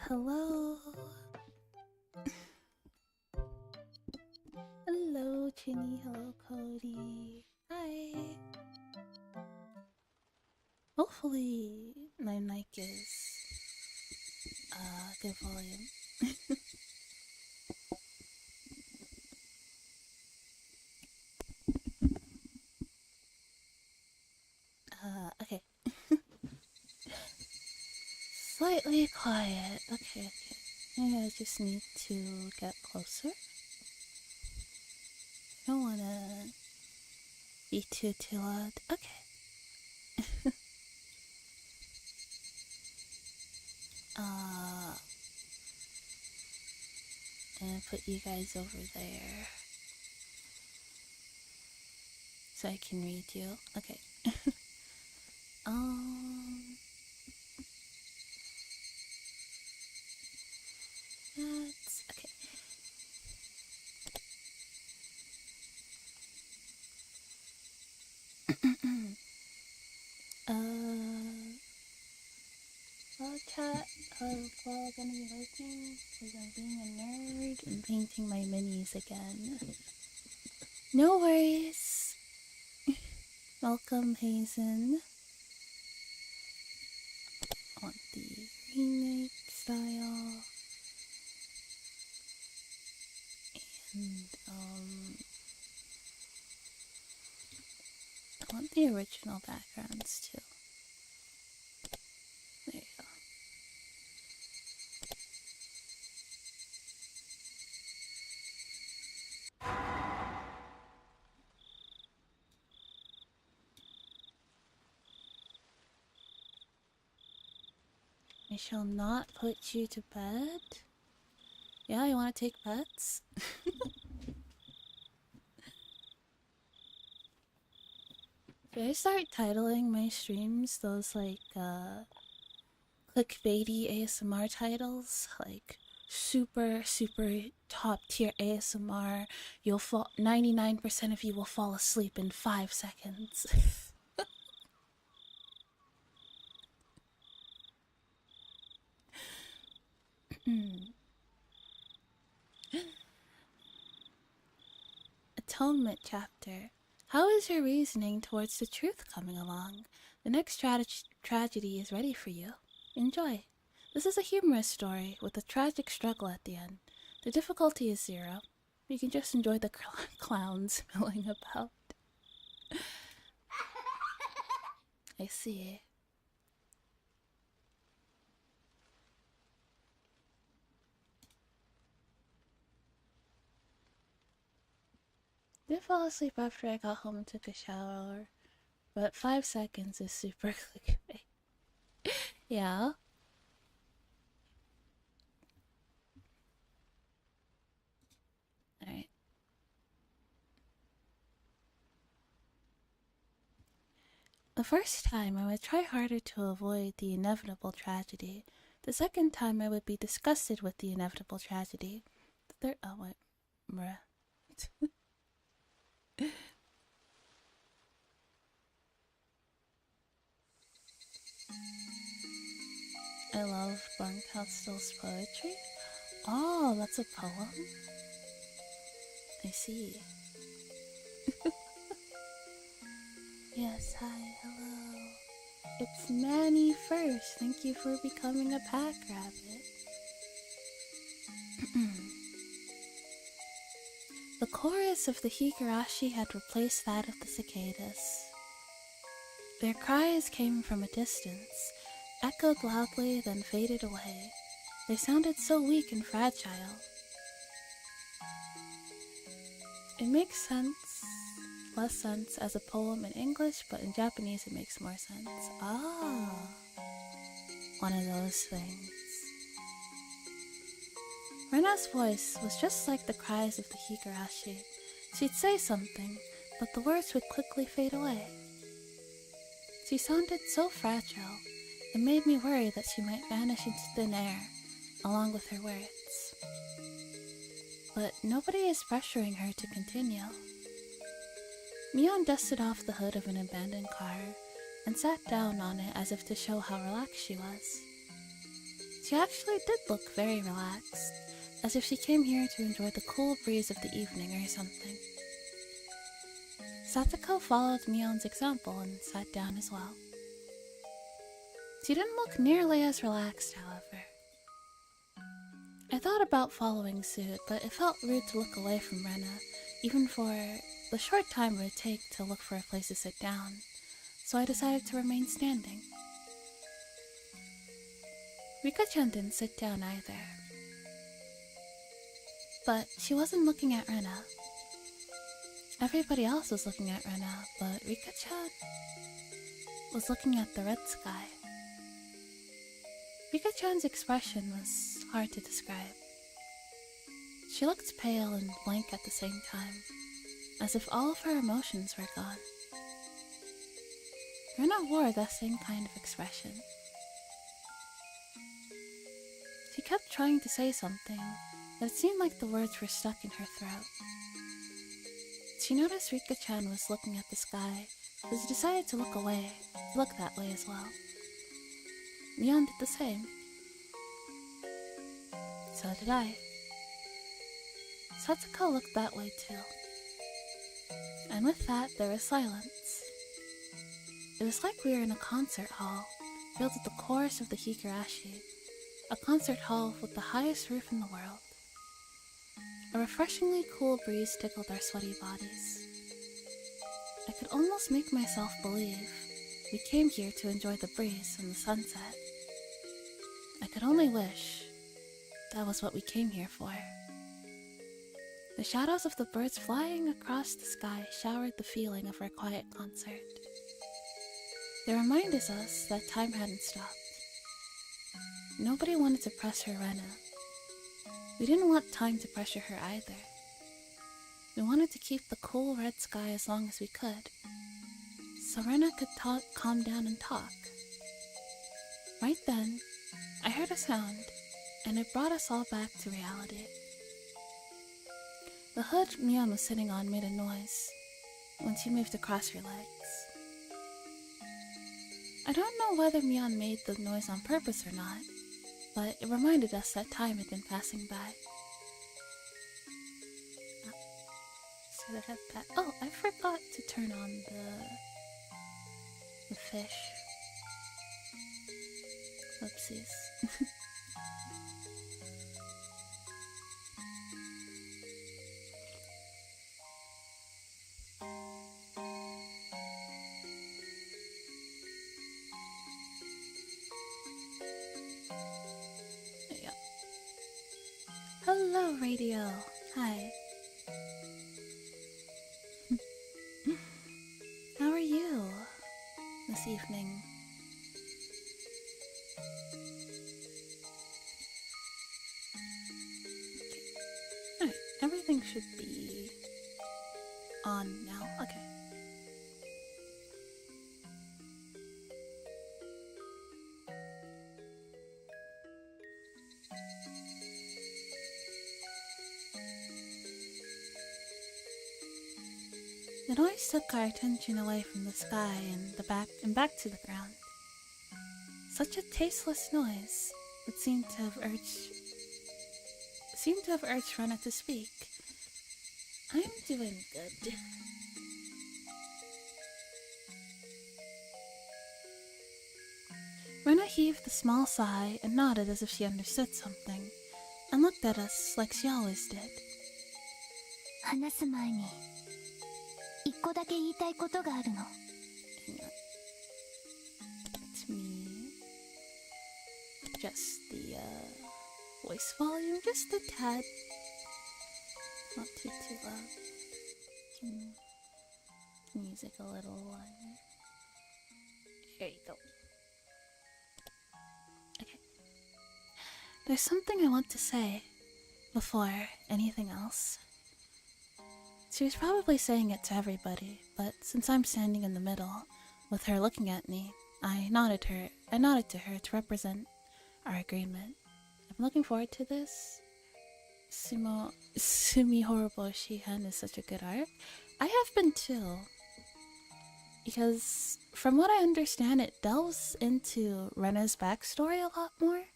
Hello. Hello, Chinny. Hello, Cody. Hi. Hopefully, my mic is good volume. Okay. Slightly quiet. Okay. Maybe I just need to get closer. I don't want to be too loud. Okay. And put you guys over there so I can read you. Okay. That's okay. Well, chat, well, gonna be lurking because I'm being a nerd and painting my minis again. No worries. Welcome, Hazen. On the remake style. And, I want the original backgrounds too. There you go. I shall not put you to bed. Yeah, you want to take pets? Should I start titling my streams those like clickbaity ASMR titles? Like super top tier ASMR. You'll fall 99% of you will fall asleep in 5 seconds. Atonement chapter. How is your reasoning towards the truth coming along? The next tragedy is ready for you. Enjoy. This is a humorous story with a tragic struggle at the end. The difficulty is 0. You can just enjoy the clowns milling about. I see. Did fall asleep after I got home and took a shower, but 5 seconds is super clickbait. Yeah. Alright. The first time I would try harder to avoid the inevitable tragedy. The second time I would be disgusted with the inevitable tragedy. The third— oh wait. Bruh. I love Barncastle's poetry. Oh, that's a poem? I see. Yes, hi, hello. It's Manny first. Thank you for becoming a pack rabbit. The chorus of the Higurashi had replaced that of the cicadas. Their cries came from a distance, echoed loudly, then faded away. They sounded so weak and fragile. It makes sense, less sense as a poem in English, but in Japanese it makes more sense. Ah, one of those things. Rena's voice was just like the cries of the Higurashi. She'd say something, but the words would quickly fade away. She sounded so fragile, it made me worry that she might vanish into thin air, along with her words. But nobody is pressuring her to continue. Mion dusted off the hood of an abandoned car and sat down on it as if to show how relaxed she was. She actually did look very relaxed, as if she came here to enjoy the cool breeze of the evening or something. Satoko followed Mion's example and sat down as well. She didn't look nearly as relaxed, however. I thought about following suit, but it felt rude to look away from Rena, even for the short time it would take to look for a place to sit down, so I decided to remain standing. Rika-chan didn't sit down either. But she wasn't looking at Rena. Everybody else was looking at Rena, but Rika-chan was looking at the red sky. Rika-chan's expression was hard to describe. She looked pale and blank at the same time, as if all of her emotions were gone. Rena wore that same kind of expression. She kept trying to say something, but it seemed like the words were stuck in her throat. She noticed Rika-chan was looking at the sky, so she decided to look that way as well. Mion did the same. So did I. Satsuko looked that way too. And with that, there was silence. It was like we were in a concert hall, filled with the chorus of the Higurashi, a concert hall with the highest roof in the world. A refreshingly cool breeze tickled our sweaty bodies. I could almost make myself believe we came here to enjoy the breeze and the sunset. I could only wish that was what we came here for. The shadows of the birds flying across the sky showered the feeling of our quiet concert. They reminded us that time hadn't stopped. Nobody wanted to pressure Rena. We didn't want time to pressure her either. We wanted to keep the cool red sky as long as we could, so Rena could calm down and talk. Right then, I heard a sound, and it brought us all back to reality. The hood Mion was sitting on made a noise when she moved across her legs. I don't know whether Mion made the noise on purpose or not, but it reminded us that time had been passing by. Oh, I forgot to turn on the fish. Whoopsies. There you go. Hello, radio. Hi. How are you this evening? Okay. Alright, everything should be on now. Okay. The noise took our attention away from the sky and back to the ground. Such a tasteless noise that seemed to have urged Rena to speak. I'm doing good. Rena heaved a small sigh and nodded as if she understood something, and looked at us like she always did. 話す前に一個だけ言いたいことがあるの。It's me. Just the voice volume, just a tad. Not too loud. Music a little louder. There you go. Okay. There's something I want to say before anything else. She was probably saying it to everybody, but since I'm standing in the middle, with her looking at me, I nodded to her to represent our agreement. I'm looking forward to this. Tusmihoroboshi is such a good arc. I have been too. Because from what I understand, it delves into Rena's backstory a lot more.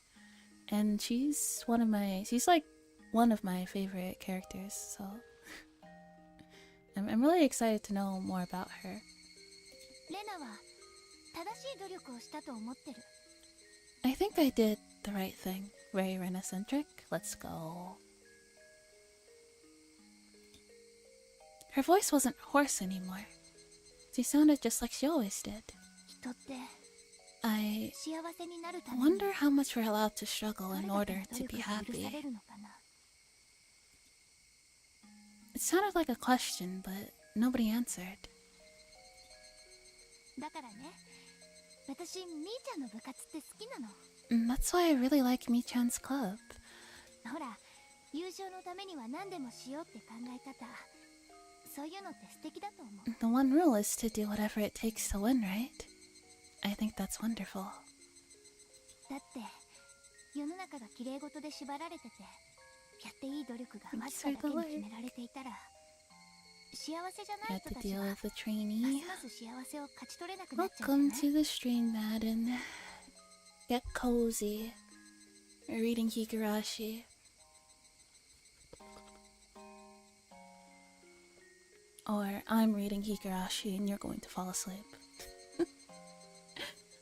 And she's like one of my favorite characters, so I'm really excited to know more about her. レナは正しい努力をしたと思ってる。 I think I did the right thing. Very Rena-centric. Let's go. Her voice wasn't hoarse anymore. She sounded just like she always did. 人って I 幸せになるために wonder how much we're allowed to struggle どれ in だけ order の努 to be 力が許 happy. されるのかな。 It sounded like a question, but nobody answered. だからね、私みーちゃんの部活って好きなの。 And that's why I really like Mi-chan's club. ほら、優勝のためには何でもしようって考え方、そういうのって素敵だと思う。 The one rule is to do whatever it takes to win, right? I think that's wonderful. だって世の中が綺麗事で縛られてて、やっていい努力がわずかだけに決められていたら、幸せじゃない Had 人 to たち deal は with the ます trainee. ます幸せを勝ち取れなくなっちゃうん Welcome じゃない？ to the stream, Madden. Get cozy. We're reading Higurashi. Or I'm reading Higurashi and you're going to fall asleep.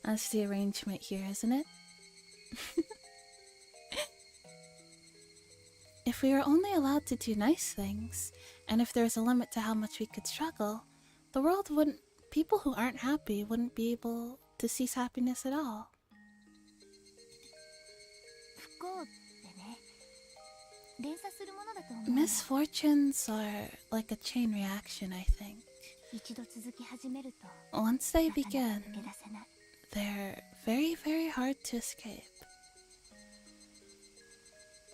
That's the arrangement here, isn't it? If we were only allowed to do nice things, and if there's a limit to how much we could struggle, the world wouldn't... people who aren't happy wouldn't be able to seize happiness at all. 不幸ってね、連鎖するものだと思う。 Misfortunes are like a chain reaction, I think. 一度続き始めると Once they なかなか begin, 抜け出せない。 they're very, very hard to escape.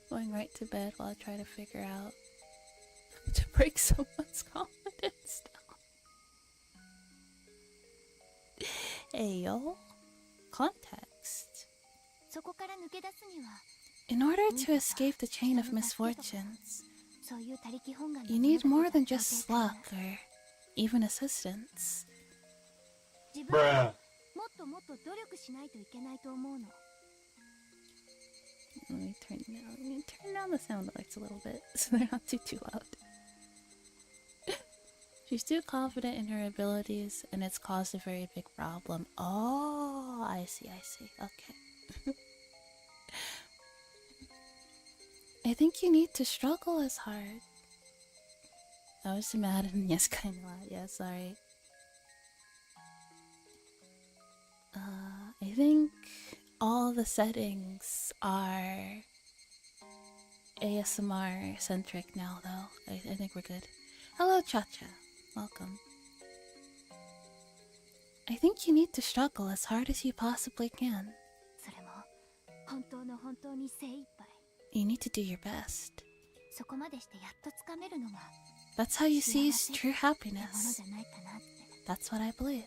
Going right to bed while I try to figure out to break someone's confidence down. Hey yo, context. そこから抜け出すには In order to escape the chain of misfortunes, そういう他力本願の you もの need だけ more が than 到底 just 足りない luck or even assistance. 自分はもっともっと努力しないといけないと思うの。 Let me turn down the sound lights a little bit so they're not too loud. She's too confident in her abilities and it's caused a very big problem. Oh, I see. Okay. I think you need to struggle as hard. I was mad and yes, kind of loud. Yeah, sorry. I think all the settings are ASMR centric now, though. I think we're good. Hello, Cha-Cha. Welcome. I think you need to struggle as hard as you possibly can. それも本当の本当に精一杯。 You need to do your best. そこまでしてやっとつかめるのが That's how you seize true ってもの happiness. じゃないかなって。 That's what I believe.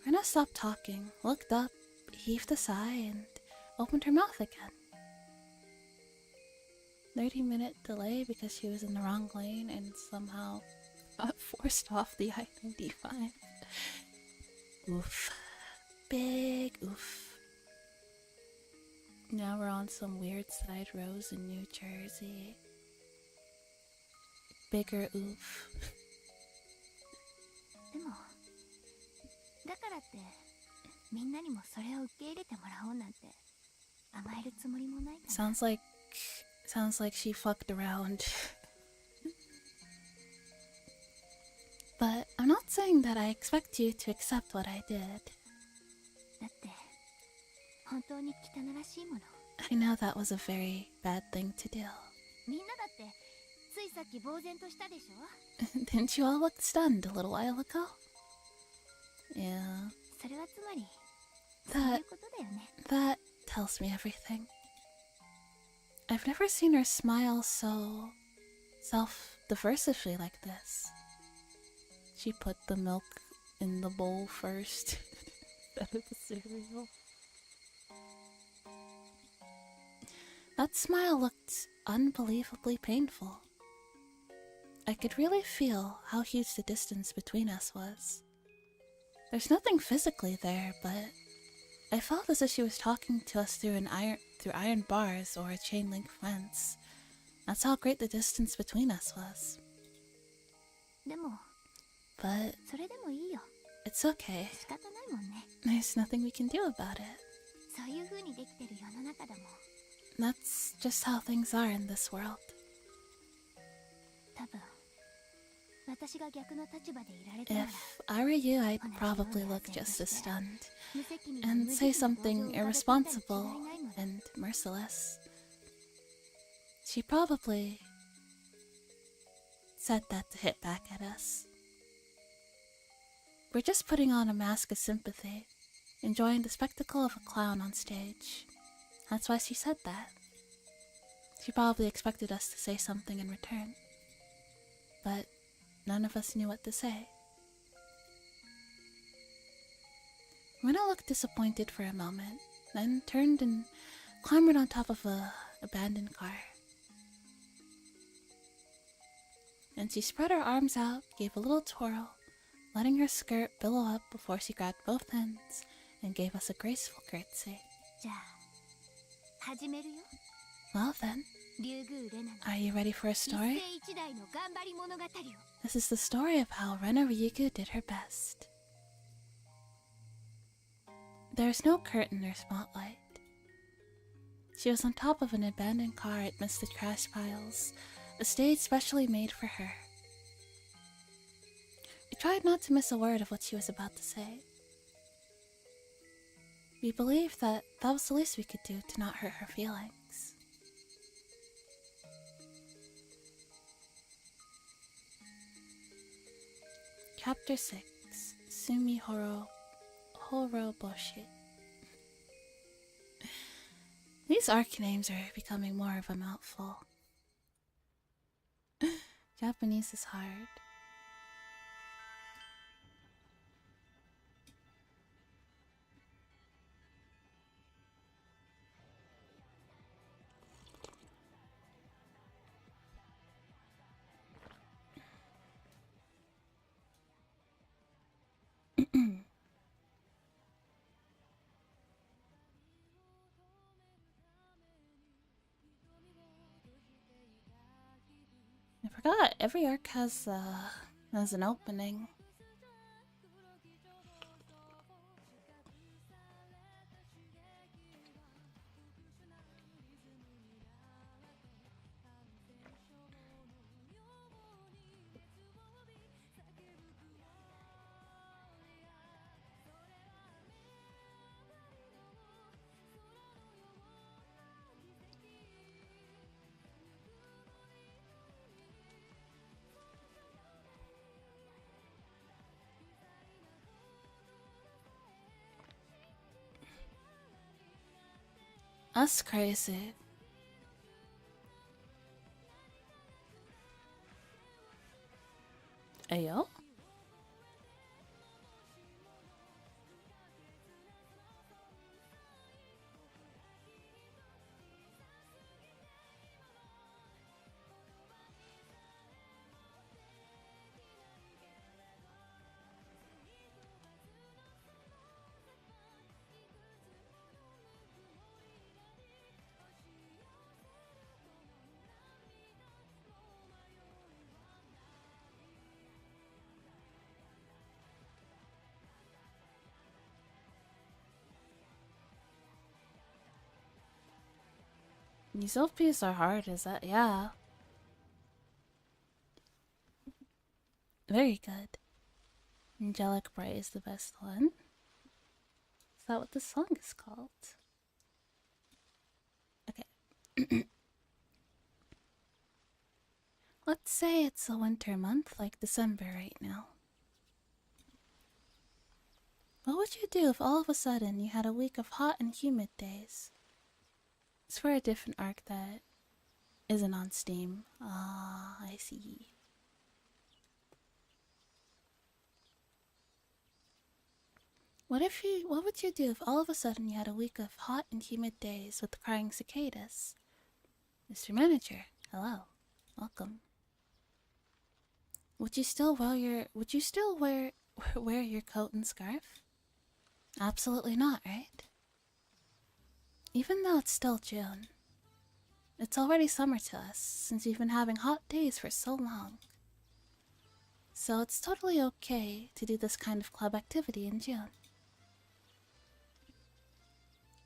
Rena stopped talking, looked up, heaved a sigh, and opened her mouth again. 30-minute delay because she was in the wrong lane and somehow got forced off the I-95. Oof. Big oof. Now we're on some weird side roads in New Jersey. Bigger oof. でもだからってみんなにもそれを受け入れてもらおうなんて甘えるつもりもないかな。 Sounds like she fucked around. But I'm not saying that I expect you to accept what I did. だって本当に汚らしいもの。 I know that was a very bad thing to do. みんなだってついさっき呆然としたでしょ。 Didn't you all look stunned a little while ago? Yeah, それはつまりそういうことだよね。 that tells me everything. I've never seen her smile so self-diversifully like this. She put the milk in the bowl first instead of the cereal. That smile looked unbelievably painful. I could really feel how huge the distance between us was. There's nothing physically there, but I felt as if she was talking to us through iron bars or a chain link fence. That's how great the distance between us was. でも But それでもいいよ。 it's okay. 仕方ないもんね。 There's nothing we can do about it. そういう風にできてる世の中だもん。 That's just how things are in this world. 多分私が逆の立場でいられたなら If I were you, I'd probably look just as stunned and say something irresponsible and merciless. She probably said that to hit back at us. We're just putting on a mask of sympathy, enjoying the spectacle of a clown on stage. That's why she said that. She probably expected us to say something in return. But none of us knew what to say. Rena looked disappointed for a moment, then turned and clambered on top of a abandoned car. And she spread her arms out, gave a little twirl, letting her skirt billow up before she grabbed both ends and gave us a graceful curtsy. じゃあ始めるよ。 Well then, 竜宮レナの are you ready for a 一 story? 世一代の頑張り物語よ。 This is the story of how Rena Ryugu did her best. There is no curtain or spotlight. She was on top of an abandoned car amidst the trash piles, a stage specially made for her. We tried not to miss a word of what she was about to say. We believed that that was the least we could do to not hurt her feelings. Chapter 6, Tusmihoroboshi. These arc names are becoming more of a mouthful. Japanese is hard. I forgot, every arc has an opening. That's crazy. Ayo? These OPs are hard, is that? Yeah. Very good. Angelic Bright is the best one. Is that what the song is called? Okay. Let's say it's a winter month like December right now. What would you do if all of a sudden you had a week of hot and humid days? It's for a different arc that isn't on Steam. Ah, I see. What would you do if all of a sudden you had a week of hot and humid days with crying cicadas? Mr. Manager, hello. Welcome. Would you still wear your coat and scarf? Absolutely not, right? Even though it's still June, it's already summer to us since we've been having hot days for so long. So it's totally okay to do this kind of club activity in June.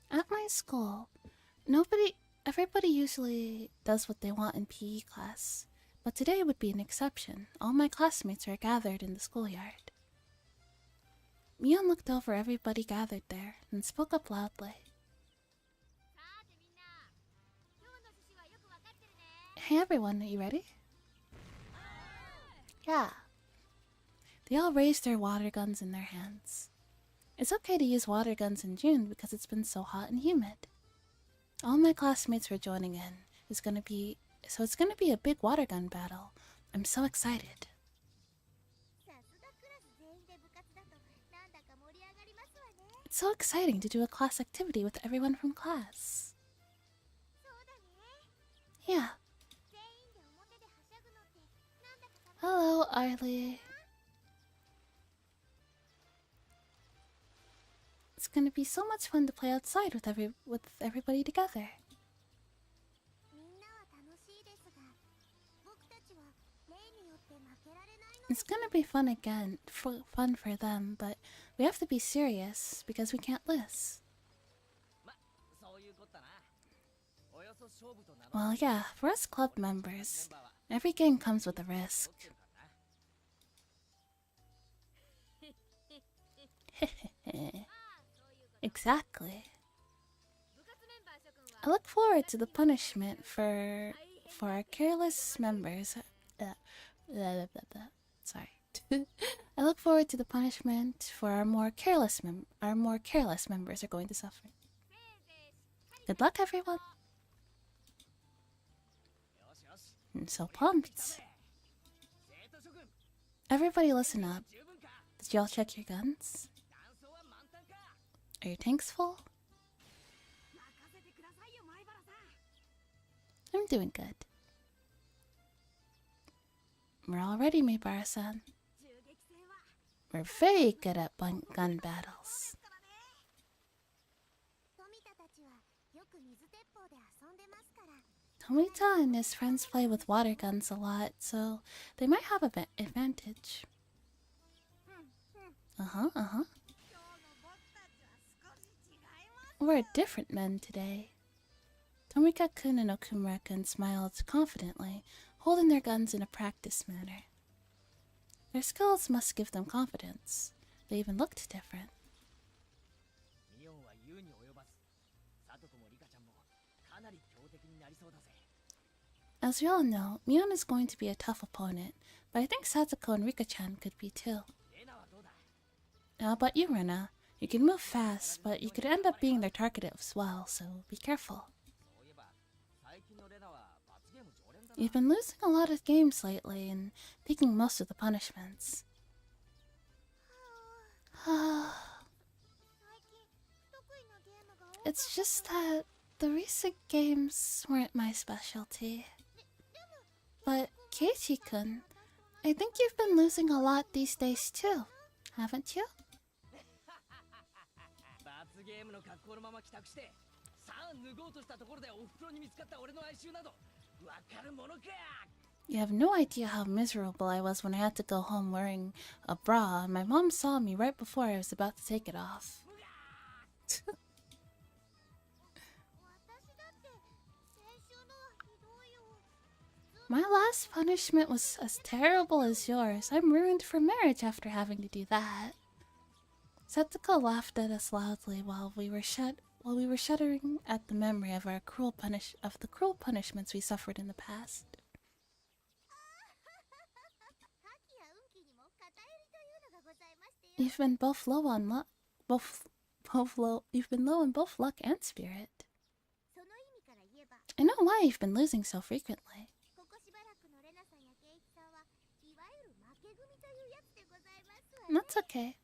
At my school, everybody usually does what they want in PE class, but today would be an exception. All my classmates are gathered in the schoolyard. Mion looked over everybody gathered there and spoke up loudly. Hey everyone, are you ready? Yeah. They all raised their water guns in their hands. It's okay to use water guns in June because it's been so hot and humid. All my classmates were joining in. It's gonna be a big water gun battle. I'm so excited. It's so exciting to do a class activity with everyone from class. Yeah. Hello, Arlie. It's gonna be so much fun to play outside with everybody together. It's gonna be fun again, fun for them, but we have to be serious because we can't lose. Well, yeah, for us club members, every game comes with a risk. Exactly. I look forward to the punishment for our careless members. Sorry. I look forward to the punishment for our more careless members are going to suffer. Good luck, everyone. I'm so pumped. Everybody listen up. Did y'all check your guns? Are your tanks full? I'm doing good. We're all ready, Maibara-san. We're very good at gun battles. Tomita and his friends play with water guns a lot, so they might have an advantage. We're different men today. Tomika-kun and Okumura-kun smiled confidently, holding their guns in a practiced manner. Their skills must give them confidence. They even looked different. As we all know, Mion is going to be a tough opponent, but I think Satsuko and Rika-chan could be too. How about you, Rena? You can move fast, but you could end up being their target as well, so be careful. You've been losing a lot of games lately and taking most of the punishments. It's just that the recent games weren't my specialty. But Keiichi-kun, I think you've been losing a lot these days too, haven't you? You have no idea how miserable I was when I had to go home wearing a bra and my mom saw me right before I was about to take it off. My last punishment was as terrible as yours. I'm ruined for marriage after having to do that. Setsuko laughed at us loudly while we were shuddering at the memory of the cruel punishments we suffered in the past. You've been low on both luck and spirit. I know why you've been losing so frequently. That's okay.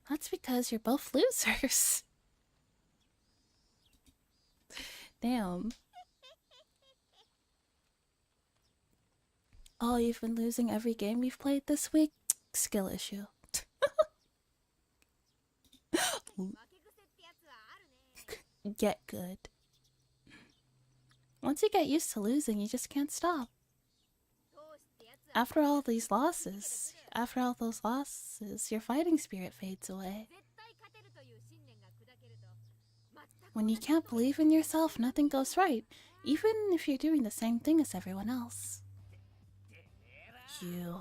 That's because you're both losers. Damn. Oh, you've been losing every game we've played this week? Skill issue. get good. Once you get used to losing, you just can't stop. After all those losses, your fighting spirit fades away. When you can't believe in yourself, nothing goes right, even if you're doing the same thing as everyone else. You...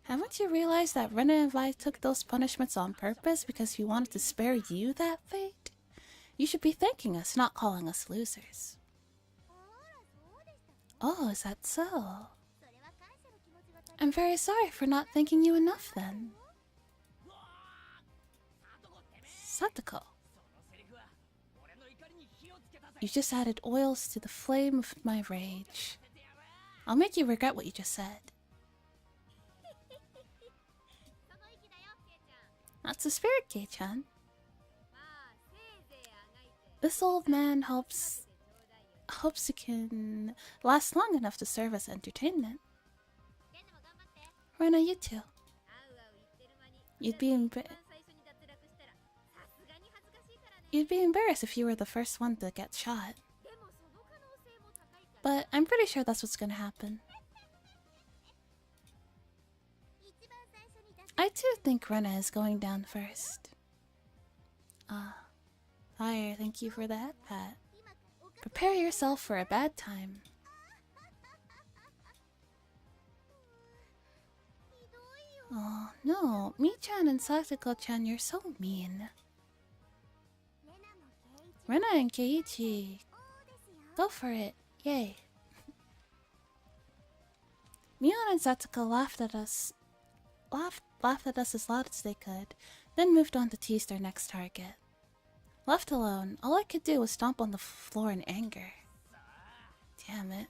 Haven't you realized that Rena and Vi took those punishments on purpose because we wanted to spare you that fate? You should be thanking us, not calling us losers. Oh, is that so? I'm very sorry for not thanking you enough then. Satoko. You just added oils to the flame of my rage. I'll make you regret what you just said. That's the spirit, Kei-chan. This old man hopes he can last long enough to serve as entertainment. Rena, you too. You'd be embarrassed if you were the first one to get shot. But I'm pretty sure that's what's gonna happen. I too think Rena is going down first. Fire, thank you for that, Pat. Prepare yourself for a bad time. Oh, no. Mi-chan and Satoko-chan, you're so mean. Rena and Keiichi. Go for it. Yay. Mion and Satoko laughed at us as loud as they could, then moved on to tease their next target. Left alone, all I could do was stomp on the floor in anger. Damn it.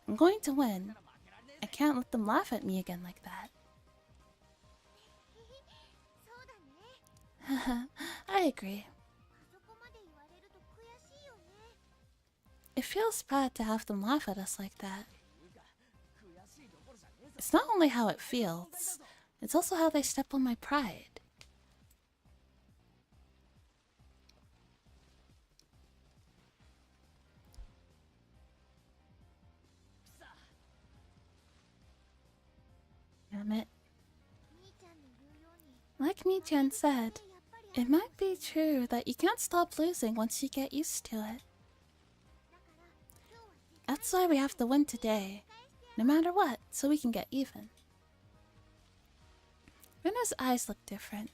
I'm going to win. I can't let them laugh at me again like that. Haha, I agree. It feels bad to have them laugh at us like that. It's not only how it feels, it's also how they step on my pride. Damn it. Like Mi-chan said, it might be true that you can't stop losing once you get used to it. That's why we have to win today, no matter what, so we can get even. Rena's eyes look different.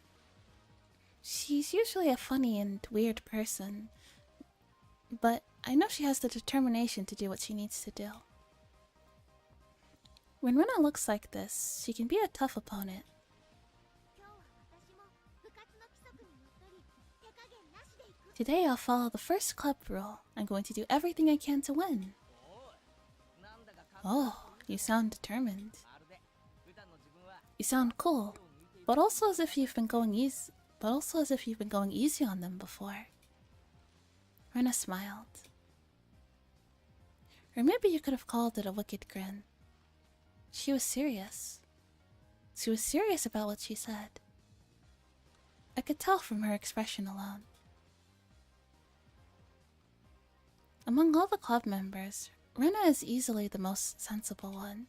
She's usually a funny and weird person, but I know she has the determination to do what she needs to do. When Rena looks like this, she can be a tough opponent. Today I'll follow the first club rule. I'm going to do everything I can to win. Oh, you sound determined. You sound cool, but also as if you've been going easy. On them before. Rena smiled. Or maybe you could have called it a wicked grin. She was serious. She was serious about what she said. I could tell from her expression alone. Among all the club members, Rena is easily the most sensible one.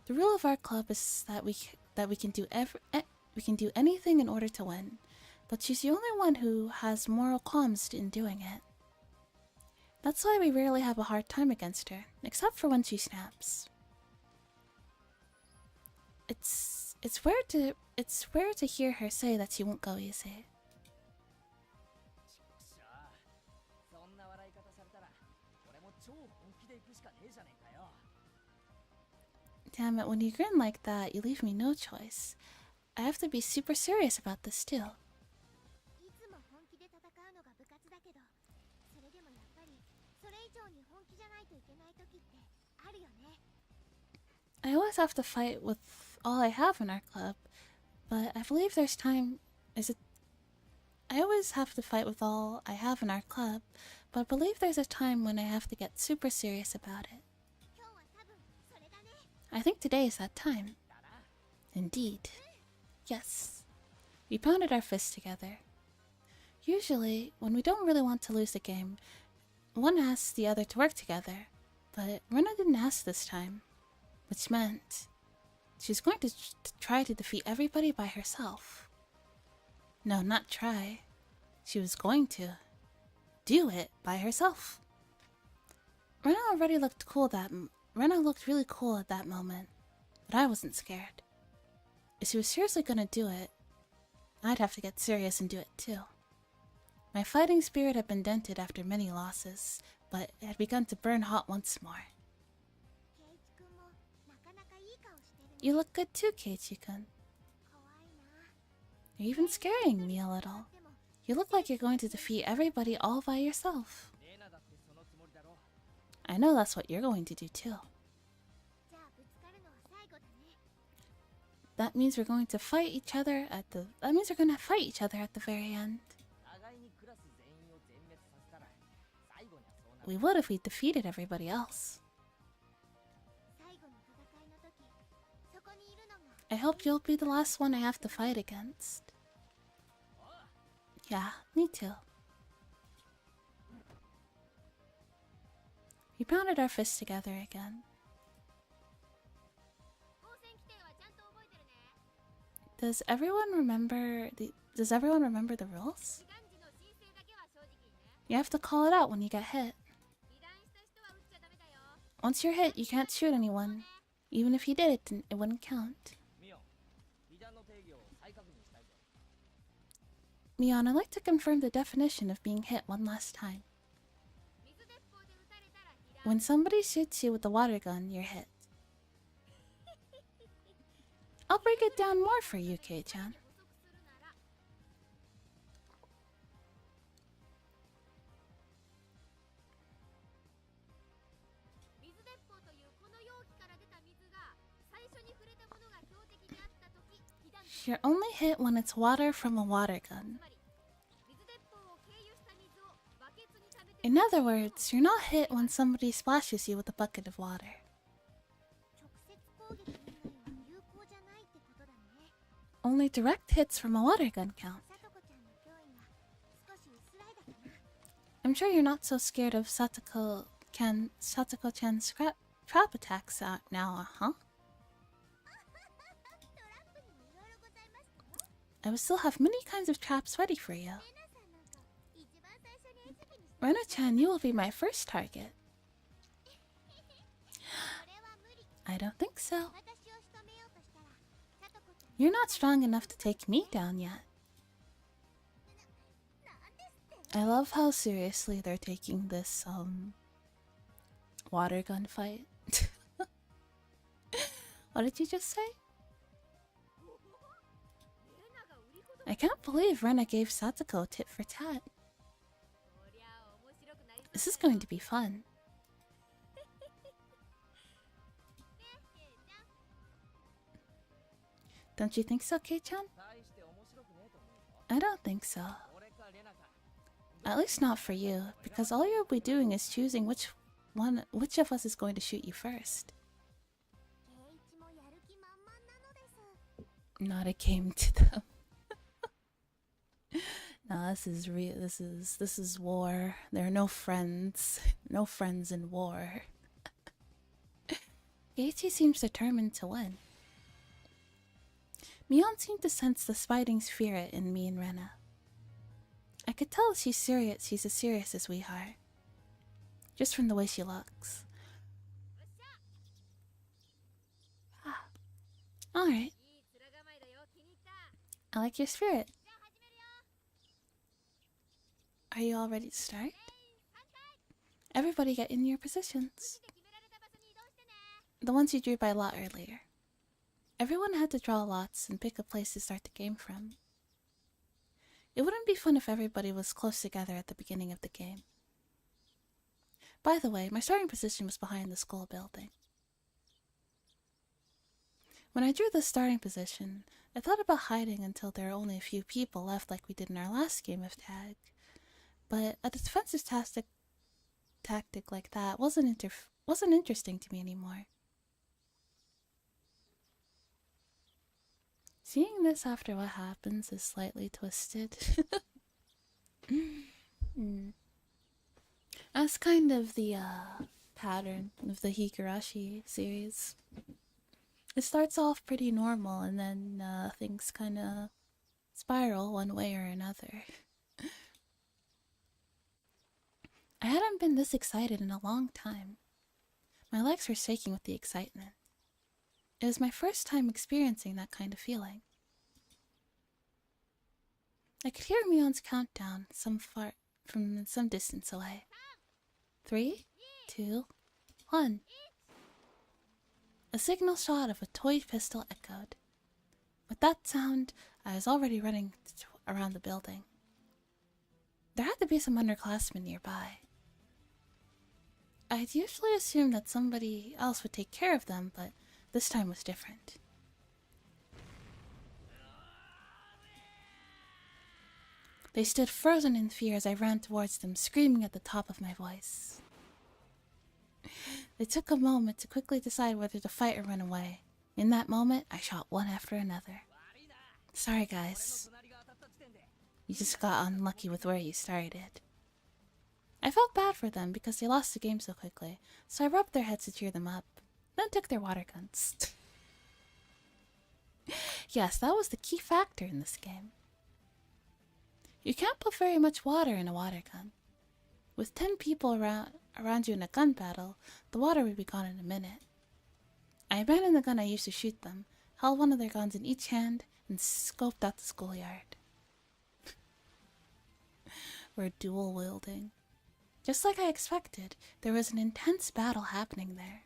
The rule of our club is that we can do anything in order to win, but she's the only one who has moral qualms in doing it. That's why we rarely have a hard time against her, except for when she snaps. It's rare to hear her say that she won't go easy. Damn it, when you grin like that, you leave me no choice. I have to be super serious about this too. I always have to fight with all I have in our club, but I believe there's time... I always have to fight with all I have in our club, but I believe there's a time when I have to get super serious about it. I think today is that time. Indeed. Yes. We pounded our fists together. Usually, when we don't really want to lose the game, one asks the other to work together, but Rena didn't ask this time, which meant she's going to try to defeat everybody by herself. No, not try. She was going to do it by herself. Rena already looked cool Rena looked really cool at that moment, but I wasn't scared. If she was seriously gonna do it, I'd have to get serious and do it too. My fighting spirit had been dented after many losses, but it had begun to burn hot once more. You look good too, Keiichi-kun. You're even scaring me a little. You look like you're going to defeat everybody all by yourself. I know that's what you're going to do too. That means we're going to fight each other at the very end. We would if we defeated everybody else. I hope you'll be the last one I have to fight against. Yeah, me too. We pounded our fists together again. Does everyone remember the rules? You have to call it out when you get hit. Once you're hit, you can't shoot anyone. Even if you did, it wouldn't count. Mion, I'd like to confirm the definition of being hit one last time. When somebody shoots you with a water gun, you're hit. I'll break it down more for you, Kei-chan. You're only hit when it's water from a water gun. In other words, you're not hit when somebody splashes you with a bucket of water. Only direct hits from a water gun count. I'm sure you're not so scared of Satoko-chan's trap attacks now, huh? I will still have many kinds of traps ready for you. Rena-chan, you will be my first target. I don't think so. You're not strong enough to take me down yet. I love how seriously they're taking this, water gun fight. What did you just say? I can't believe Rena gave Satoko tit for tat. This is going to be fun. Don't you think so, Kei-chan? I don't think so. At least not for you, because all you'll be doing is choosing which of us is going to shoot you first. Not a game to them. No, this is real. This is war. There are no friends. No friends in war. Geiichi seems determined to win. Mion seemed to sense the fighting spirit in me and Rena. I could tell she's as serious as we are. Just from the way she looks. Alright. I like your spirit. Are you all ready to start? Everybody get in your positions. The ones you drew by lot earlier. Everyone had to draw lots and pick a place to start the game from. It wouldn't be fun if everybody was close together at the beginning of the game. By the way, my starting position was behind the school building. When I drew the starting position, I thought about hiding until there were only a few people left like we did in our last game of tag. But a defensive tactic like that wasn't interesting to me anymore. Seeing this after what happens is slightly twisted. That's kind of the pattern of the Higurashi series. It starts off pretty normal and then things kind of spiral one way or another. I hadn't been this excited in a long time. My legs were shaking with the excitement. It was my first time experiencing that kind of feeling. I could hear Mion's countdown from some distance away. 3, 2, 1. A signal shot of a toy pistol echoed. With that sound, I was already running around the building. There had to be some underclassmen nearby. I'd usually assumed that somebody else would take care of them, but this time was different. They stood frozen in fear as I ran towards them, screaming at the top of my voice. They took a moment to quickly decide whether to fight or run away. In that moment, I shot one after another. Sorry, guys. You just got unlucky with where you started. I felt bad for them because they lost the game so quickly, so I rubbed their heads to cheer them up, then took their water guns. Yes, that was the key factor in this game. You can't put very much water in a water gun. With 10 people around you in a gun battle, the water would be gone in a minute. I abandoned the gun I used to shoot them, held one of their guns in each hand, and scoped out the schoolyard. We're dual wielding. Just like I expected, there was an intense battle happening there.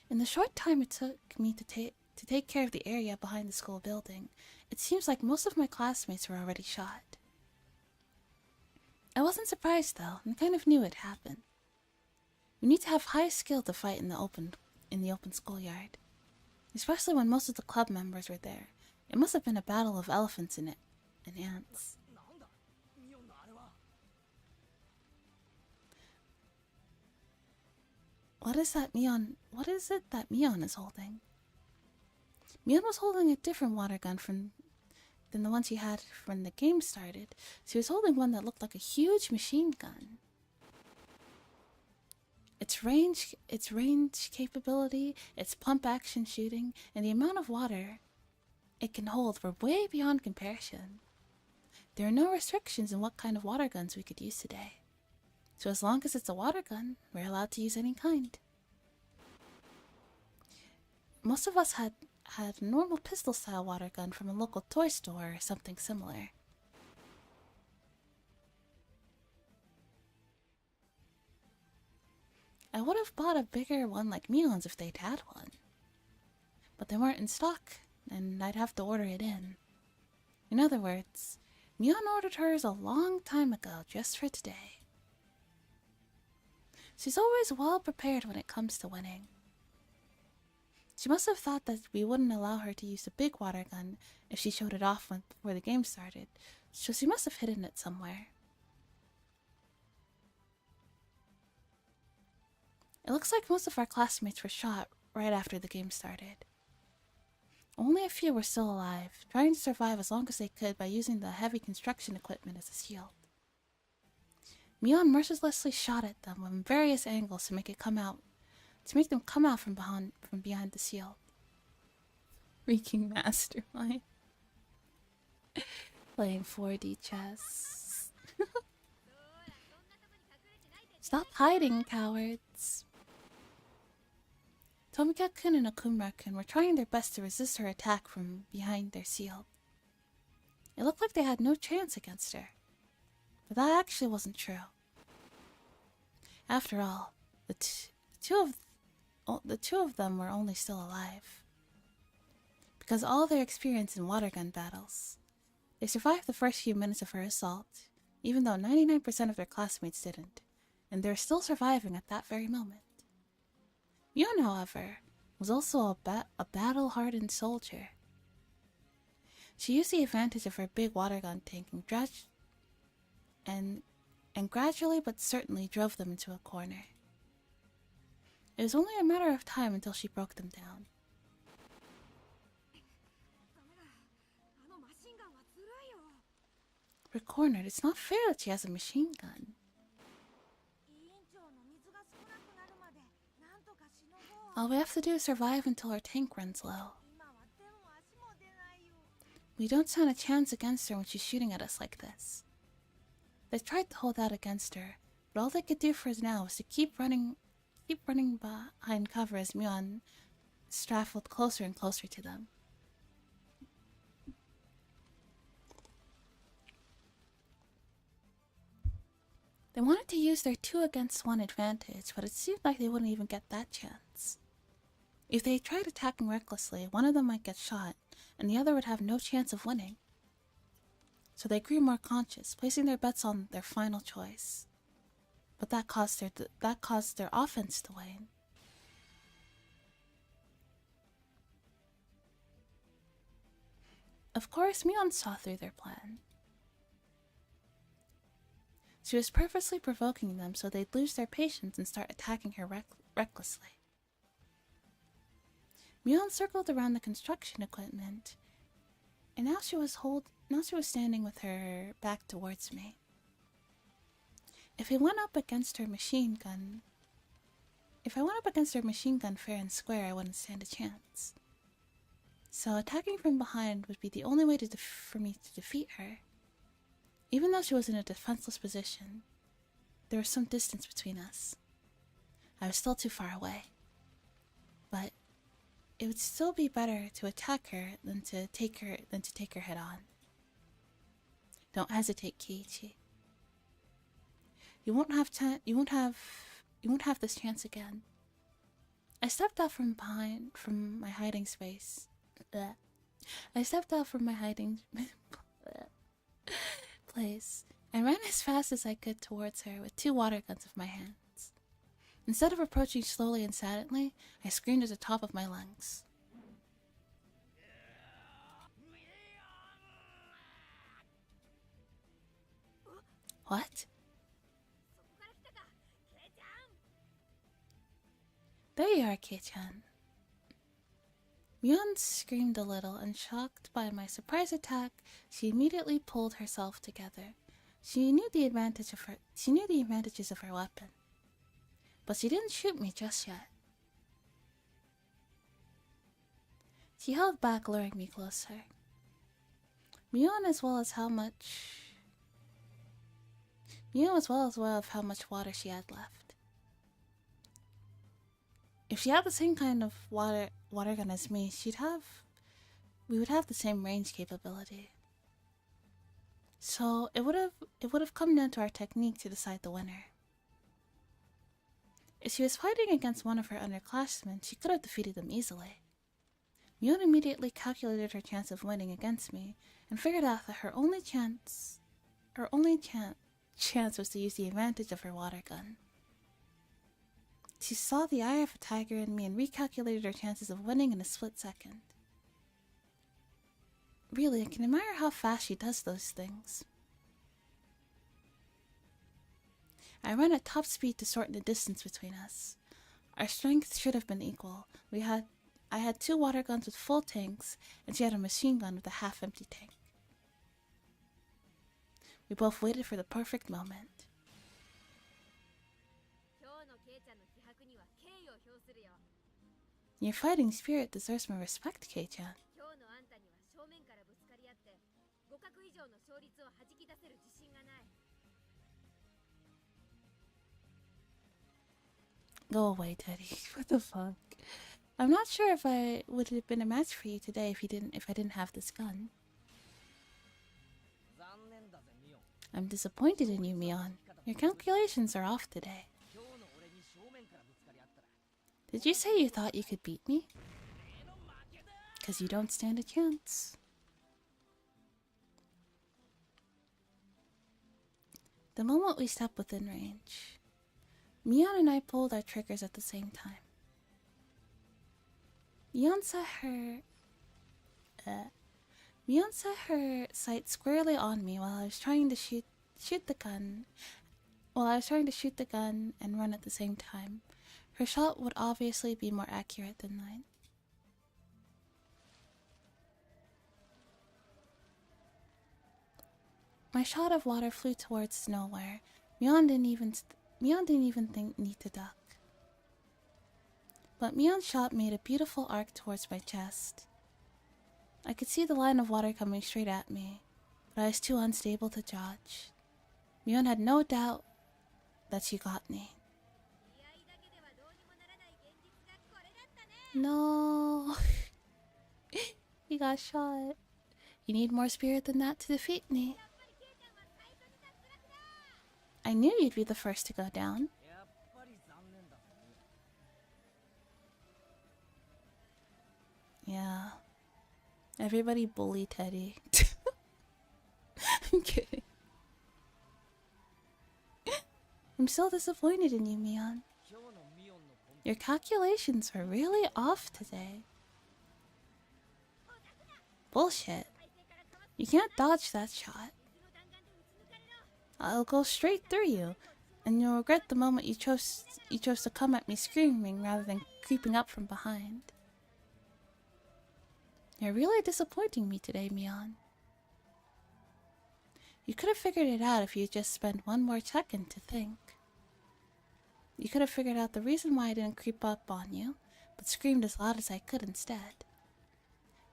In the short time it took me to take care of the area behind the school building, it seems like most of my classmates were already shot. I wasn't surprised though, and kind of knew it'd happen. You need to have high skill to fight in the open schoolyard, especially when most of the club members were there. It must have been a battle of elephants in it, and ants. What is it that Mion is holding? Mion was holding a different water gun than the ones he had when the game started. She was holding one that looked like a huge machine gun. Its range capability, its pump action shooting, and the amount of water it can hold were way beyond comparison. There are no restrictions in what kind of water guns we could use today. So as long as it's a water gun, we're allowed to use any kind. Most of us had a normal pistol-style water gun from a local toy store or something similar. I would have bought a bigger one like Mion's if they'd had one. But they weren't in stock, and I'd have to order it in. In other words, Mion ordered hers a long time ago just for today. She's always well prepared when it comes to winning. She must have thought that we wouldn't allow her to use the big water gun if she showed it off before the game started, so she must have hidden it somewhere. It looks like most of our classmates were shot right after the game started. Only a few were still alive, trying to survive as long as they could by using the heavy construction equipment as a shield. Mion mercilessly shot at them from various angles to make them come out from behind the shield. Freaking mastermind. Playing 4D chess. Stop hiding, cowards. Tomika-kun and Okumura-kun were trying their best to resist her attack from behind their shield. It looked like they had no chance against her. But that actually wasn't true. After all, the two of them were only still alive. Because all their experience in water gun battles, they survived the first few minutes of her assault, even though 99% of their classmates didn't, and they're still surviving at that very moment. Mion, however, was also a battle-hardened soldier. She used the advantage of her big water gun tank and gradually but certainly drove them into a corner. It was only a matter of time until she broke them down. We're cornered. It's not fair that she has a machine gun. All we have to do is survive until our tank runs low. We don't stand a chance against her when she's shooting at us like this. They tried to hold out against her, but all they could do for us now was to keep running behind cover as Myon strafled closer and closer to them. They wanted to use their 2 against 1 advantage, but it seemed like they wouldn't even get that chance. If they tried attacking recklessly, one of them might get shot, and the other would have no chance of winning. So they grew more conscious, placing their bets on their final choice. But that caused their offense to wane. Of course, Myon saw through their plan. She was purposely provoking them so they'd lose their patience and start attacking her recklessly. Myon circled around the construction equipment, and now she was standing with her back towards me. If I went up against her machine gun fair and square, I wouldn't stand a chance. So attacking from behind would be the only way for me to defeat her. Even though she was in a defenseless position, there was some distance between us. I was still too far away. But it would still be better to attack her than to take her head on. Don't hesitate, Kiichi. You won't have this chance again. I stepped out from my hiding space. I stepped out from my hiding place and ran as fast as I could towards her with 2 water guns of my hands. Instead of approaching slowly and silently, I screamed at the top of my lungs. What? There you are, Kei-chan. Myon screamed a little, and shocked by my surprise attack, she immediately pulled herself together. She knew the advantages of her weapon. But she didn't shoot me just yet. She held back, luring me closer. Myon was well aware of how much water she had left. If she had the same kind of water gun as me, we would have the same range capability. So it would have come down to our technique to decide the winner. If she was fighting against one of her underclassmen, she could have defeated them easily. Myon immediately calculated her chance of winning against me and figured out that her only chance was to use the advantage of her water gun. She saw the eye of a tiger in me and recalculated her chances of winning in a split second. Really, I can admire how fast she does those things. I ran at top speed to shorten the distance between us. Our strength should have been equal. I had 2 water guns with full tanks, and she had a machine gun with a half-empty tank. We both waited for the perfect moment. Your fighting spirit deserves my respect, Kei-chan. Go away, Teddy. What the fuck? I'm not sure if I would have been a match for you today if I didn't have this gun. I'm disappointed in you, Myon. Your calculations are off today. Did you say you thought you could beat me? 'Cause you don't stand a chance. The moment we stepped within range, Myon and I pulled our triggers at the same time. Myon set her sight squarely on me while I was trying to shoot the gun and run at the same time. Her shot would obviously be more accurate than mine. My My shot of water flew towards nowhere. Mion didn't even need to duck. But Mion's shot made a beautiful arc towards my chest. I could see the line of water coming straight at me, but I was too unstable to dodge. Mion had no doubt that she got me. No. He got shot. You need more spirit than that to defeat me. I knew you'd be the first to go down. Yeah. Everybody bully Teddy. I'm kidding. I'm still disappointed in you, Mion. Your calculations were really off today. Bullshit. You can't dodge that shot. I'll go straight through you, and you'll regret the moment you chose to come at me screaming rather than creeping up from behind. You're really disappointing me today, Mion. You could have figured it out if you just spent one more second to think. You could have figured out the reason why I didn't creep up on you, but screamed as loud as I could instead.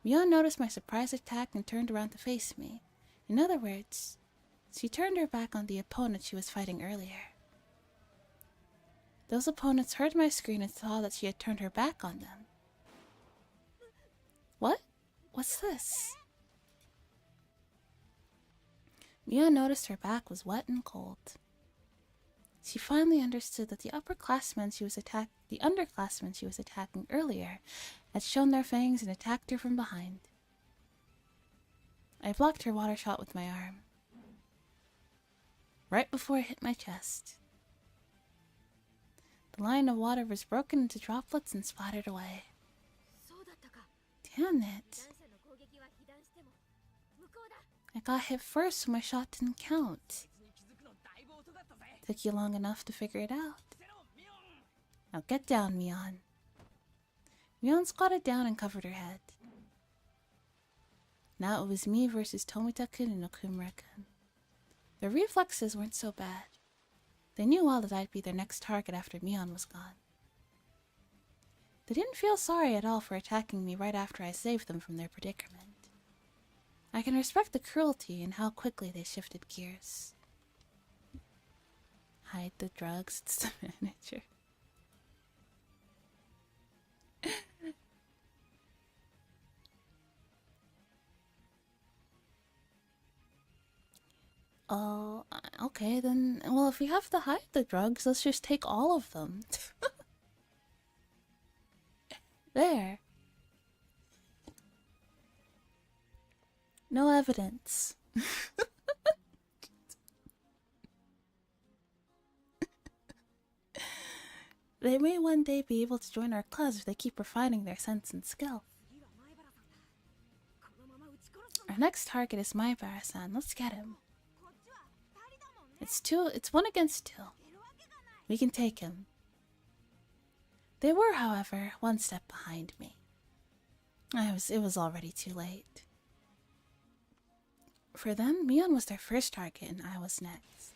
Mion noticed my surprise attack and turned around to face me. In other words, she turned her back on the opponent she was fighting earlier. Those opponents heard my scream and saw that she had turned her back on them. What? What's this? Mion noticed her back was wet and cold. She finally understood that the underclassmen she was attacking earlier had shown their fangs and attacked her from behind. I blocked her water shot with my arm, right before it hit my chest. The line of water was broken into droplets and splattered away. Damn it. I got hit first, so my shot didn't count. Took you long enough to figure it out. Now get down, Mion. Mion squatted down and covered her head. Now it was me versus Tomita-kun and Nukkunuku. Their reflexes weren't so bad. They knew well that I'd be their next target after Mion was gone. They didn't feel sorry at all for attacking me right after I saved them from their predicament. I can respect the cruelty and how quickly they shifted gears. Hide the drugs, it's the manager. Oh, okay then. Well, if we have to hide the drugs, let's just take all of them. There. No evidence. They may one day be able to join our class if they keep refining their sense and skill. Our next target is Maibara-san. Let's get him. It's 1 against 2. We can take him. They were, however, 1 step behind me. It was already too late. For them, Mion was their first target and I was next.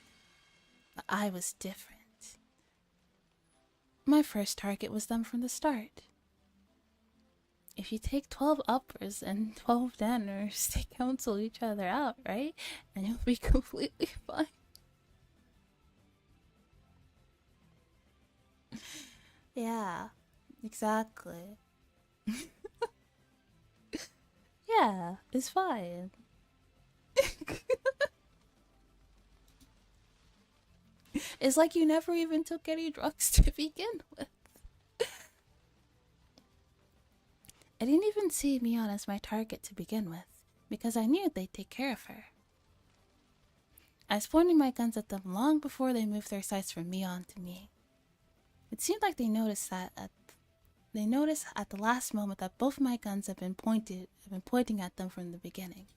But I was different. My first target was them from the start. If you take 12 uppers and 12 downers, they cancel each other out, right? And you'll be completely fine. Yeah, exactly. Yeah, it's fine. It's like you never even took any drugs to begin with. I didn't even see Mion as my target to begin with, because I knew they'd take care of her. I was pointing my guns at them long before they moved their sights from Mion to me. It seemed like they noticed at the last moment that both my guns had been pointing at them from the beginning.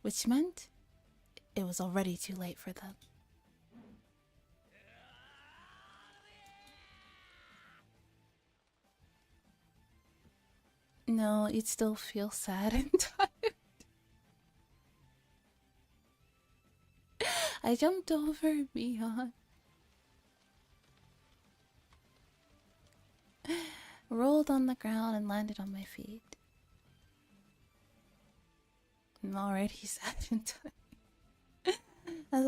Which meant it was already too late for them. No, you'd still feel sad and tired. I jumped over beyond. Rolled on the ground and landed on my feet. I'm already sad in time. As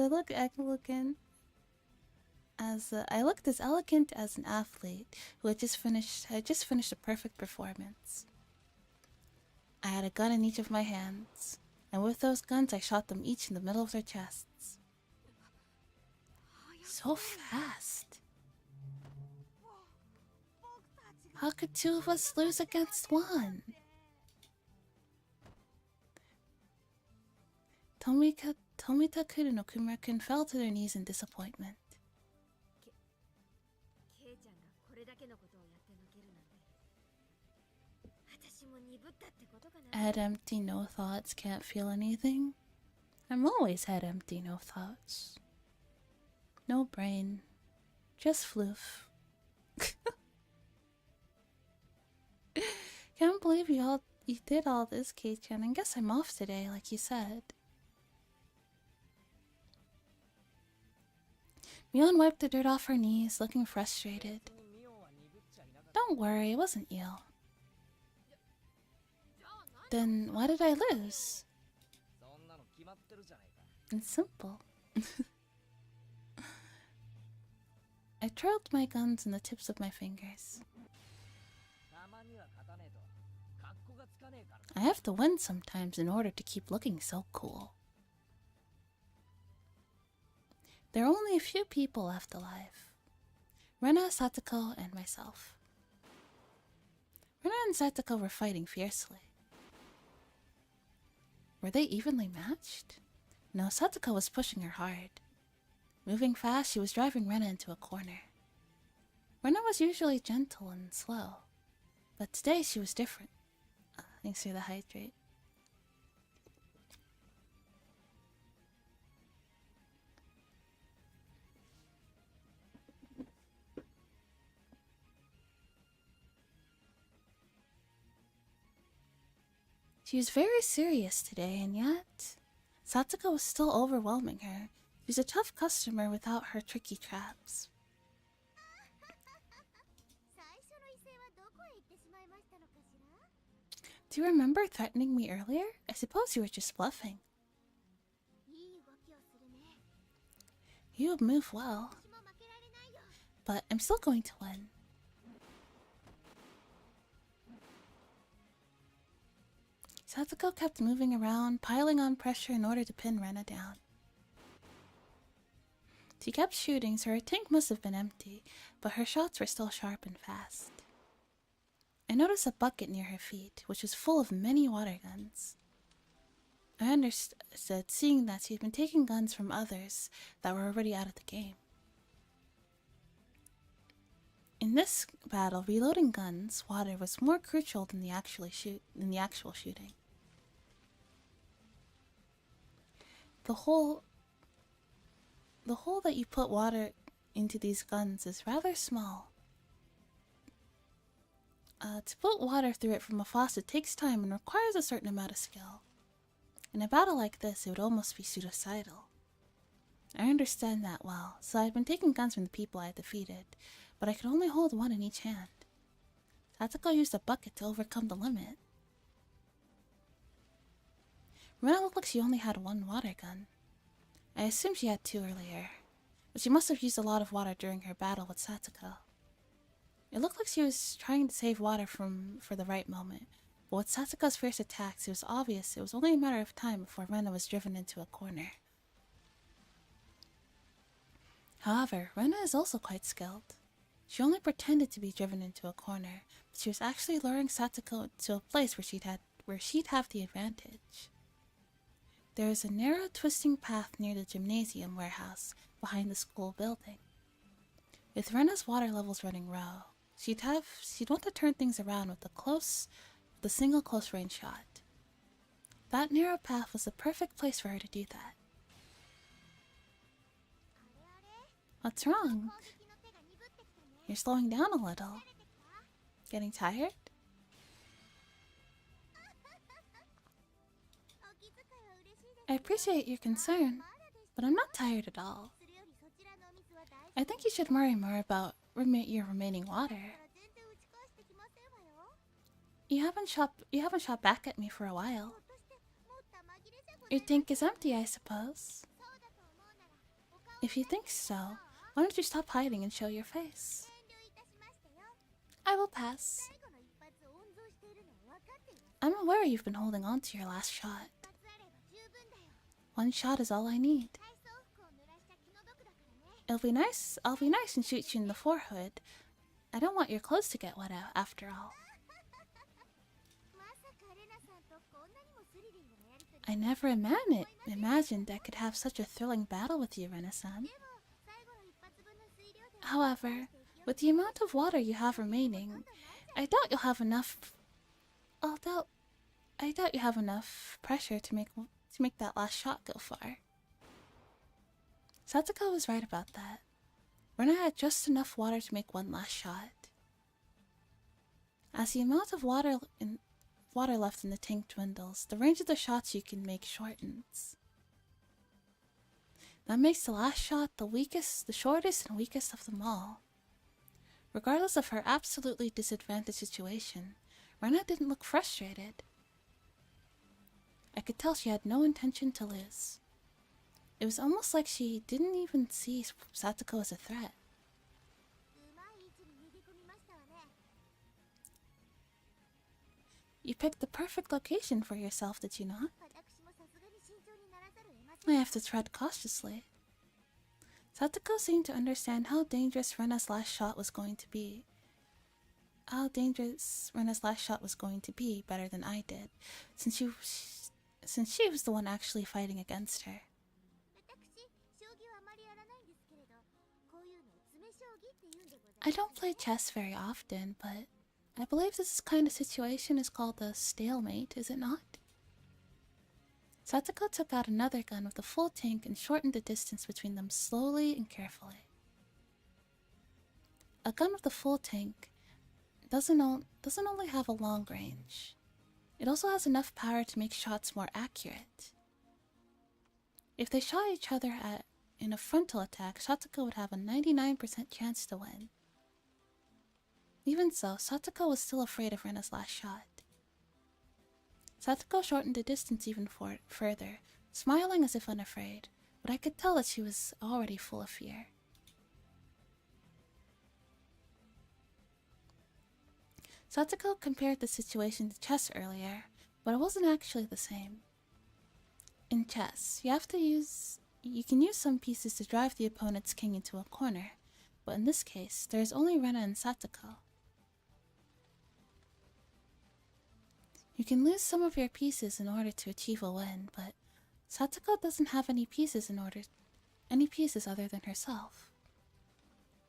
I looked as elegant as an athlete who had just finished a perfect performance. I had a gun in each of my hands, and with those guns I shot them each in the middle of their chests. So fast. How could two of us lose against one? Tomita-kun and Okumura-kun fell to their knees in disappointment. Head empty, no thoughts, can't feel anything. I'm always head empty, no thoughts. No brain. Just floof. Can't believe you did all this, Kei-chan, and guess I'm off today, like you said. Mion wiped the dirt off her knees, looking frustrated. Don't worry, it wasn't you. Then why did I lose? It's simple. I twirled my guns in the tips of my fingers. I have to win sometimes in order to keep looking so cool. There are only a few people left alive. Rena, Satoko, and myself. Rena and Satoko were fighting fiercely. Were they evenly matched? No, Satoko was pushing her hard. Moving fast, she was driving Rena into a corner. Rena was usually gentle and slow, but today she was different. Thanks for the hydrate. She was very serious today, and yet Satoko was still overwhelming her. She's a tough customer without her tricky traps. Do you remember threatening me earlier? I suppose you were just bluffing. You move well, but I'm still going to win. Satoko kept moving around, piling on pressure in order to pin Rena down. She kept shooting, so her tank must have been empty, but her shots were still sharp and fast. I noticed a bucket near her feet, which was full of many water guns. I understood, seeing that she had been taking guns from others that were already out of the game. In this battle, reloading guns, water was more crucial than the actual shooting. The hole that you put water into these guns is rather small. To put water through it from a faucet takes time and requires a certain amount of skill. In a battle like this, it would almost be suicidal. I understand that well, so I had been taking guns from the people I had defeated, but I could only hold one in each hand. Satoko used a bucket to overcome the limit. Rena looked like she only had one water gun. I assumed she had two earlier, but she must have used a lot of water during her battle with Satoko. It looked like she was trying to save water for the right moment, but with Satoko's fierce attacks, it was obvious it was only a matter of time before Rena was driven into a corner. However, Rena is also quite skilled. She only pretended to be driven into a corner, but she was actually luring Satoko to a place where she'd have the advantage. There is a narrow, twisting path near the gymnasium warehouse behind the school building. With Rena's water levels running low, she'd want to turn things around with a single close-range shot. That narrow path was the perfect place for her to do that. What's wrong? You're slowing down a little. Getting tired? I appreciate your concern, but I'm not tired at all. I think you should worry more about your remaining water. You haven't shot back at me for a while. Your tank is empty, I suppose. If you think so, why don't you stop hiding and show your face? I will pass. I'm aware you've been holding on to your last shot. One shot is all I need. I'll be nice and shoot you in the forehead. I don't want your clothes to get wet out, after all. I never imagined I could have such a thrilling battle with you, Rena-san. However, with the amount of water you have remaining, I doubt you'll have enough. I doubt you have enough pressure to make that last shot go far. Satsuko was right about that. Rena had just enough water to make one last shot. As the amount of water left in the tank dwindles, the range of the shots you can make shortens. That makes the last shot the shortest and weakest of them all. Regardless of her absolutely disadvantaged situation, Rena didn't look frustrated. I could tell she had no intention to lose. It was almost like she didn't even see Satsuko as a threat. You picked the perfect location for yourself, did you not? I have to tread cautiously. Satsuko seemed to understand how dangerous Rena's last shot was going to be. Better than I did, since she was the one actually fighting against her. I don't play chess very often, but I believe this kind of situation is called a stalemate, is it not? Satsuko took out another gun with a full tank and shortened the distance between them slowly and carefully. A gun with a full tank doesn't only have a long range. It also has enough power to make shots more accurate. If they shot each other in a frontal attack, Satsuko would have a 99% chance to win. Even so, Satsuko was still afraid of Rena's last shot. Satsuko shortened the distance even further, smiling as if unafraid, but I could tell that she was already full of fear. Satsuko compared the situation to chess earlier, but it wasn't actually the same. In chess, you can use some pieces to drive the opponent's king into a corner, but in this case, there is only Rena and Satsuko. You can lose some of your pieces in order to achieve a win, but Satsuko doesn't have any pieces other than herself.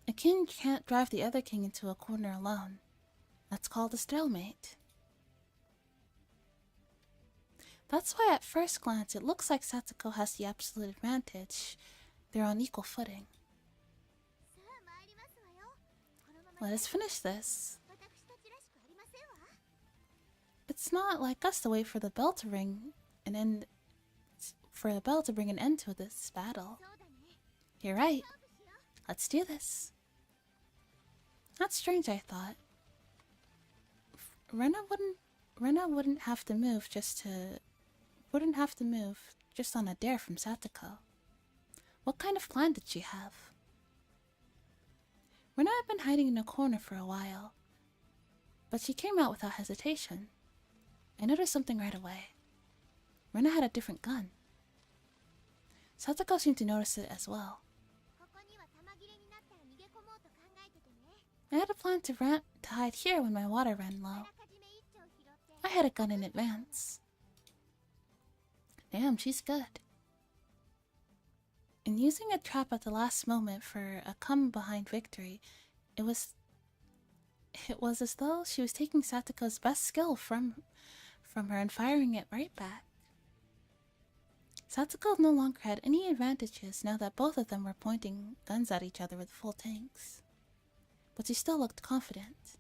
A king can't drive the other king into a corner alone. That's called a stalemate. That's why at first glance it looks like Satsuko has the absolute advantage. They're on equal footing. Let us finish this. It's not like us to wait for the bell to ring an end to this battle. You're right. Let's do this. That's strange, I thought. Rena wouldn't have to move just on a dare from Satsuko. What kind of plan did she have? Rena had been hiding in a corner for a while, but she came out without hesitation. I noticed something right away. Rena had a different gun. Satsuko seemed to notice it as well. I had a plan to hide here when my water ran low. I had a gun in advance. Damn, she's good. In using a trap at the last moment for a come-behind victory, it was as though she was taking Satsuko's best skill from her and firing it right back. Satsuko no longer had any advantages now that both of them were pointing guns at each other with full tanks. But she still looked confident.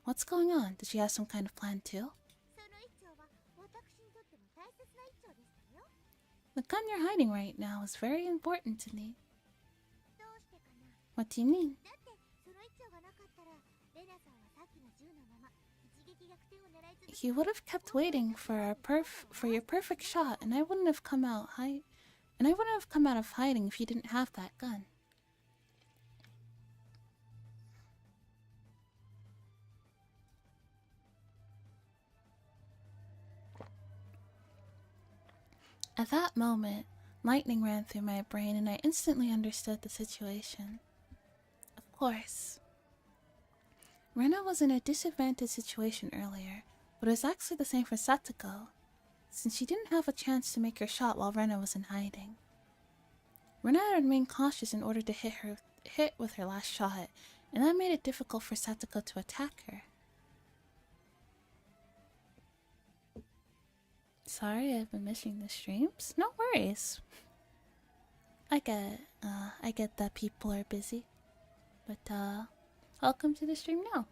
What's going on? Did she have some kind of plan too? The gun you're hiding right now is very important to me. What do you mean? You would have kept waiting for your perfect shot, and I wouldn't have come out of hiding if you didn't have that gun. At that moment, lightning ran through my brain and I instantly understood the situation. Of course. Rena was in a disadvantaged situation earlier, but it was actually the same for Satoko, since she didn't have a chance to make her shot while Rena was in hiding. Rena had remained cautious in order to hit with her last shot, and that made it difficult for Satoko to attack her. Sorry, I've been missing the streams. No worries. I get that people are busy, but welcome to the stream now.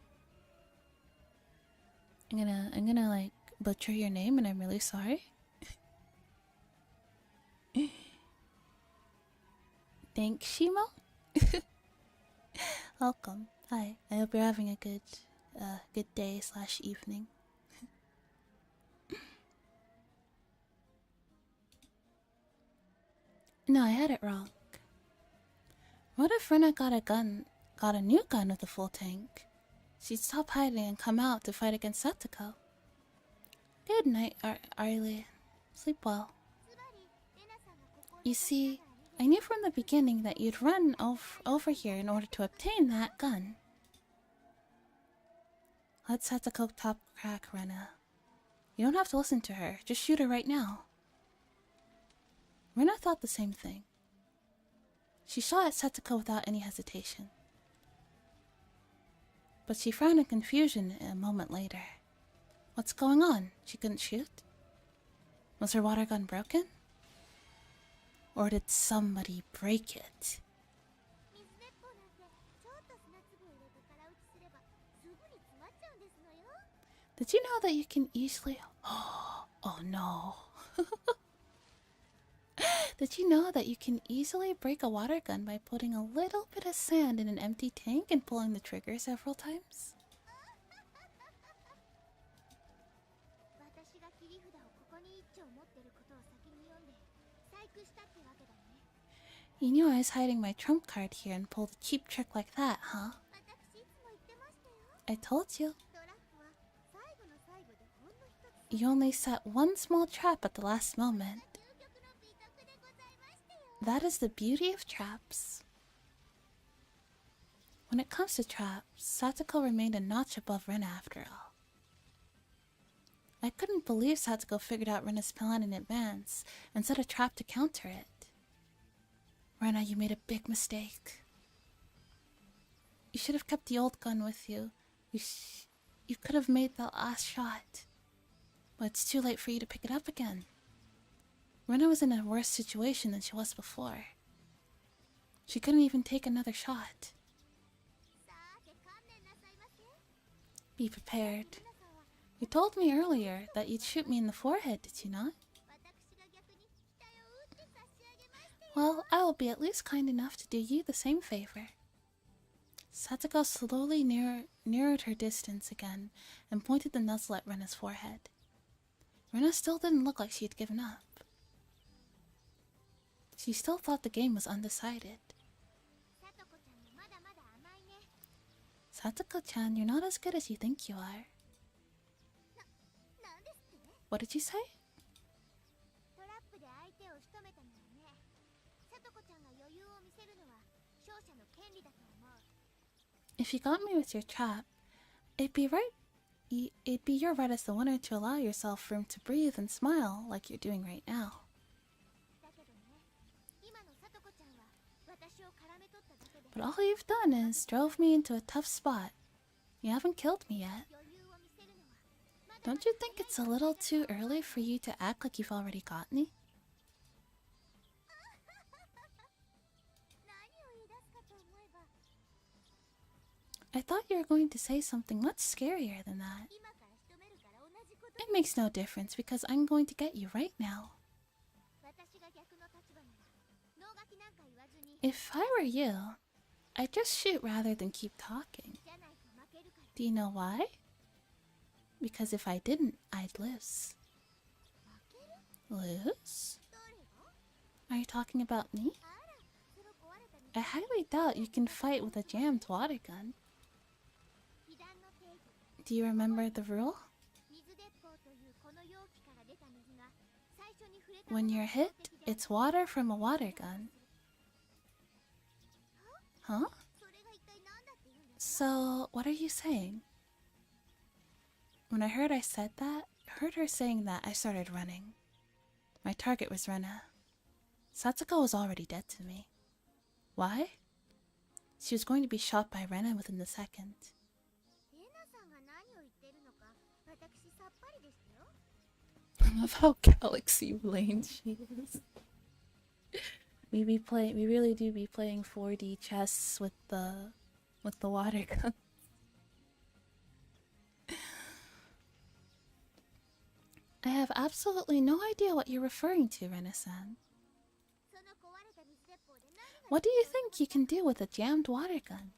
I'm gonna like butcher your name, and I'm really sorry. Thanks, Shimo. Welcome. Hi. I hope you're having a good day / evening. No, I had it wrong. What if Rena got a new gun with a full tank? She'd stop hiding and come out to fight against Satoko. Good night, Arlie. Sleep well. You see, I knew from the beginning that you'd run over here in order to obtain that gun. Let Satoko top crack Rena. You don't have to listen to her. Just shoot her right now. Rena thought the same thing. She shot at Satoko without any hesitation. But she frowned in confusion a moment later. What's going on? She couldn't shoot? Was her water gun broken? Or did somebody break it? Did you know that you can easily... Oh no. Did you know that you can easily break a water gun by putting a little bit of sand in an empty tank and pulling the trigger several times? You knew I was hiding my trump card here and pulled a cheap trick like that, huh? I told you. You only set one small trap at the last moment. That is the beauty of traps. When it comes to traps, Satoko remained a notch above Rena after all. I couldn't believe Satoko figured out Rena's plan in advance and set a trap to counter it. Rena, you made a big mistake. You should have kept the old gun with you. You could have made the last shot. But it's too late for you to pick it up again. Rena was in a worse situation than she was before. She couldn't even take another shot. Be prepared. You told me earlier that you'd shoot me in the forehead, did you not? Well, I will be at least kind enough to do you the same favor. Satoko slowly narrowed her distance again and pointed the muzzle at Rena's forehead. Rena still didn't look like she had given up. She still thought the game was undecided. Satoko-chan, you're not as good as you think you are. What did you say? If you got me with your trap, it'd be your right as the winner to allow yourself room to breathe and smile like you're doing right now. But all you've done is drove me into a tough spot. You haven't killed me yet. Don't you think it's a little too early for you to act like you've already got me? I thought you were going to say something much scarier than that. It makes no difference because I'm going to get you right now. If I were you, I'd just shoot rather than keep talking. Do you know why? Because if I didn't, I'd lose. Lose? Are you talking about me? I highly doubt you can fight with a jammed water gun. Do you remember the rule? When you're hit, it's water from a water gun. Huh? So, what are you saying? When I heard her saying that, I started running. My target was Rena. Satsuko was already dead to me. Why? She was going to be shot by Rena within the second. I love how galaxy lane she is. We really do be playing 4D chess with the water gun. I have absolutely no idea what you're referring to, Rena-san. What do you think you can do with a jammed water gun?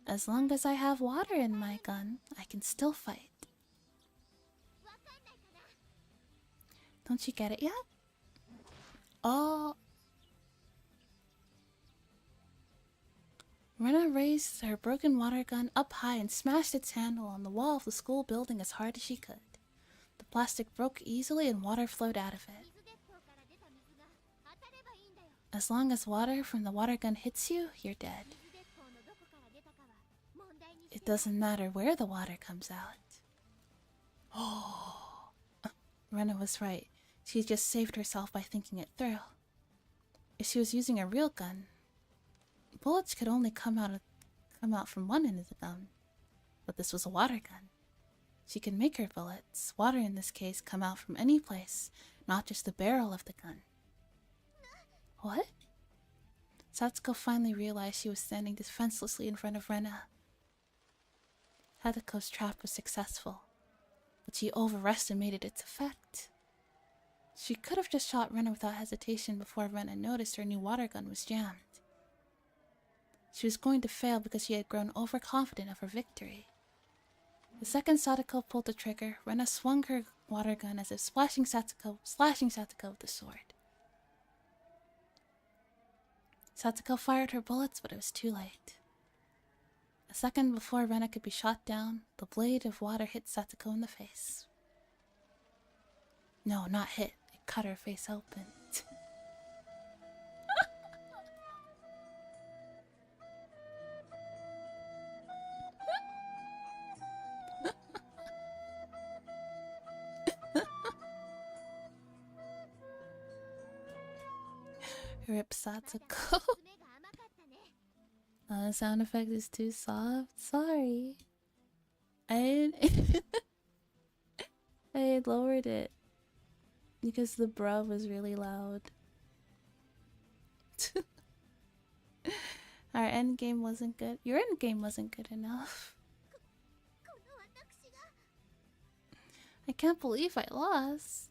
As long as I have water in my gun, I can still fight. Don't you get it yet? Oh. Rena raised her broken water gun up high and smashed its handle on the wall of the school building as hard as she could. The plastic broke easily and water flowed out of it. As long as water from the water gun hits you, you're dead. It doesn't matter where the water comes out. Oh. Rena was right. She just saved herself by thinking it through. If she was using a real gun, bullets could only come out from one end of the gun. But this was a water gun. She could make her bullets, water in this case, come out from any place, not just the barrel of the gun. What? Satsuko finally realized she was standing defenselessly in front of Rena. Hatako's trap was successful, but she overestimated its effect. She could have just shot Rena without hesitation before Rena noticed her new water gun was jammed. She was going to fail because she had grown overconfident of her victory. The second Satsuko pulled the trigger, Rena swung her water gun as if slashing Satsuko with the sword. Satsuko fired her bullets, but it was too late. A second before Rena could be shot down, the blade of water hit Satsuko in the face. No, not hit. It cut her face open. Rip Satsuko. The sound effect is too soft. Sorry. I lowered it because the bruh was really loud. Our end game wasn't good. Your end game wasn't good enough. I can't believe I lost.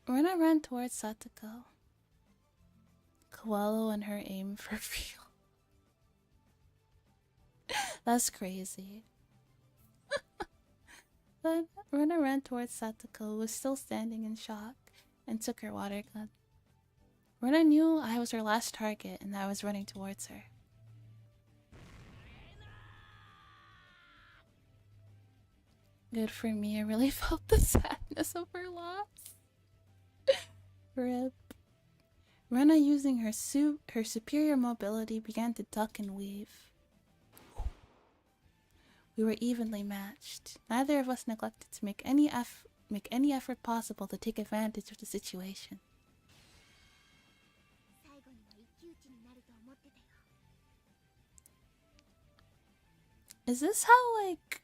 Rena ran towards Satsuko. Koalo and her aim for real. That's crazy. Then Rena ran towards Satsuko, who was still standing in shock, and took her water gun. Rena knew I was her last target and I was running towards her. Good for me, I really felt the sadness of her loss. Rip. Rena, using her superior mobility, began to duck and weave. We were evenly matched. Neither of us neglected to make any effort possible to take advantage of the situation. Is this how, like,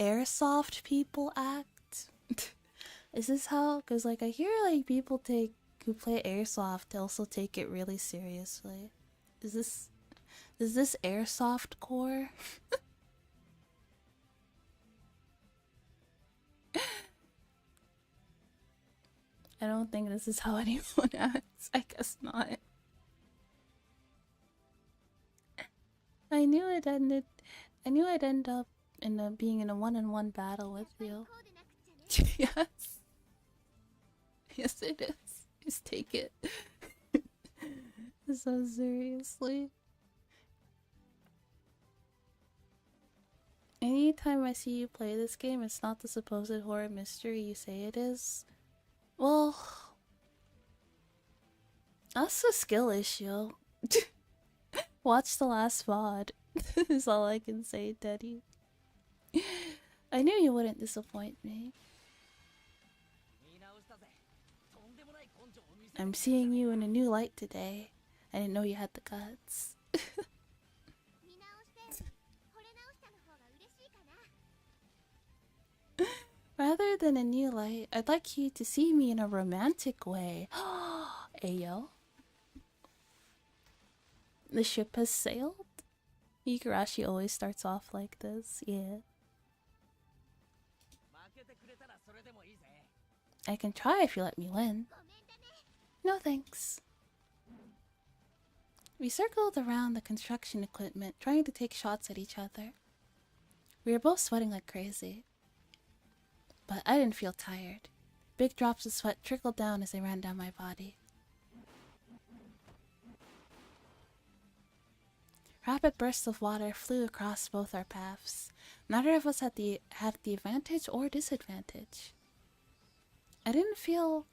airsoft people act? Is this how? Because, like, I hear, like, people who play airsoft also take it really seriously. Is this airsoft core? I don't think this is how anyone acts. I guess not. I knew it ended. I knew I'd end up in being in a one-on-one battle with you. Yes. Yes, it is. Just take it. So seriously. Anytime I see you play this game, it's not the supposed horror mystery you say it is. Well, that's a skill issue. Watch the last VOD. Is all I can say, Daddy. I knew you wouldn't disappoint me. I'm seeing you in a new light today. I didn't know you had the guts. Rather than a new light, I'd like you to see me in a romantic way. Ayo. The ship has sailed? Higurashi always starts off like this, yeah. I can try if you let me win. No thanks. We circled around the construction equipment, trying to take shots at each other. We were both sweating like crazy. But I didn't feel tired. Big drops of sweat trickled down as they ran down my body. Rapid bursts of water flew across both our paths. Neither of us had the advantage or disadvantage. I didn't feel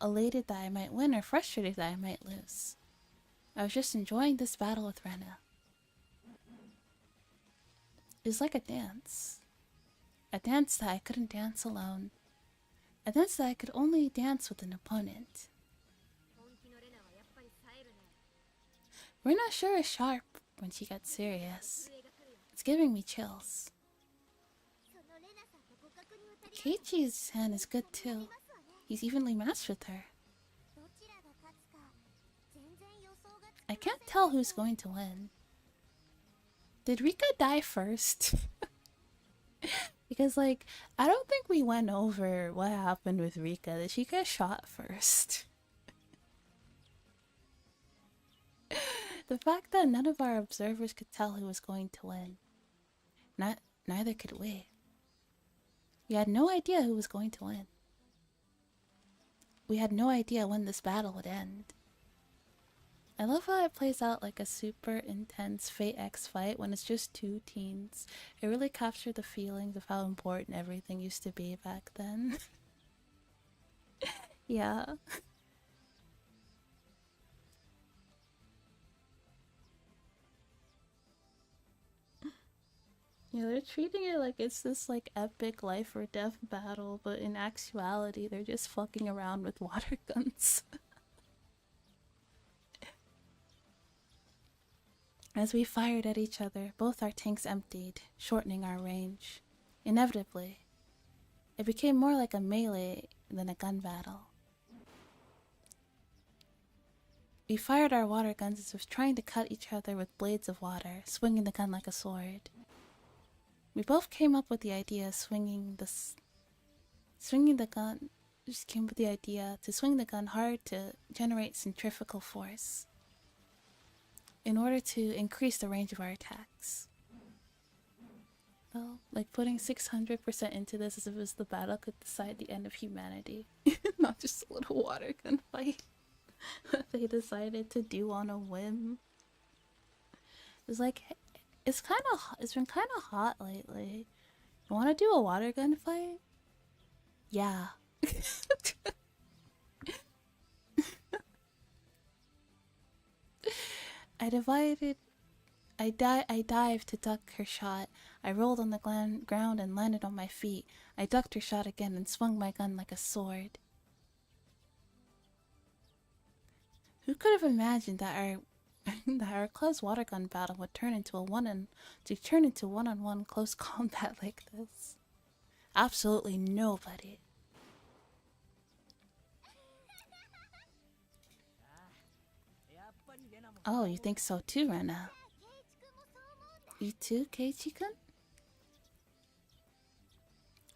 elated that I might win or frustrated that I might lose. I was just enjoying this battle with Rena. It was like a dance. A dance that I couldn't dance alone. A dance that I could only dance with an opponent. Rena sure is sharp when she gets serious. It's giving me chills. Keiichi's hand is good too. He's evenly matched with her. I can't tell who's going to win. Did Rika die first? Because, like, I don't think we went over what happened with Rika. Did she get shot first? The fact that none of our observers could tell who was going to win. Neither could we. We had no idea who was going to win. We had no idea when this battle would end. I love how it plays out like a super intense Fate X fight when it's just two teens. It really captured the feelings of how important everything used to be back then. Yeah. Yeah, they're treating it like it's this like epic life or death battle, but in actuality they're just fucking around with water guns. As we fired at each other, both our tanks emptied, shortening our range. Inevitably, it became more like a melee than a gun battle. We fired our water guns as if trying to cut each other with blades of water, swinging the gun like a sword. We both came up with the idea of swinging the gun. Just came with the idea to swing the gun hard to generate centrifugal force in order to increase the range of our attacks. Well, like putting 600% into this as if it was the battle could decide the end of humanity. Not just a little water gun fight that they decided to do on a whim. It's like, it's been kind of hot lately. You want to do a water gun fight? Yeah. I dived to duck her shot. I rolled on the ground and landed on my feet. I ducked her shot again and swung my gun like a sword. Who could have imagined that our close water gun battle would turn into one-on-one close combat like this? Absolutely nobody. Oh, you think so too, Rena? You too, Keiichi-kun?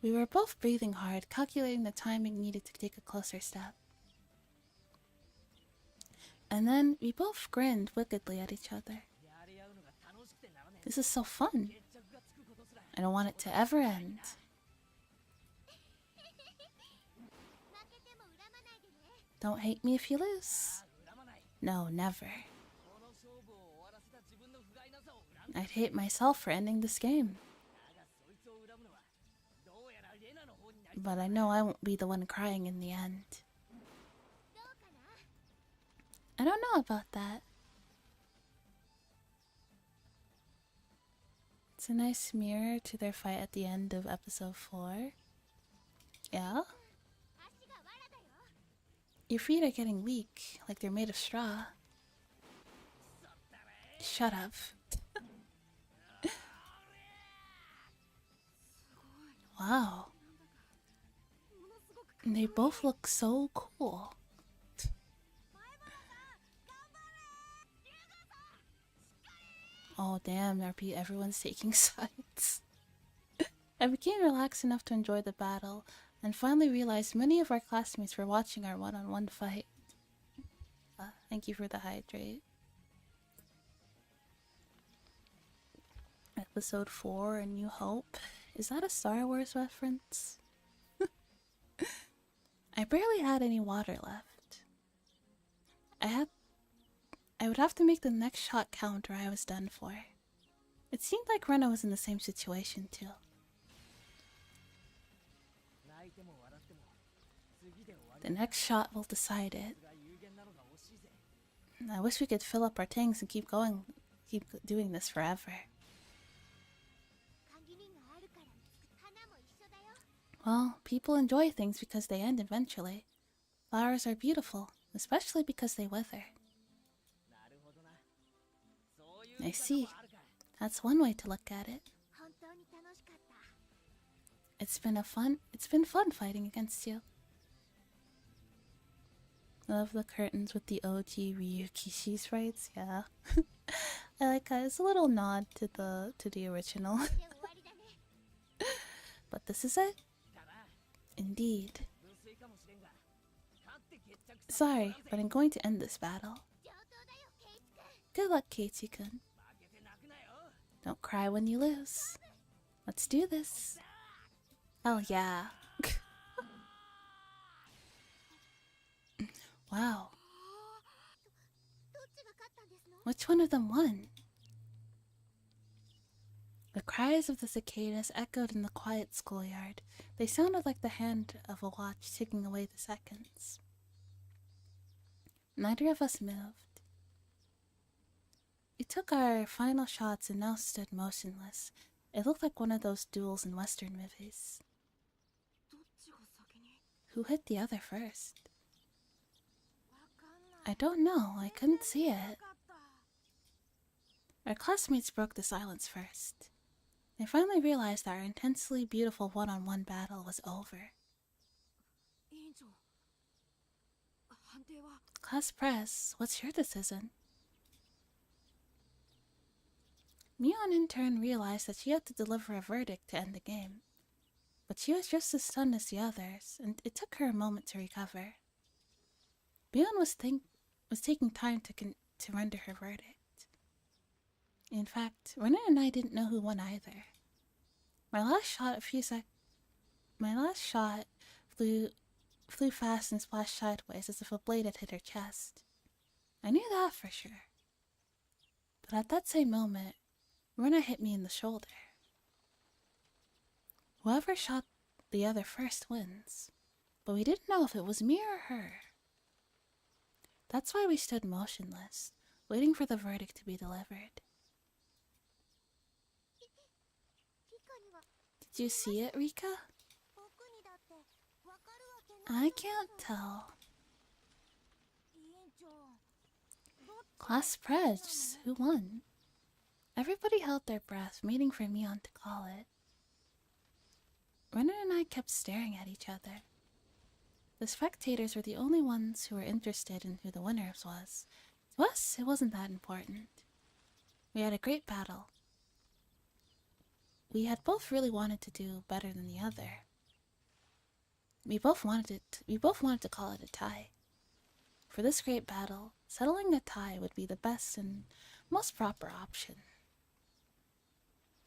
We were both breathing hard, calculating the timing needed to take a closer step. And then we both grinned wickedly at each other. This is so fun. I don't want it to ever end. Don't hate me if you lose. No, never. I'd hate myself for ending this game. But I know I won't be the one crying in the end. I don't know about that. It's a nice mirror to their fight at the end of episode 4. Yeah? Your feet are getting weak, like they're made of straw. Shut up. Wow. They both look so cool. Oh damn, everyone's taking sides. I became relaxed enough to enjoy the battle, and finally realized many of our classmates were watching our one-on-one fight. Thank you for the hydrate. Episode 4, A New Hope. Is that a Star Wars reference? I barely had any water left. I would have to make the next shot count or I was done for. It seemed like Rena was in the same situation too. The next shot will decide it. I wish we could fill up our tanks and keep doing this forever. Well, people enjoy things because they end eventually. Flowers are beautiful, especially because they wither. I see. That's one way to look at it. It's been fun fighting against you. Love the curtains with the OG Ryukishi sprites, yeah. I like that. It's a little nod to the original. But this is it? Indeed. Sorry, but I'm going to end this battle. Good luck, Keiichi-kun. Don't cry when you lose. Let's do this. Oh yeah. Wow. Which one of them won? The cries of the cicadas echoed in the quiet schoolyard. They sounded like the hand of a watch ticking away the seconds. Neither of us moved. We took our final shots and now stood motionless. It looked like one of those duels in Western movies. Who hit the other first? I don't know. I couldn't see it. Our classmates broke the silence first. They finally realized that our intensely beautiful one-on-one battle was over. Class Press, what's your decision? Mion in turn realized that she had to deliver a verdict to end the game. But she was just as stunned as the others, and it took her a moment to recover. Mion was taking time to render her verdict. In fact, Rena and I didn't know who won either. My last shot flew fast and splashed sideways as if a blade had hit her chest. I knew that for sure. But at that same moment, Rena hit me in the shoulder. Whoever shot the other first wins, but we didn't know if it was me or her. That's why we stood motionless, waiting for the verdict to be delivered. Did you see it, Rika? I can't tell. Class Preds, who won? Everybody held their breath, waiting for Mion to call it. Rena and I kept staring at each other. The spectators were the only ones who were interested in who the winner was. To us, it wasn't that important. We had a great battle. We had both really wanted to do better than the other, We both wanted to call it a tie. For this great battle, settling a tie would be the best and most proper option.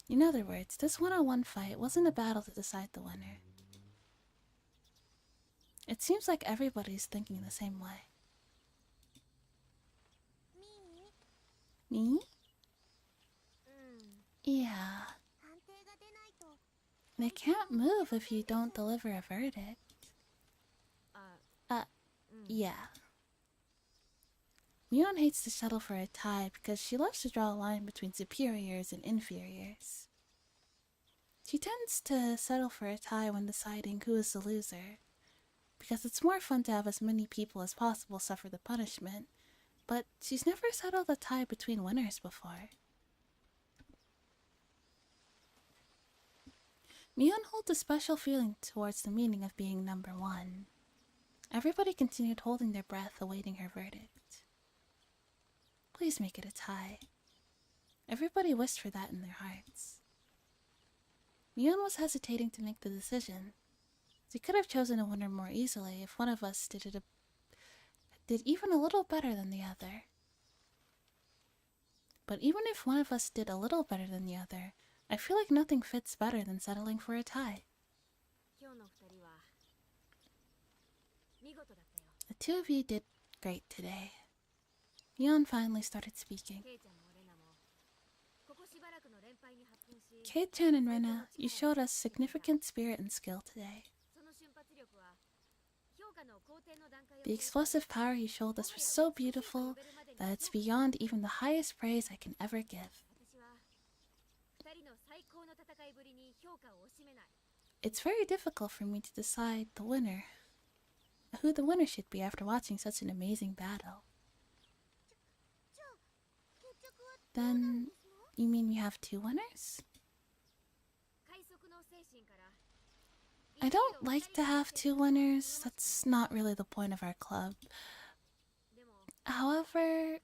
In other words, this one-on-one fight wasn't a battle to decide the winner. It seems like everybody's thinking the same way. Me? Yeah. They can't move if you don't deliver a verdict. Yeah. Mion hates to settle for a tie because she loves to draw a line between superiors and inferiors. She tends to settle for a tie when deciding who is the loser, because it's more fun to have as many people as possible suffer the punishment, but she's never settled a tie between winners before. Mion holds a special feeling towards the meaning of being number one. Everybody continued holding their breath, awaiting her verdict. Please make it a tie. Everybody wished for that in their hearts. Mion was hesitating to make the decision. She could have chosen a winner more easily if one of us did even a little better than the other. But even if one of us did a little better than the other, I feel like nothing fits better than settling for a tie. The two of you did great today. Mion finally started speaking. Kei-chan and Rena, you showed us significant spirit and skill today. The explosive power you showed us was so beautiful that it's beyond even the highest praise I can ever give. It's very difficult for me to decide who the winner should be after watching such an amazing battle. Then, you mean we have two winners? I don't like to have two winners. That's not really the point of our club. However,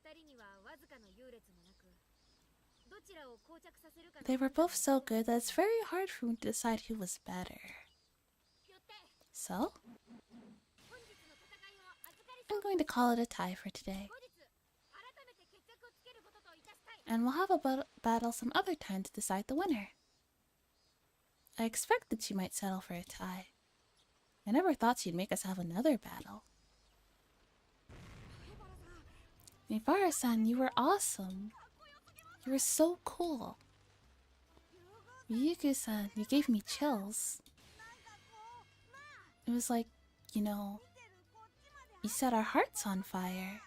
they were both so good that it's very hard for me to decide who was better. So, I'm going to call it a tie for today. And we'll have a battle some other time to decide the winner. I expected she might settle for a tie. I never thought she'd make us have another battle. Mibara-san, you were awesome. You were so cool. Ryugu-san, you gave me chills. It was like, you set our hearts on fire.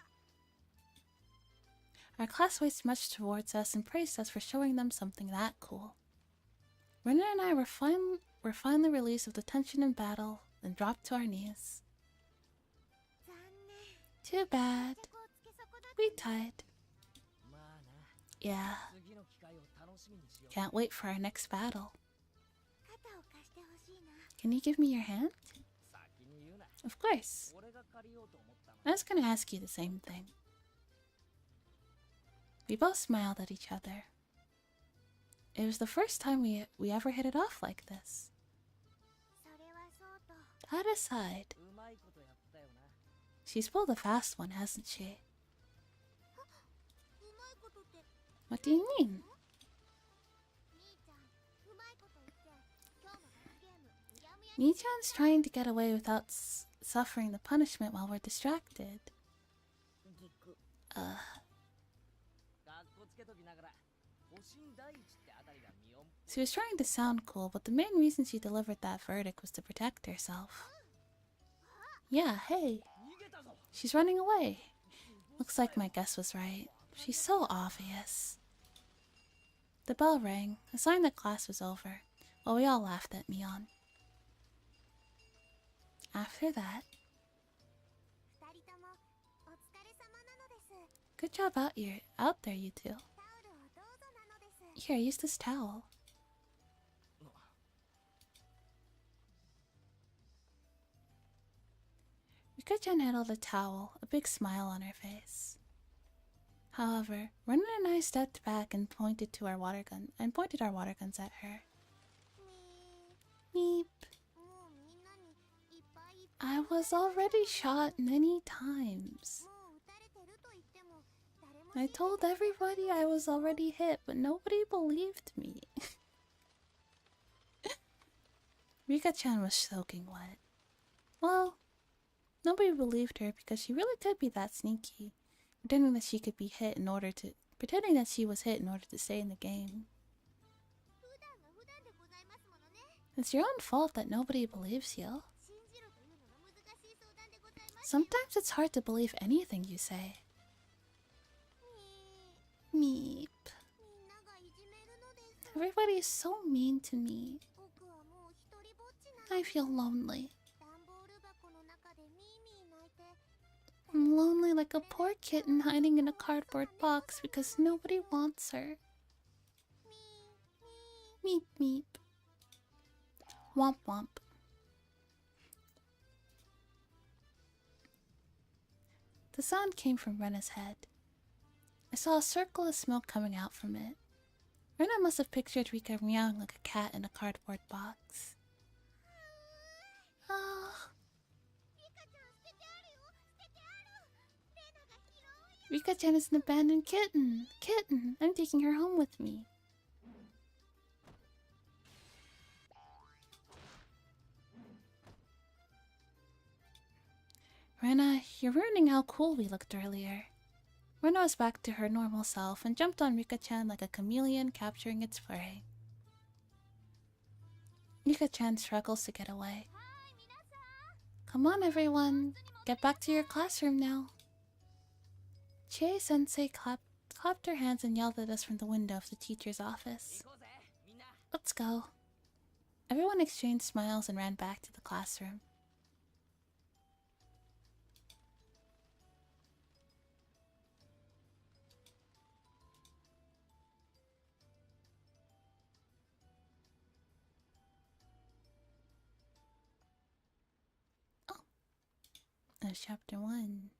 Our classmates marched towards us and praised us for showing them something that cool. Rena and I were finally released of the tension in battle and dropped to our knees. Too bad. We tied. Yeah. Can't wait for our next battle. Can you give me your hand? Of course. I was gonna ask you the same thing. We both smiled at each other. It was the first time we ever hit it off like this. That aside, she's pulled a fast one, hasn't she? What do you mean? Mii-chan's trying to get away without suffering the punishment while we're distracted. She was trying to sound cool, but the main reason she delivered that verdict was to protect herself. Yeah, hey. She's running away. Looks like my guess was right. She's so obvious. The bell rang, a sign that class was over, while we all laughed at Mion. After that... Good job out there, you two. Here, use this towel. Rika-chan handled a towel, a big smile on her face. However, Renan and I stepped back and pointed our water guns at her. Meep. I was already shot many times. I told everybody I was already hit, but nobody believed me. Rika-chan was soaking wet. Well, nobody believed her because she really could be that sneaky, pretending that she could be hit in order to pretending that she was hit in order to stay in the game. It's your own fault that nobody believes you. Sometimes it's hard to believe anything you say. Meep. Everybody is so mean to me. I feel lonely. I'm lonely like a poor kitten hiding in a cardboard box because nobody wants her. Meep meep. Womp womp. The sound came from Rena's head. I saw a circle of smoke coming out from it. Rena must have pictured Rika meowing like a cat in a cardboard box. Oh. Rika-chan is an abandoned kitten. Kitten, I'm taking her home with me. Rena, you're ruining how cool we looked earlier. Rena was back to her normal self and jumped on Rika-chan like a chameleon capturing its prey. Rika-chan struggles to get away. Come on, everyone. Get back to your classroom now. Chie-sensei clapped her hands and yelled at us from the window of the teacher's office. Let's go. Everyone exchanged smiles and ran back to the classroom. Oh, that's chapter 1.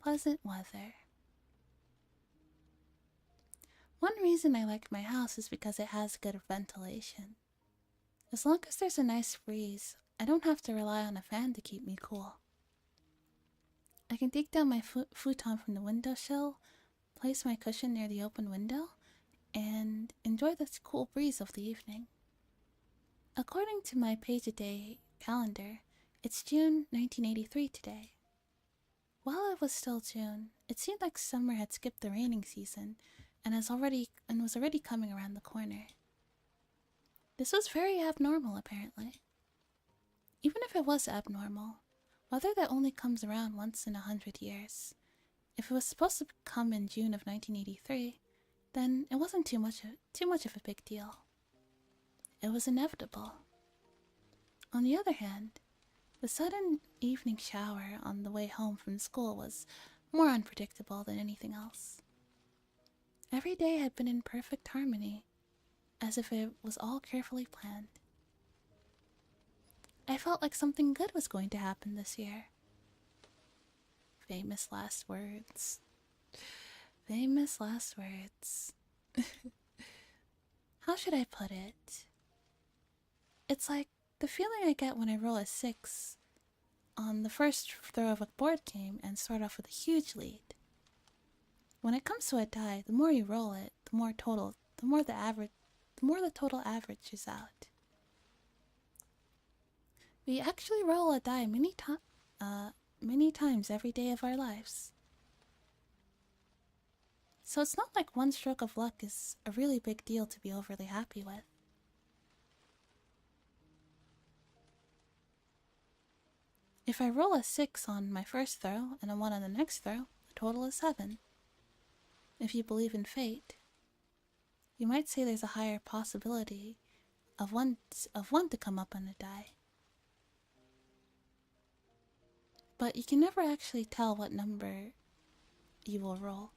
Pleasant weather. One reason I like my house is because it has good ventilation. As long as there's a nice breeze, I don't have to rely on a fan to keep me cool. I can take down my futon from the windowsill, place my cushion near the open window, and enjoy the cool breeze of the evening. According to my page-a-day calendar, it's June 1983 today. While it was still June, it seemed like summer had skipped the raining season and was already coming around the corner. This was very abnormal, apparently. Even if it was abnormal, weather that only comes around once in 100 years, if it was supposed to come in June of 1983, then it wasn't too much of a big deal. It was inevitable. On the other hand, the sudden evening shower on the way home from school was more unpredictable than anything else. Every day had been in perfect harmony, as if it was all carefully planned. I felt like something good was going to happen this year. Famous last words. Famous last words. How should I put it? It's like the feeling I get when I roll a 6 on the first throw of a board game and start off with a huge lead. When it comes to a die, the more you roll it, the more the total averages out. We actually roll a die many times every day of our lives. So it's not like one stroke of luck is a really big deal to be overly happy with. If I roll a 6 on my first throw and a 1 on the next throw, the total is 7. If you believe in fate, you might say there's a higher possibility of one to come up on a die. But you can never actually tell what number you will roll.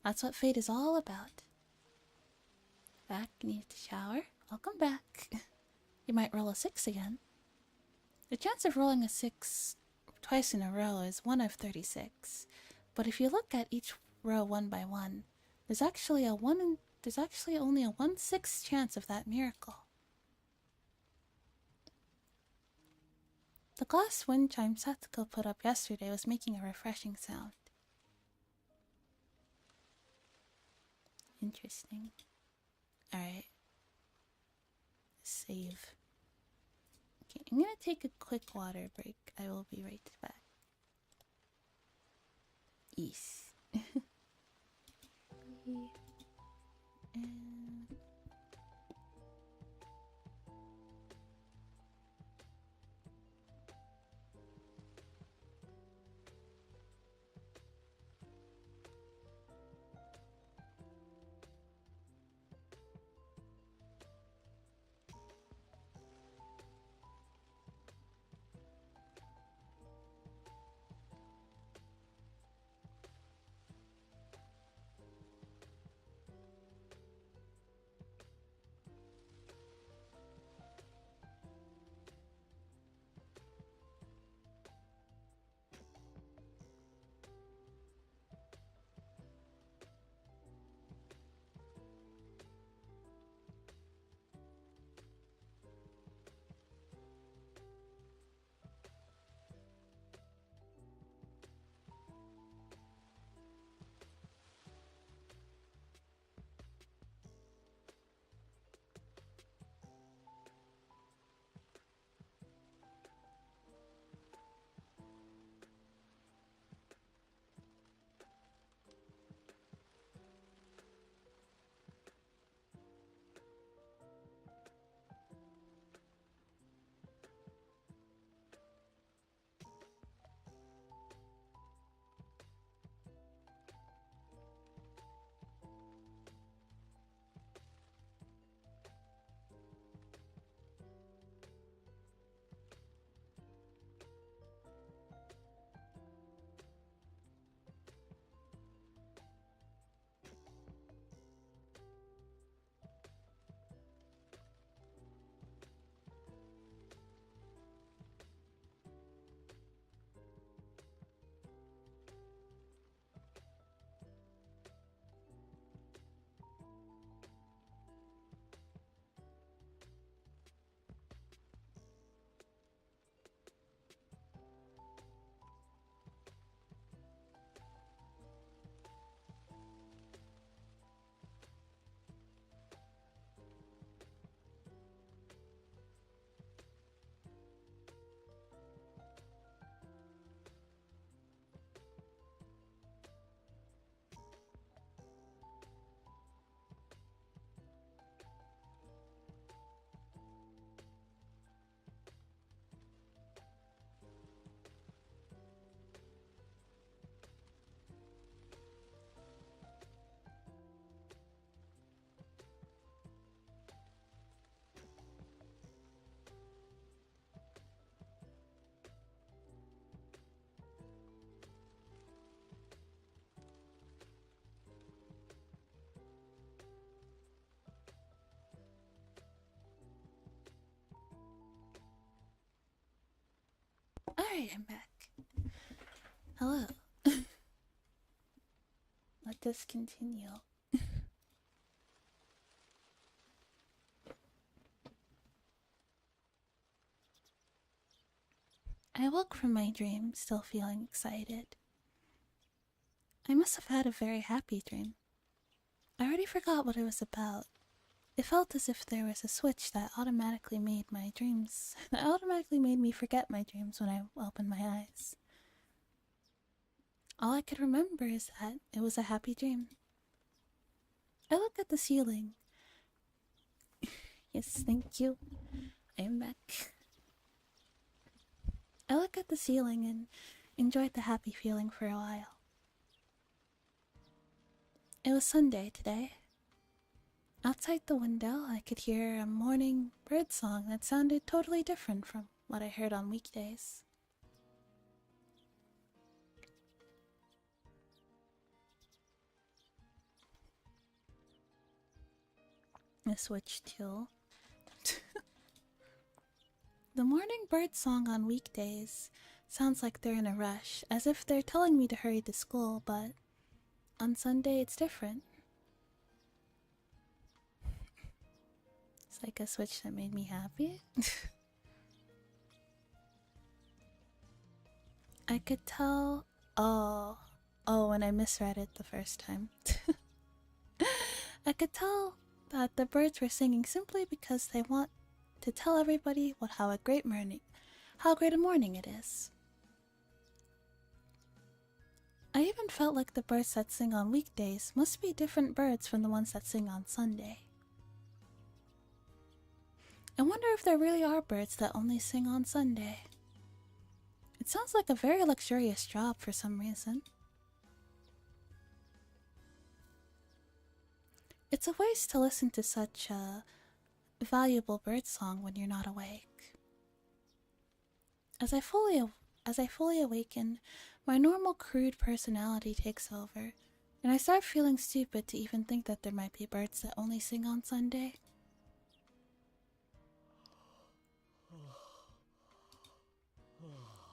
That's what fate is all about. Back, need to shower. Welcome back. You might roll a 6 again. The chance of rolling a 6 twice in a row is 1 of 36. But if you look at each row one by one, there's actually only a 1/6 chance of that miracle. The glass wind chime Satsuko put up yesterday was making a refreshing sound. Interesting. Alright. Save. Okay, I'm gonna take a quick water break. I will be right back. Yes. And alright, I'm back. Hello. Let us continue. I woke from my dream still feeling excited. I must have had a very happy dream. I already forgot what it was about. It felt as if there was a switch that automatically made me forget my dreams when I opened my eyes. All I could remember is that it was a happy dream. I looked at the ceiling. Yes, thank you. I am back. I looked at the ceiling and enjoyed the happy feeling for a while. It was Sunday today. Outside the window, I could hear a morning bird song that sounded totally different from what I heard on weekdays. I switched to the morning bird song on weekdays sounds like they're in a rush, as if they're telling me to hurry to school, but on Sunday it's different. It's like a switch that made me happy. I could tell. Oh, when I misread it the first time. I could tell that the birds were singing simply because they want to tell everybody how great a morning it is. I even felt like the birds that sing on weekdays must be different birds from the ones that sing on Sunday. I wonder if there really are birds that only sing on Sunday. It sounds like a very luxurious job for some reason. It's a waste to listen to such a valuable birdsong when you're not awake. As I fully awaken, my normal crude personality takes over, and I start feeling stupid to even think that there might be birds that only sing on Sunday.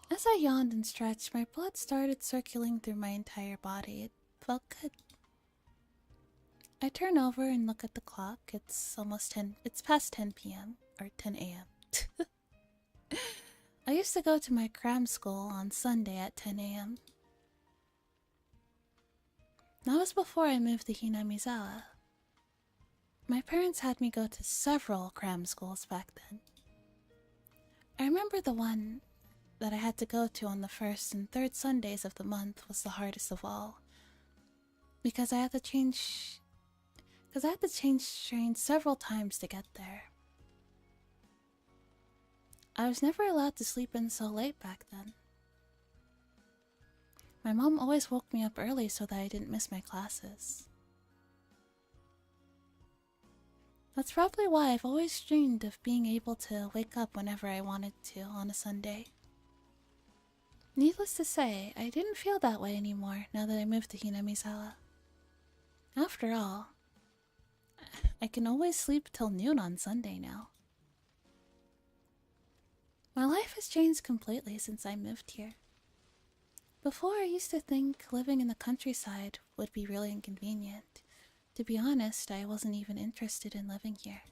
As I yawned and stretched, my blood started circulating through my entire body. It felt good. I turn over and look at the clock. It's past 10 p.m. or 10 a.m. I used to go to my cram school on Sunday at 10 a.m. That was before I moved to Hinamizawa. My parents had me go to several cram schools back then. I remember the one that I had to go to on the first and third Sundays of the month was the hardest of all. Because I had to change trains several times to get there. I was never allowed to sleep in so late back then. My mom always woke me up early so that I didn't miss my classes. That's probably why I've always dreamed of being able to wake up whenever I wanted to on a Sunday. Needless to say, I didn't feel that way anymore now that I moved to Hinamizawa. After all, I can always sleep till noon on Sunday now. My life has changed completely since I moved here. Before, I used to think living in the countryside would be really inconvenient. To be honest, I wasn't even interested in living here.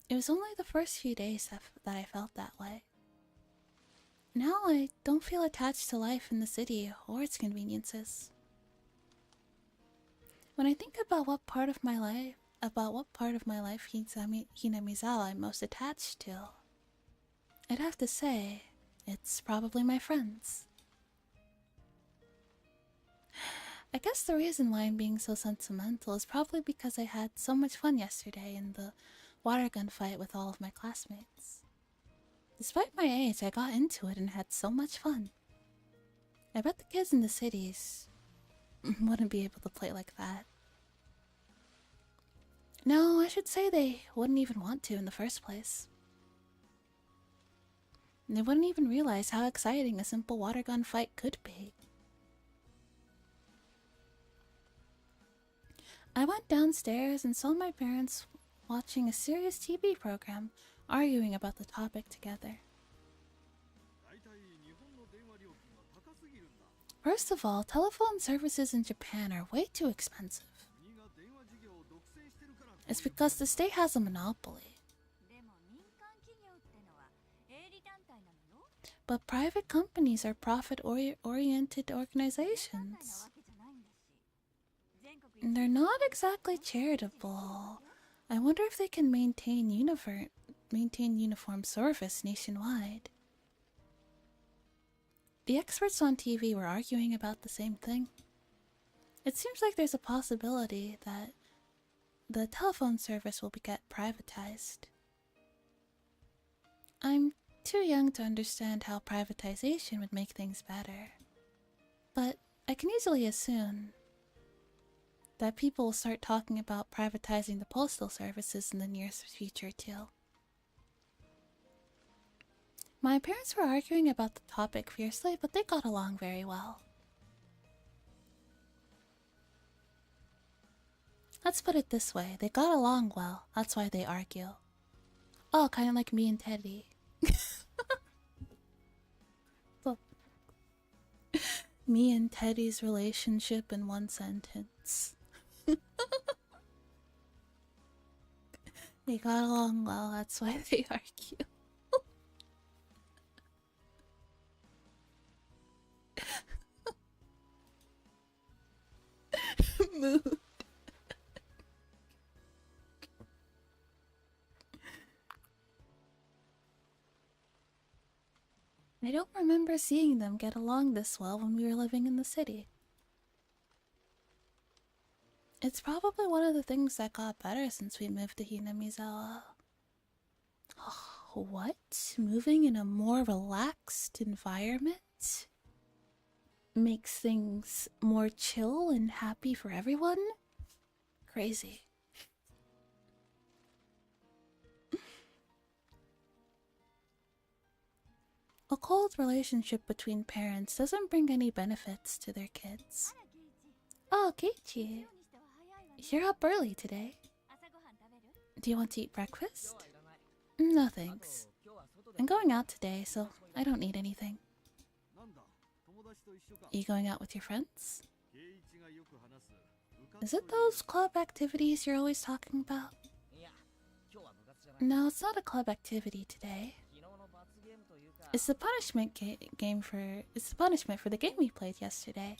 It was only the first few days that I felt that way. Now I don't feel attached to life in the city or its conveniences. When I think about what part of my life Hinamizawa I'm most attached to, I'd have to say it's probably my friends. I guess the reason why I'm being so sentimental is probably because I had so much fun yesterday in the water gun fight with all of my classmates. Despite my age, I got into it and had so much fun. I bet the kids in the cities wouldn't be able to play like that. No, I should say they wouldn't even want to in the first place. They wouldn't even realize how exciting a simple water gun fight could be. I went downstairs and saw my parents watching a serious TV program, arguing about the topic together. First of all, telephone services in Japan are way too expensive. It's because the state has a monopoly. But private companies are profit-oriented organizations. And they're not exactly charitable. I wonder if they can maintain uniform service nationwide. The experts on TV were arguing about the same thing. It seems like there's a possibility that the telephone service will get privatized. I'm too young to understand how privatization would make things better, but I can easily assume that people will start talking about privatizing the postal services in the nearest future too. My parents were arguing about the topic fiercely, but they got along very well. Let's put it this way, they got along well, that's why they argue. Oh, kind of like me and Teddy. Me and Teddy's relationship in one sentence. They got along well, that's why they argue. mood. I don't remember seeing them get along this well when we were living in the city. It's probably one of the things that got better since we moved to Hinamizawa. What? Moving in a more relaxed environment makes things more chill and happy for everyone? Crazy. A cold relationship between parents doesn't bring any benefits to their kids. Oh, Keiichi. You're up early today. Do you want to eat breakfast? No thanks. I'm going out today, so I don't need anything. Are you going out with your friends? Is it those club activities you're always talking about? No, it's not a club activity today. It's the punishment It's the punishment for the game we played yesterday.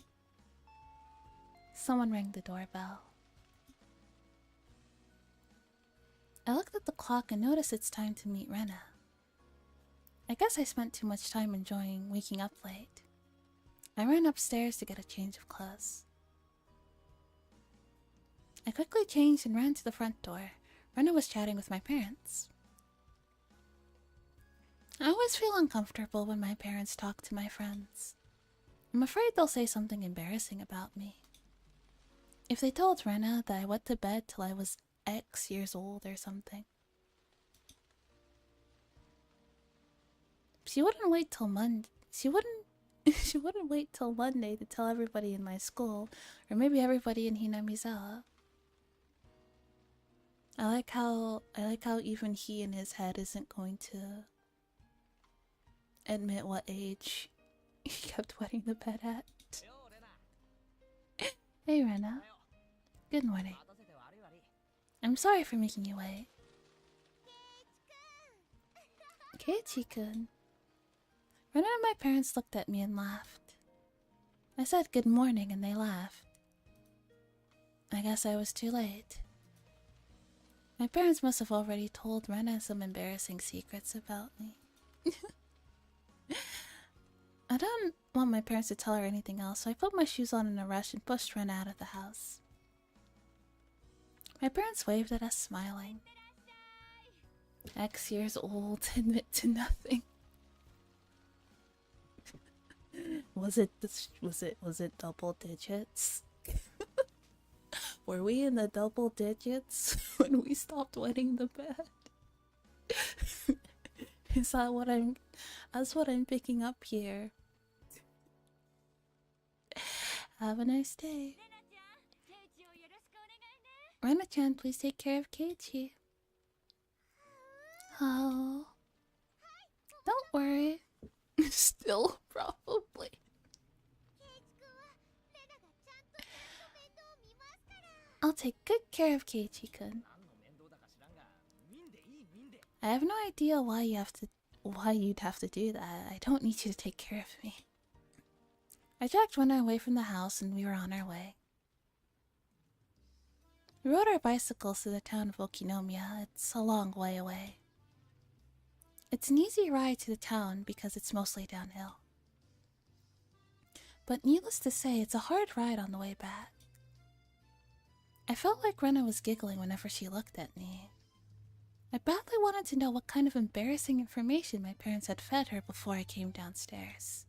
Someone rang the doorbell. I looked at the clock and noticed it's time to meet Rena. I guess I spent too much time enjoying waking up late. I ran upstairs to get a change of clothes. I quickly changed and ran to the front door. Rena was chatting with my parents. I always feel uncomfortable when my parents talk to my friends. I'm afraid they'll say something embarrassing about me. If they told Rena that I went to bed till I was X years old or something. She wouldn't wait till She wouldn't wait till Monday to tell everybody in my school, or maybe everybody in Hinamizawa. I like how even he in his head isn't going to admit what age he kept wetting the bed at. Hey Rena. Good morning. I'm sorry for making you wait. Keiichi-kun. Rena and my parents looked at me and laughed. I said good morning and they laughed. I guess I was too late. My parents must have already told Rena some embarrassing secrets about me. I don't want my parents to tell her anything else, so I put my shoes on in a rush and pushed Rena out of the house. My parents waved at us, smiling. X years old, admit to nothing. Was it double digits? Were we in the double digits when we stopped wetting the bed? Is that what that's what I'm picking up here. Have a nice day. Rena-chan, please take care of Keiichi. Oh. Don't worry. Still, probably. I'll take good care of Keiichi-kun. I have no idea why you'd have to do that. I don't need you to take care of me. I dragged Rena away from the house and we were on our way. We rode our bicycles to the town of Okinomiya. It's a long way away. It's an easy ride to the town because it's mostly downhill. But needless to say, it's a hard ride on the way back. I felt like Rena was giggling whenever she looked at me. I badly wanted to know what kind of embarrassing information my parents had fed her before I came downstairs.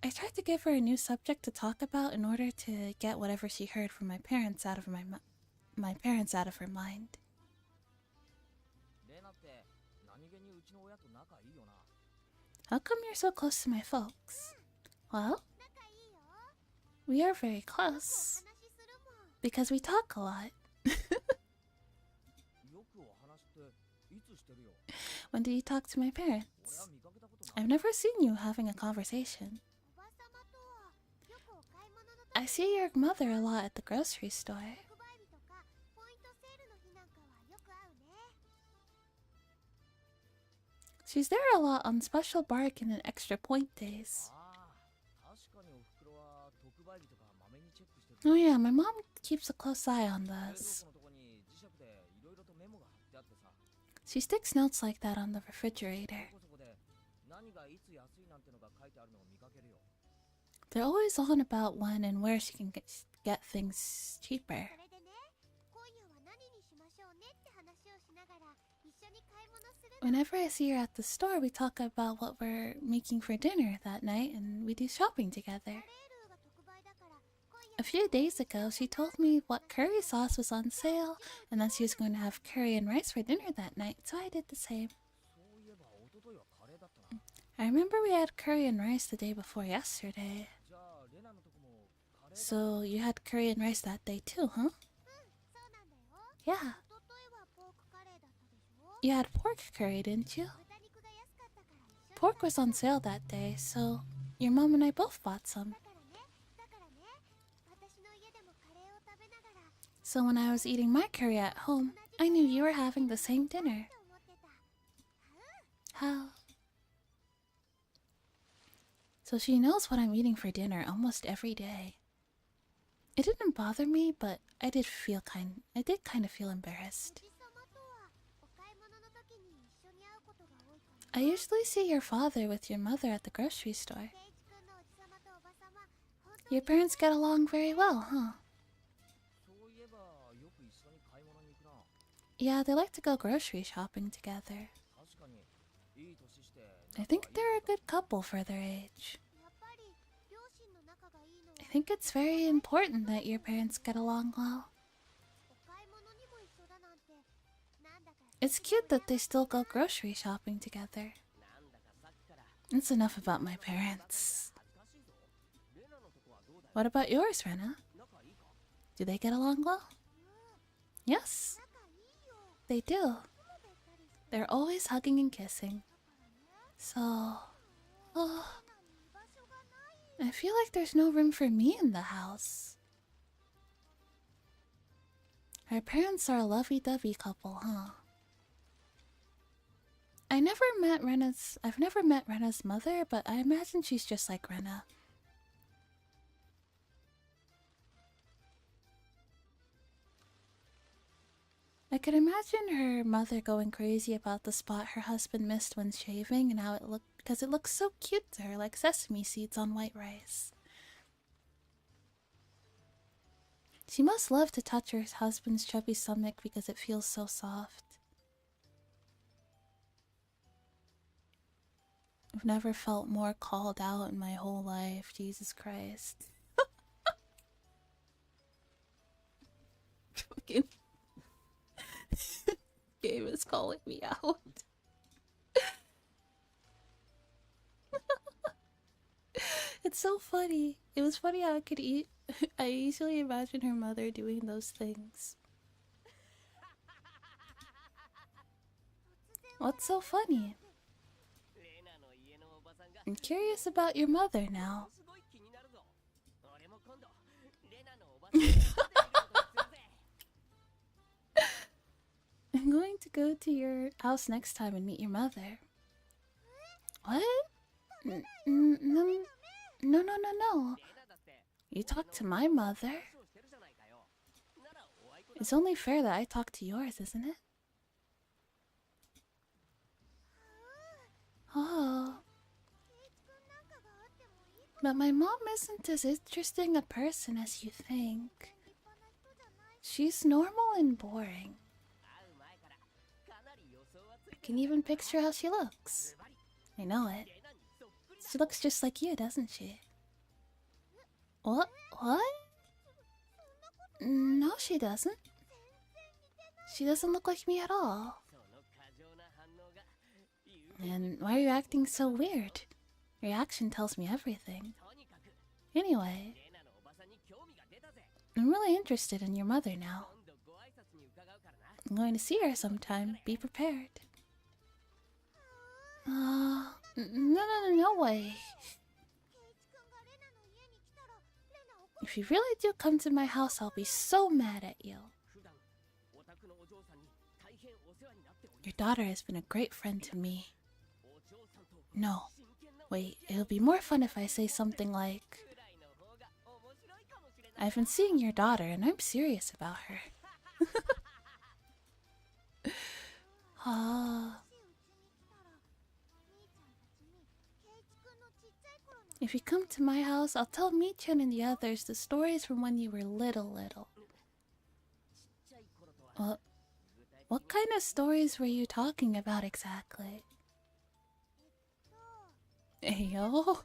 I tried to give her a new subject to talk about in order to get whatever she heard from my parents out of my parents out of her mind. How come you're so close to my folks? Well, we are very close. Because we talk a lot. When do you talk to my parents? I've never seen you having a conversation. I see your mother a lot at the grocery store. She's there a lot on special bargain and extra point days. Oh yeah, my mom keeps a close eye on this. She sticks notes like that on the refrigerator. They're always on about when and where she can get things cheaper. Whenever I see her at the store, we talk about what we're making for dinner that night and we do shopping together. A few days ago, she told me what curry sauce was on sale and that she was going to have curry and rice for dinner that night, so I did the same. I remember we had curry and rice the day before yesterday. So you had curry and rice that day too, huh? Yeah. You had pork curry, didn't you? Pork was on sale that day, so your mom and I both bought some. So when I was eating my curry at home, I knew you were having the same dinner. How? So she knows what I'm eating for dinner almost every day. It didn't bother me, but I did kind of feel embarrassed. I usually see your father with your mother at the grocery store. Your parents get along very well, huh? Yeah, they like to go grocery shopping together. I think they're a good couple for their age. I think it's very important that your parents get along well. It's cute that they still go grocery shopping together. That's enough about my parents. What about yours, Rena? Do they get along well? Yes, they do. They're always hugging and kissing. So... oh, I feel like there's no room for me in the house. Her parents are a lovey-dovey couple, huh? I've never met Rena's mother, but I imagine she's just like Rena. I could imagine her mother going crazy about the spot her husband missed when shaving and how it looked, because it looks so cute to her, like sesame seeds on white rice. She must love to touch her husband's chubby stomach because it feels so soft. I've never felt more called out in my whole life, Jesus Christ. Fucking game is calling me out. It's so funny. It was funny how I could eat. I easily imagine her mother doing those things. What's so funny? I'm curious about your mother now. I'm going to go to your house next time and meet your mother. What? No. You talk to my mother. It's only fair that I talk to yours, isn't it? Oh. But my mom isn't as interesting a person as you think. She's normal and boring. I can even picture how she looks. I know it. She looks just like you, doesn't she? What? No, she doesn't. She doesn't look like me at all. And why are you acting so weird? Your reaction tells me everything. Anyway, I'm really interested in your mother now. I'm going to see her sometime. Be prepared. No way. If you really do come to my house, I'll be so mad at you. Your daughter has been a great friend to me. No. Wait, it'll be more fun if I say something like, I've been seeing your daughter, and I'm serious about her. Ah. If you come to my house, I'll tell Michan and the others the stories from when you were little. What kind of stories were you talking about exactly? Ayo?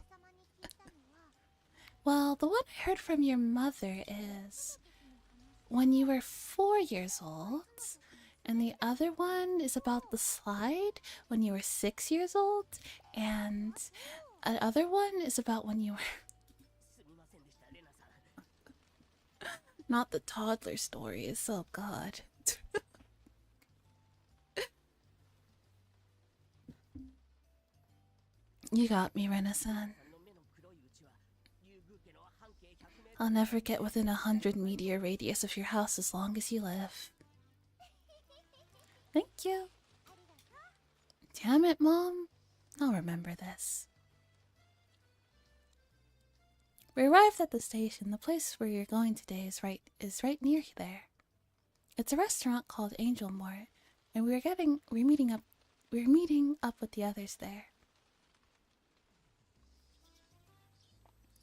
Well, the one I heard from your mother is when you were 4 years old, and the other one is about the slide when you were 6 years old, and the other one is about when you were... Not the toddler stories, oh god. You got me, Rena-san. I'll never get within 100 meteor radius of your house as long as you live. Thank you. Damn it, Mom. I'll remember this. We arrived at the station. The place where you're going today is right near there. It's a restaurant called Angel Mort, and we're meeting up with the others there.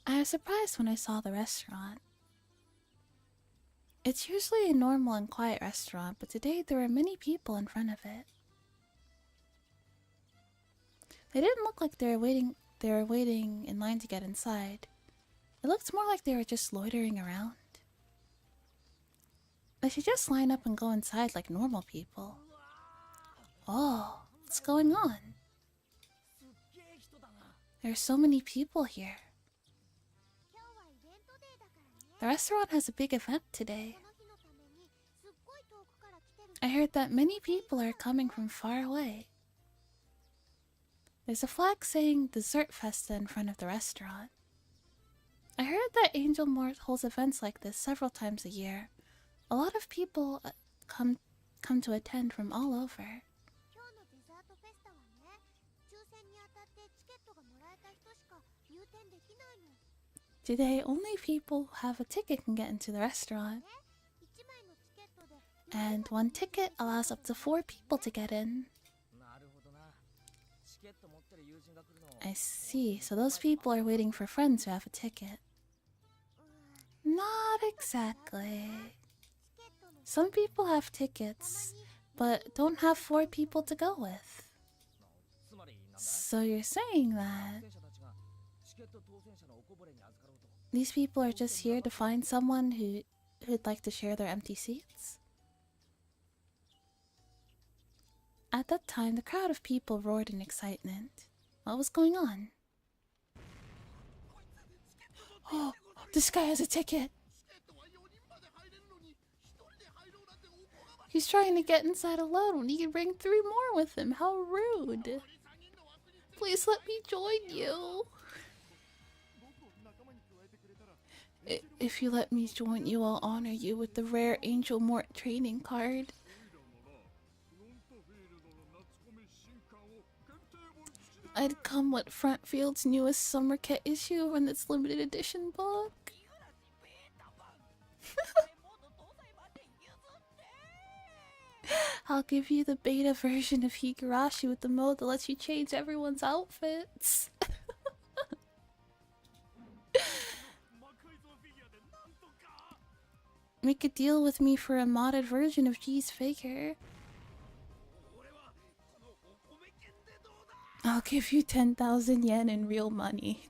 I was surprised when I saw the restaurant. It's usually a normal and quiet restaurant, but today there were many people in front of it. They didn't look like they were waiting in line to get inside. It looked more like they were just loitering around. They should just line up and go inside like normal people. Oh, what's going on? There are so many people here. The restaurant has a big event today. I heard that many people are coming from far away. There's a flag saying Dessert Festa in front of the restaurant. I heard that Angel Mort holds events like this several times a year. A lot of people come to attend from all over. Today, only people who have a ticket can get into the restaurant. And one ticket allows up to 4 people to get in. I see, so those people are waiting for friends who have a ticket. Not exactly. Some people have tickets, but don't have 4 people to go with. So you're saying that these people are just here to find someone who'd like to share their empty seats? At that time, the crowd of people roared in excitement. What was going on? Oh, this guy has a ticket! He's trying to get inside alone when he can bring 3 more with him. How rude! Please let me join you! If you let me join you, I'll honor you with the rare Angel Mort training card. I'd come with Frontfield's newest summer kit issue and its limited edition book. I'll give you the beta version of Higurashi with the mode that lets you change everyone's outfits. Make a deal with me for a modded version of G's figure. I'll give you 10,000 yen in real money.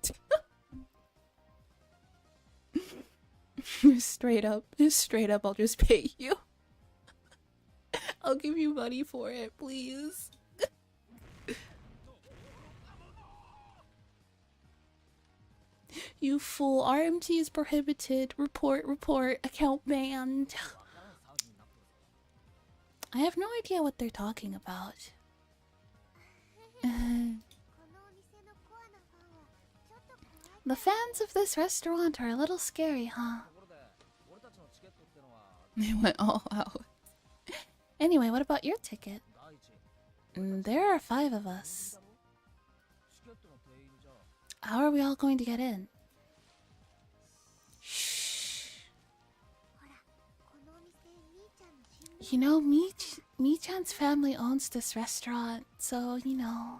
Straight up, I'll just pay you. I'll give you money for it, please. You fool, RMT is prohibited. Report, account banned. I have no idea what they're talking about. The fans of this restaurant are a little scary, huh? They went all out. Anyway, what about your ticket? There are 5 of us. How are we all going to get in? Shh. You know, Mi-chan's family owns this restaurant, so, you know.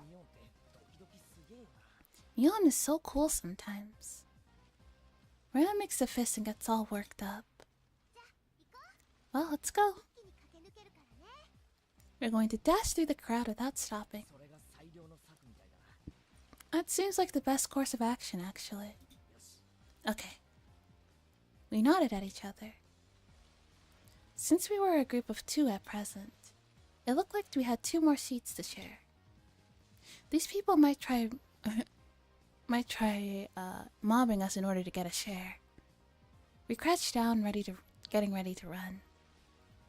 Mion is so cool sometimes. Rana makes a fist and gets all worked up. Well, let's go. We're going to dash through the crowd without stopping. That seems like the best course of action, actually. Okay. We nodded at each other. Since we were a group of 2 at present, it looked like we had 2 more seats to share. These people might try mobbing us in order to get a share. We crouched down, getting ready to run.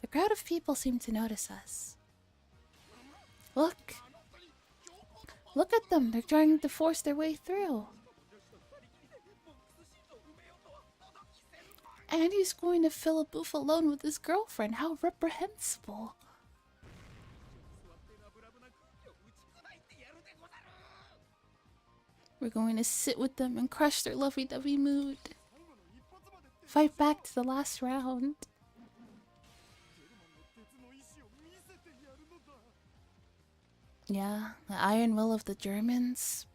The crowd of people seemed to notice us. Look! Look at them! They're trying to force their way through. And he's going to fill a booth alone with his girlfriend. How reprehensible. We're going to sit with them and crush their lovey-dovey mood. Fight back to the last round. Yeah, the iron will of the Germans.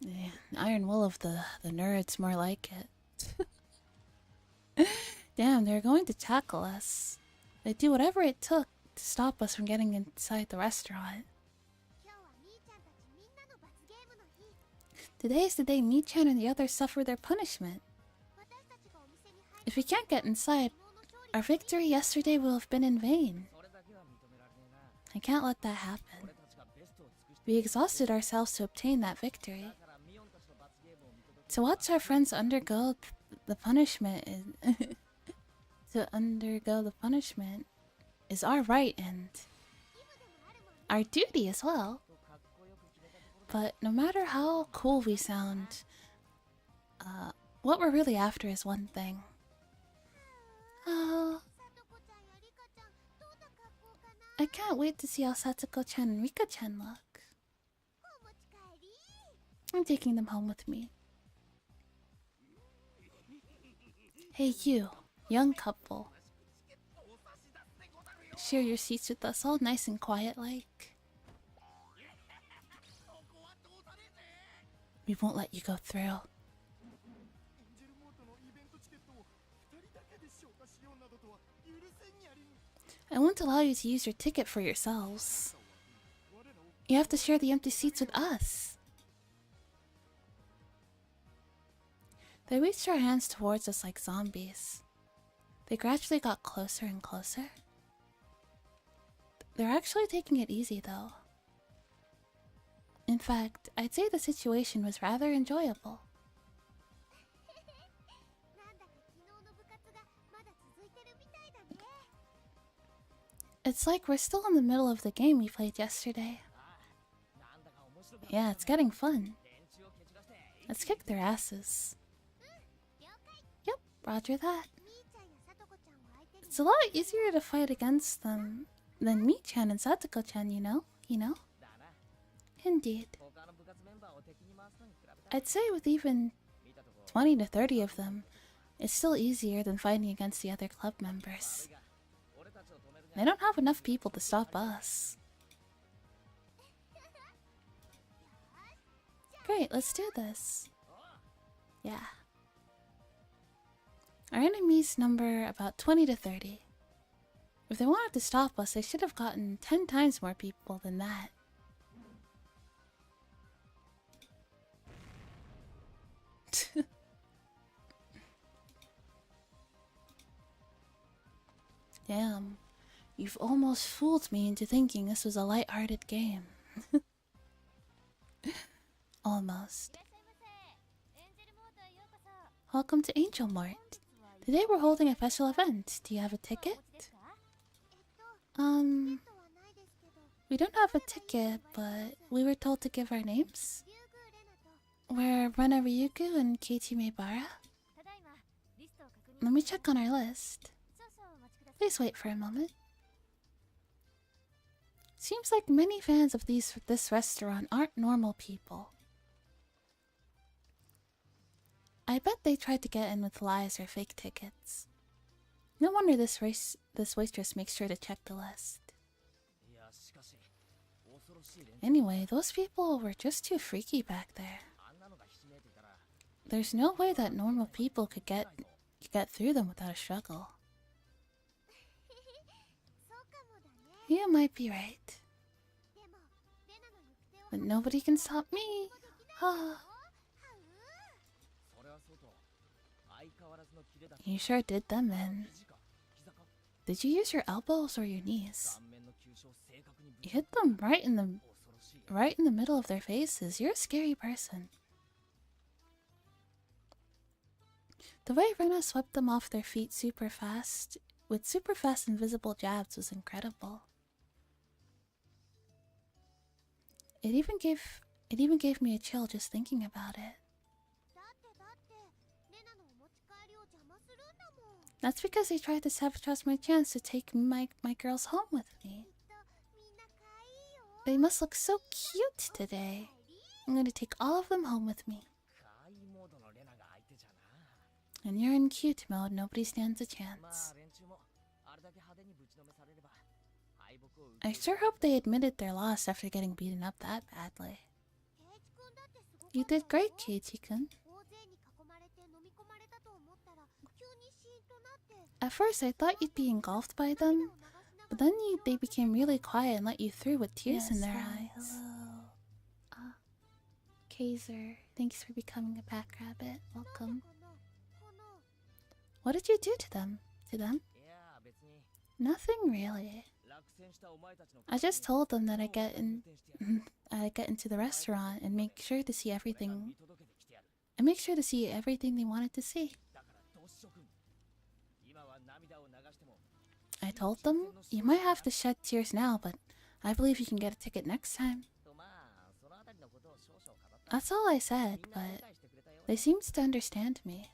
Yeah, the iron will of the nerds, more like it. Damn, they're going to tackle us. They'd do whatever it took to stop us from getting inside the restaurant. Today is the day Mi-chan and the others suffer their punishment. If we can't get inside, our victory yesterday will have been in vain. I can't let that happen. We exhausted ourselves to obtain that victory. To watch our friends undergo the punishment is our right and our duty as well. But no matter how cool we sound, what we're really after is one thing. Oh, I can't wait to see how Satsuko-chan and Rika-chan look. I'm taking them home with me. Hey you, young couple. Share your seats with us, all nice and quiet like. We won't let you go through. I won't allow you to use your ticket for yourselves. You have to share the empty seats with us. They reached our hands towards us like zombies. They gradually got closer and closer. They're actually taking it easy though. In fact, I'd say the situation was rather enjoyable. It's like we're still in the middle of the game we played yesterday. Yeah, it's getting fun. Let's kick their asses. Yep, roger that. It's a lot easier to fight against them than Mi-chan and Satsuko-chan, you know? Indeed. I'd say with even 20 to 30 of them, it's still easier than fighting against the other club members. They don't have enough people to stop us. Great, let's do this. Yeah. Our enemies number about 20 to 30. If they wanted to stop us, they should have gotten 10 times more people than that. Damn. You've almost fooled me into thinking this was a light-hearted game. Almost. Welcome to Angel Mart. Today we're holding a special event. Do you have a ticket? We don't have a ticket, but we were told to give our names. We're Rena Ryugu and Keiichi Meibara. Let me check on our list. Please wait for a moment. Seems like many fans of this restaurant aren't normal people. I bet they tried to get in with lies or fake tickets. No wonder this waitress makes sure to check the list. Anyway, those people were just too freaky back there. There's no way that normal people could get through them without a struggle. You might be right. But nobody can stop me. Ah. You sure did them in. Did you use your elbows or your knees? You hit them right in the middle of their faces. You're a scary person. The way Rena swept them off their feet super fast, with super fast invisible jabs, was incredible. It even gave me a chill just thinking about it. That's because they tried to sabotage my chance to take my girls home with me. They must look so cute today. I'm going to take all of them home with me. When you're in cute mode, nobody stands a chance. I sure hope they admitted their loss after getting beaten up that badly. You did great, Keiichi-kun. At first, I thought you'd be engulfed by them, but then they became really quiet and let you through with tears in their eyes. Hello. Kaiser, thanks for becoming a pack rabbit. Welcome. What did you do to them? Nothing really. I just told them that I get into the restaurant and make sure to see everything. They wanted to see. I told them, you might have to shed tears now, but I believe you can get a ticket next time. That's all I said, but they seemed to understand me.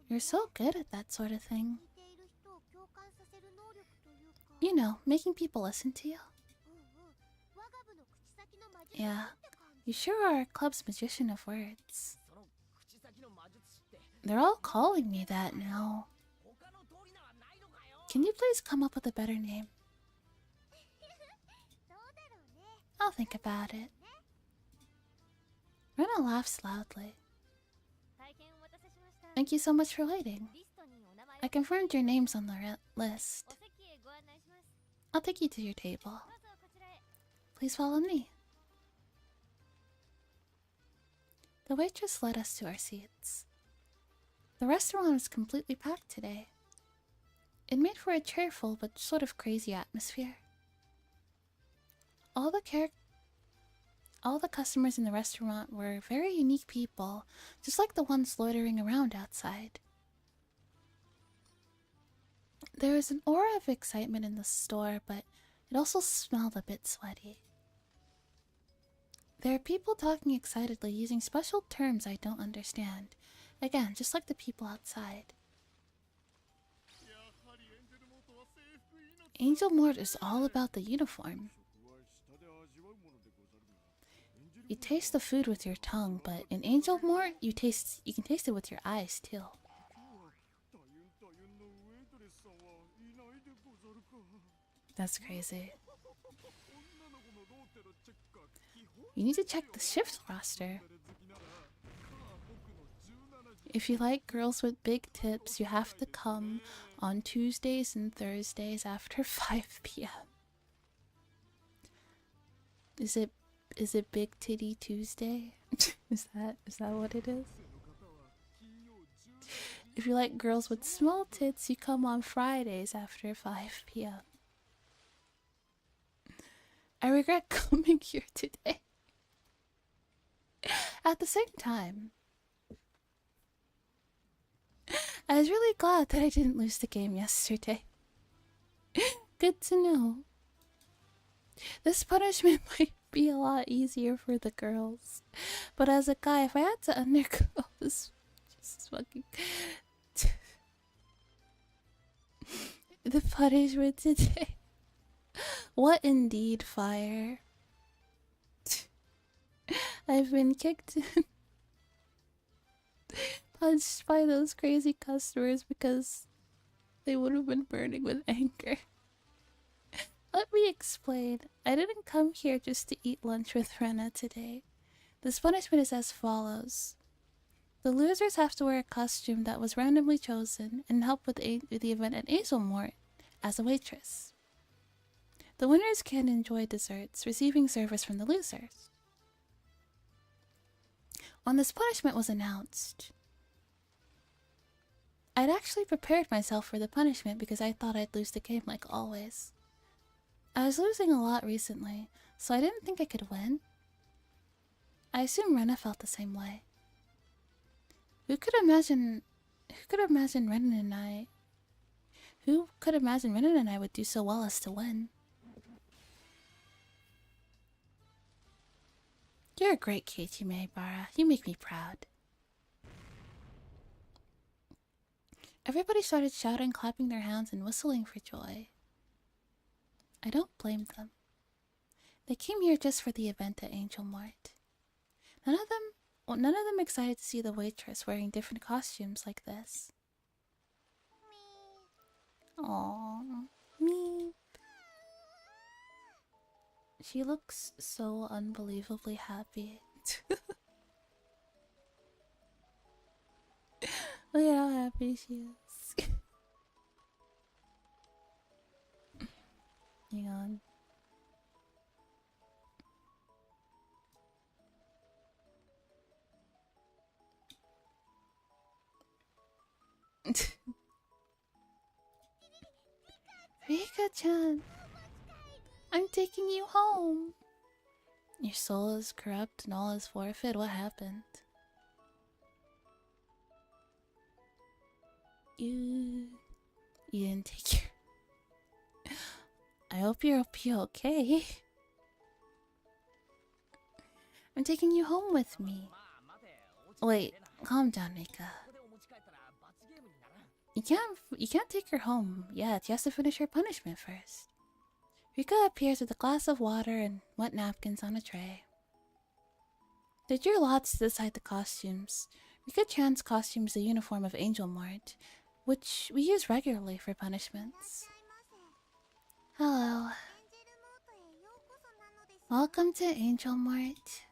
You're so good at that sort of thing. You know, making people listen to you. Yeah, you sure are our club's magician of words. They're all calling me that now. Can you please come up with a better name? I'll think about it. Rena laughs loudly. Thank you so much for waiting. I confirmed your names on the list. I'll take you to your table. Please follow me. The waitress led us to our seats. The restaurant was completely packed today. It made for a cheerful but sort of crazy atmosphere. All the customers in the restaurant were very unique people, just like the ones loitering around outside. There was an aura of excitement in the store, but it also smelled a bit sweaty. There are people talking excitedly using special terms I don't understand. Again, just like the people outside. Angel Mort is all about the uniform. You taste the food with your tongue, but in Angel Mort, you can taste it with your eyes too. That's crazy. You need to check the shift roster. If you like girls with big tits, you have to come on Tuesdays and Thursdays after 5 p.m. Is it Big Titty Tuesday? Is that what it is? If you like girls with small tits, you come on Fridays after 5 p.m. I regret coming here today. At the same time, I was really glad that I didn't lose the game yesterday. Good to know. This punishment might be a lot easier for the girls, but as a guy, if I had to undergo this, just fucking the punishment today. What indeed, fire? I've been kicked punched by those crazy customers because they would have been burning with anger. Let me explain. I didn't come here just to eat lunch with Rena today. This punishment is as follows. The losers have to wear a costume that was randomly chosen and help with the event at Azelmort as a waitress. The winners can enjoy desserts, receiving service from the losers. When this punishment was announced, I'd actually prepared myself for the punishment because I thought I'd lose the game like always. I was losing a lot recently, so I didn't think I could win. I assume Rena felt the same way. Who could imagine Renan and I would do so well as to win? You're a great Keiichi Bara. You make me proud. Everybody started shouting, clapping their hands, and whistling for joy. I don't blame them. They came here just for the event at Angel Mart. None of them excited to see the waitress wearing different costumes like this. Aww, me. She looks so unbelievably happy. Look at how happy she is. Hang on. Rika-chan, I'm taking you home. Your soul is corrupt and all is forfeit. What happened? You didn't take your... I hope you'll be okay. I'm taking you home with me. Wait, calm down, Rika. You can't take her home yet. She has to finish her punishment first. Rika appears with a glass of water and wet napkins on a tray. They drew lots to decide the costumes. Rika-chan's costume is the uniform of Angel Mart, which we use regularly for punishments. Hello. Welcome to Angel Mart.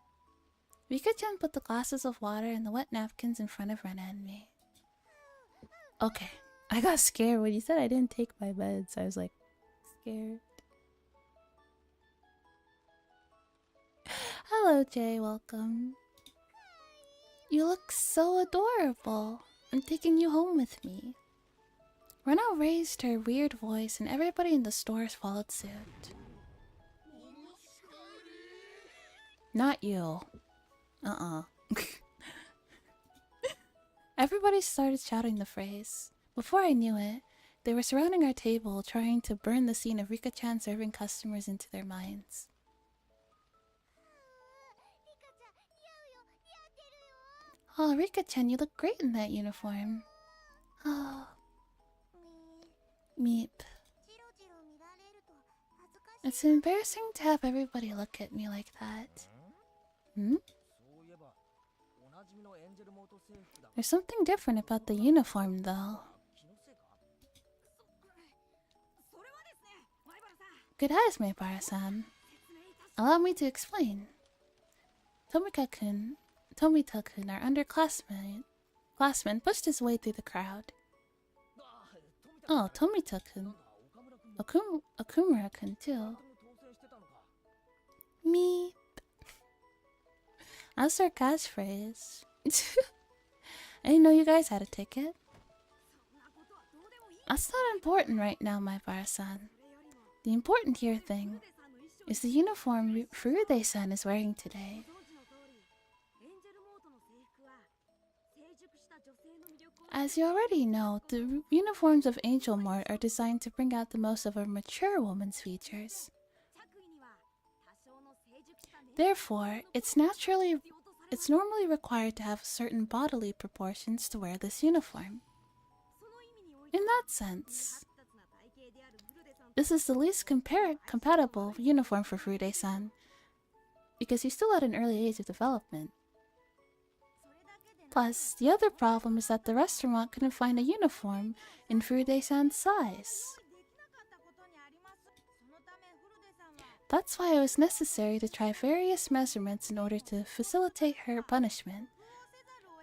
Rika-chan put the glasses of water and the wet napkins in front of Rena and me. Okay, I got scared when you said I didn't take my meds. I was like, scared. Hello, Jay. Welcome. You look so adorable. I'm taking you home with me. Rena raised her weird voice and everybody in the stores followed suit. Not you. Everybody started shouting the phrase. Before I knew it, they were surrounding our table trying to burn the scene of Rika-chan serving customers into their minds. Oh, Rika-chan, you look great in that uniform. Oh. Meep. It's embarrassing to have everybody look at me like that. Hmm? There's something different about the uniform, though. Good eyes, Maibara-san. Allow me to explain. Tomita-kun, our underclassman, pushed his way through the crowd. Oh, Tomita-kun. Okumura-kun, too. Meep. That's our catchphrase. I didn't know you guys had a ticket. That's not important right now, Maibara-san. The important thing is the uniform Furude-san is wearing today. As you already know, the uniforms of Angel Mart are designed to bring out the most of a mature woman's features. Therefore, it's normally required to have certain bodily proportions to wear this uniform. In that sense, this is the least compatible uniform for Furude-san, because he's still at an early age of development. Plus, the other problem is that the restaurant couldn't find a uniform in Furude-san's size. That's why it was necessary to try various measurements in order to facilitate her punishment.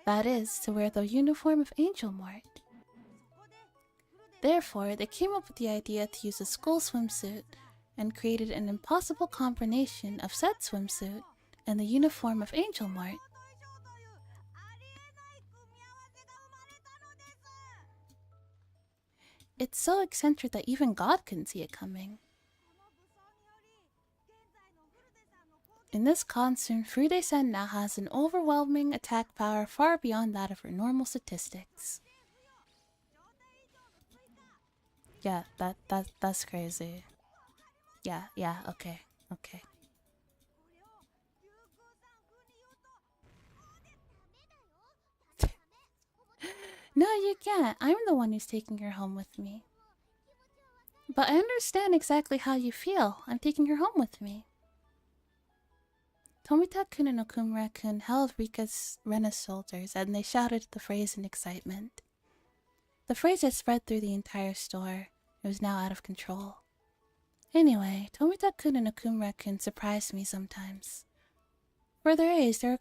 That is, to wear the uniform of Angel Mart. Therefore, they came up with the idea to use a school swimsuit and created an impossible combination of said swimsuit and the uniform of Angel Mart. It's so eccentric that even God couldn't see it coming. In this concern, Furude-san now has an overwhelming attack power far beyond that of her normal statistics. Yeah, that's crazy. Yeah, okay. No, you can't. I'm the one who's taking her home with me. But I understand exactly how you feel. I'm taking her home with me. Tomita-kun and Okumura-kun held Rena's shoulders, and they shouted the phrase in excitement. The phrase had spread through the entire store. It was now out of control. Anyway, Tomita-kun and Okumura-kun surprised me sometimes. For their age, they're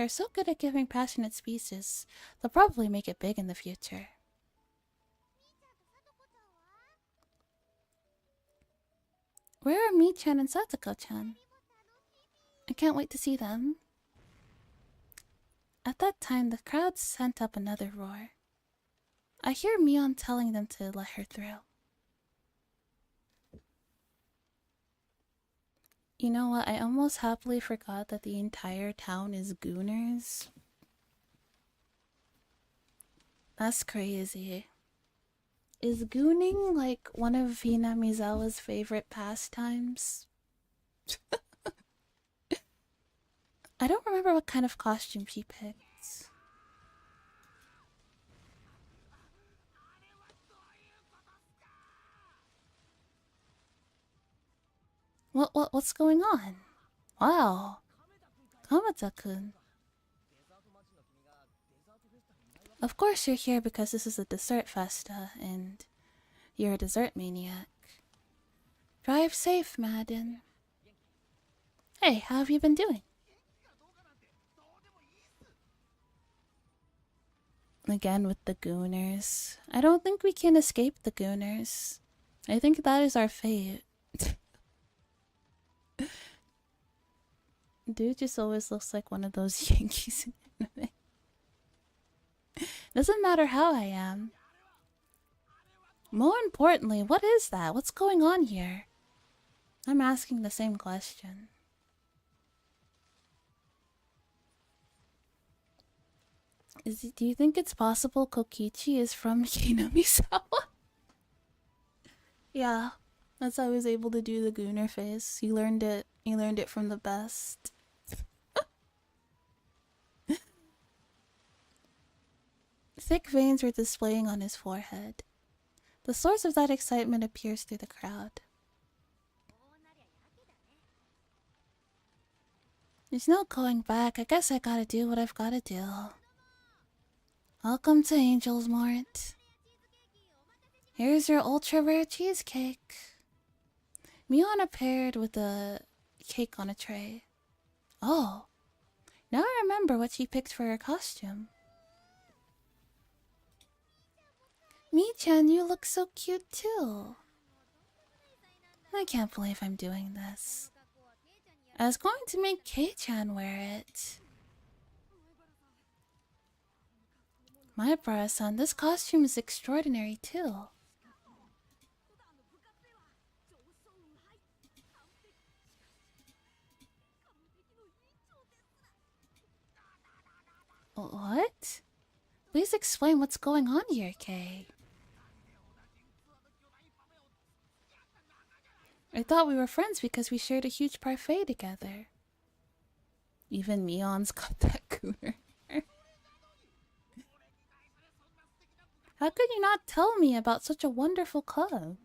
so good at giving passionate speeches. They'll probably make it big in the future. Where are Mi-chan and Satoko-chan? I can't wait to see them. At that time, the crowd sent up another roar. I hear Mion telling them to let her through. You know what? I almost happily forgot that the entire town is gooners. That's crazy. Is gooning like one of Hinamizawa's favorite pastimes? I don't remember what kind of costume she picked. What's going on? Wow. Kamata-kun. Of course you're here because this is a dessert festa, and you're a dessert maniac. Drive safe, Madden. Hey, how have you been doing? Again with the gooners. I don't think we can escape the gooners. I think that is our fate. Dude just always looks like one of those Yankees in anime. Doesn't matter how I am. More importantly, what is that? What's going on here? I'm asking the same question. Do you think it's possible Kokichi is from Hinamizawa? Yeah, that's how I was able to do the gooner face. He learned it from the best. Thick veins were displaying on his forehead. The source of that excitement appears through the crowd. There's no going back. I guess I gotta do what I've gotta do. Welcome to Angel's Mart. Here's your ultra rare cheesecake. Miona paired with the cake on a tray. Oh, now I remember what she picked for her costume. Mi-chan, you look so cute too. I can't believe I'm doing this. I was going to make Kei-chan wear it. My brother-san, this costume is extraordinary too. What? Please explain what's going on here, Kei. I thought we were friends because we shared a huge parfait together. Even Mion's got that cooner. How could you not tell me about such a wonderful club?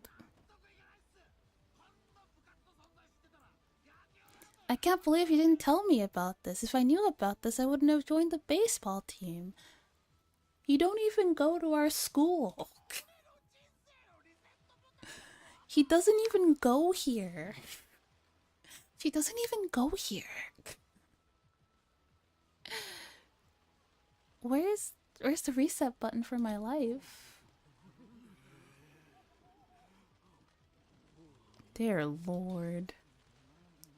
I can't believe you didn't tell me about this. If I knew about this, I wouldn't have joined the baseball team. You don't even go to our school. He doesn't even go here. She doesn't even go here. Where's the reset button for my life? Dear Lord.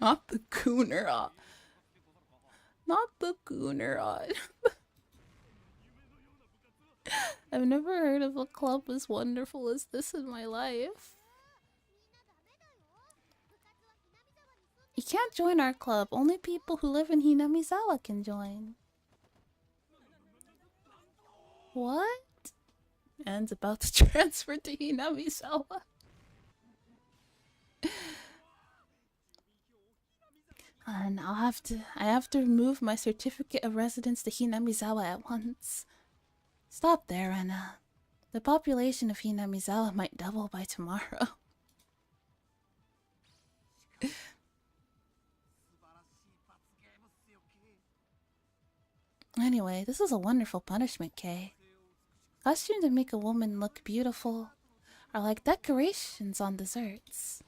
Not the Gooner. Not the Gooner. I've never heard of a club as wonderful as this in my life. You can't join our club. Only people who live in Hinamizawa can join. What? Anne's about to transfer to Hinamizawa. And I have to remove my certificate of residence to Hinamizawa at once. Stop there, Anna. The population of Hinamizawa might double by tomorrow. Anyway, this is a wonderful punishment, Kay. Costumes that make a woman look beautiful are like decorations on desserts.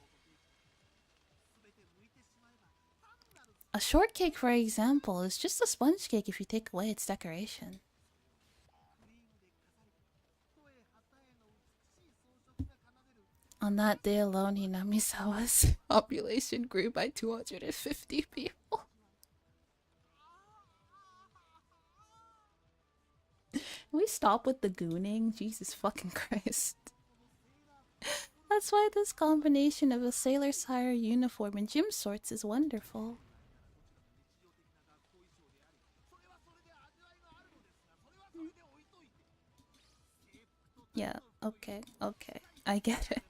A shortcake, for example, is just a sponge cake if you take away its decoration. On that day alone, Hinamizawa's population grew by 250 people. Can we stop with the gooning? Jesus fucking Christ. That's why this combination of a sailor's hire uniform and gym shorts is wonderful. Yeah, okay. I get it.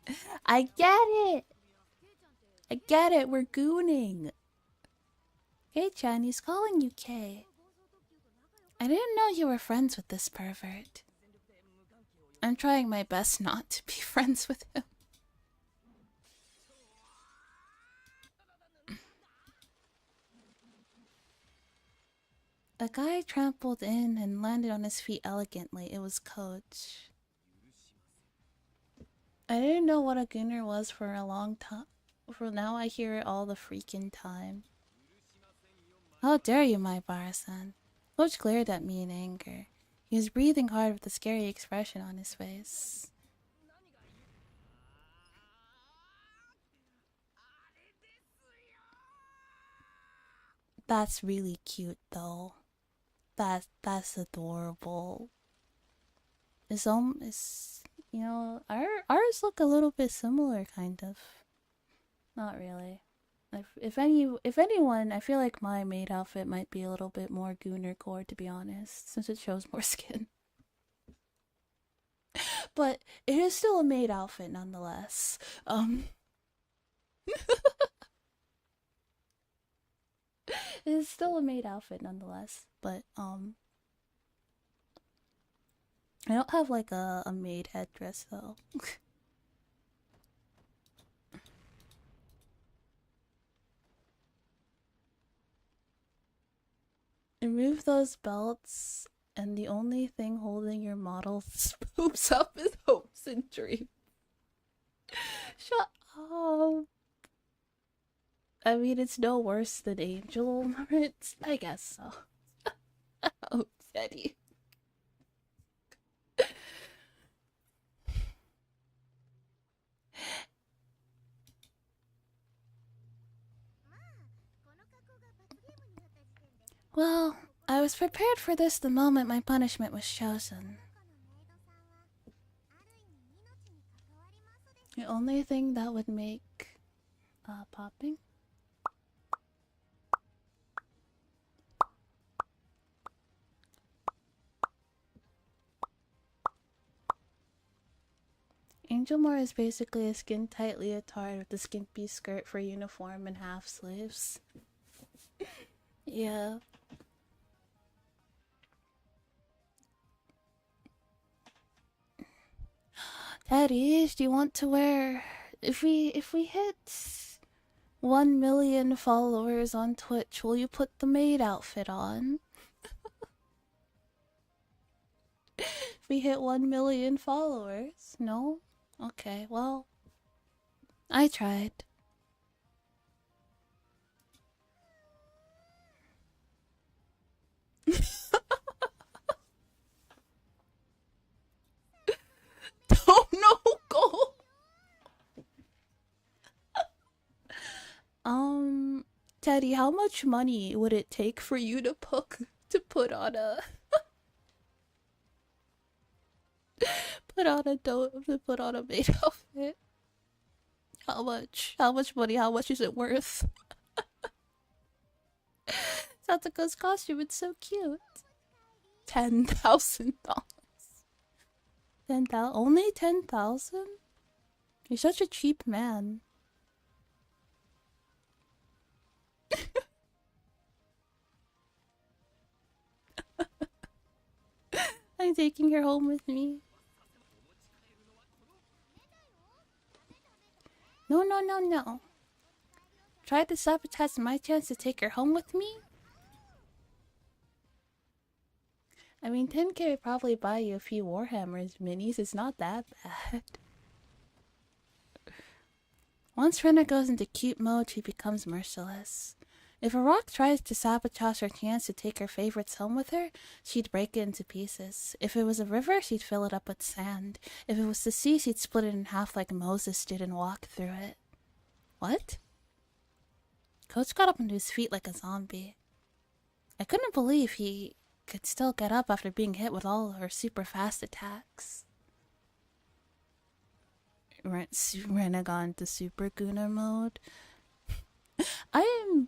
I get it, we're gooning. Kei-chan, he's calling you Kay. I didn't know you were friends with this pervert. I'm trying my best not to be friends with him. A guy trampled in and landed on his feet elegantly. It was Coach. I didn't know what a gooner was for a long time. For now I hear it all the freaking time. How dare you, my bar-san. Coach glared at me in anger. He was breathing hard with a scary expression on his face. That's really cute though. That's adorable. Is you know, ours look a little bit similar, kind of. Not really. If anyone, I feel like my maid outfit might be a little bit more gooner core, to be honest, since it shows more skin. But it is still a maid outfit nonetheless. It is still a maid outfit nonetheless, but I don't have like a maid headdress though. Remove those belts, and the only thing holding your model's boobs up is hopes and dreams. Shut up. I mean, it's no worse than Angel. I guess so. Oh, Teddy. Well, I was prepared for this the moment my punishment was chosen. The only thing that would make popping. Angelmore is basically a skin-tight leotard with a skimpy skirt for uniform and half sleeves. Yeah. Daddy, do you want to wear... If we hit 1 million followers on Twitch, will you put the maid outfit on? If we hit 1 million followers? No? Okay, well, I tried. Oh no, go! Teddy, how much money would it take for you to put on a put on a maid outfit? How much? How much money? How much is it worth? Satsuko's costume, it's so cute. $10,000. 10,000? Only 10,000? You're such a cheap man. I'm taking her home with me. No, no, no, no. Try to sabotage my chance to take her home with me? I mean, 10k would probably buy you a few Warhammers minis. It's not that bad. Once Rena goes into cute mode, she becomes merciless. If a rock tries to sabotage her chance to take her favorites home with her, she'd break it into pieces. If it was a river, she'd fill it up with sand. If it was the sea, she'd split it in half like Moses did and walk through it. What? Coach got up onto his feet like a zombie. I couldn't believe he could still get up after being hit with all her super fast attacks. Rena got into super Gunnar mode. I am...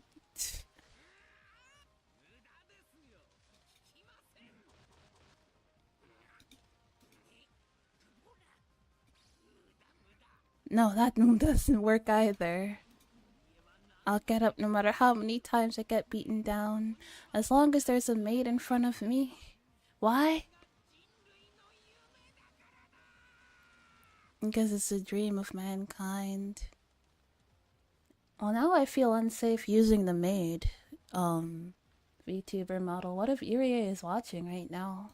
No, that doesn't work either. I'll get up no matter how many times I get beaten down, as long as there's a maid in front of me. Why? Because it's a dream of mankind. Well, now I feel unsafe using the maid, VTuber model. What if Irie is watching right now?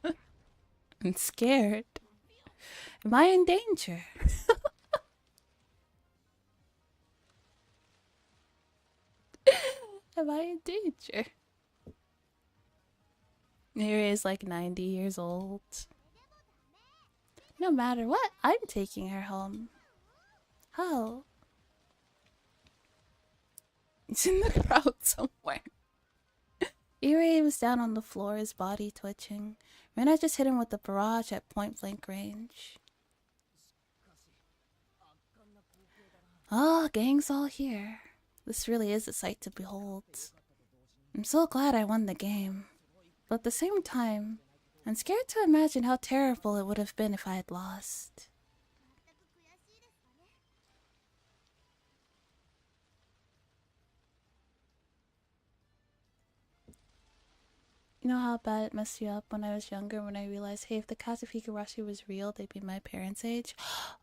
I'm scared. Am I in danger? Am I in danger? Irie is like 90 years old. No matter what, I'm taking her home. How? It's in the crowd somewhere. Irie was down on the floor, his body twitching. Rena just hit him with the barrage at point-blank range. Oh, gang's all here. This really is a sight to behold. I'm so glad I won the game. But at the same time, I'm scared to imagine how terrible it would have been if I had lost. You know how bad it messed you up when I was younger when I realized, hey, if the cast of Higurashi was real, they'd be my parents' age?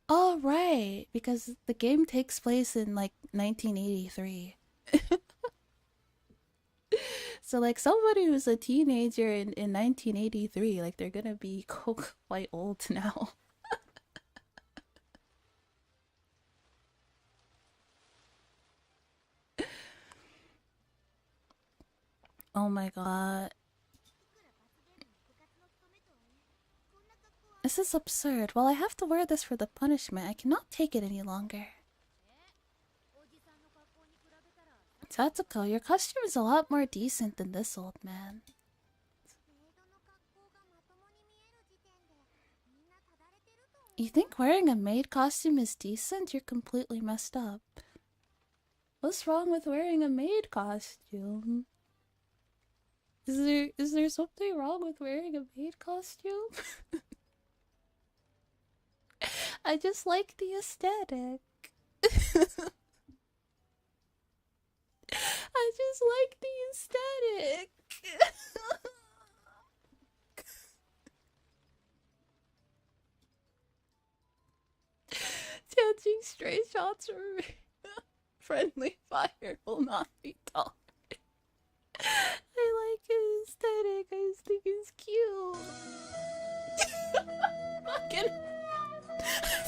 Oh, right, because the game takes place in, like, 1983. So, like, somebody who's a teenager in 1983, like, they're gonna be quite old now. Oh my god. This is absurd. Well, I have to wear this for the punishment. I cannot take it any longer. Satsuko, your costume is a lot more decent than this old man. You think wearing a maid costume is decent? You're completely messed up. What's wrong with wearing a maid costume? Is there something wrong with wearing a maid costume? I just like the aesthetic. I just like the aesthetic. Judging stray shots from me. Friendly fire will not be tolerated. I like his aesthetic. I just think he's cute. Fucking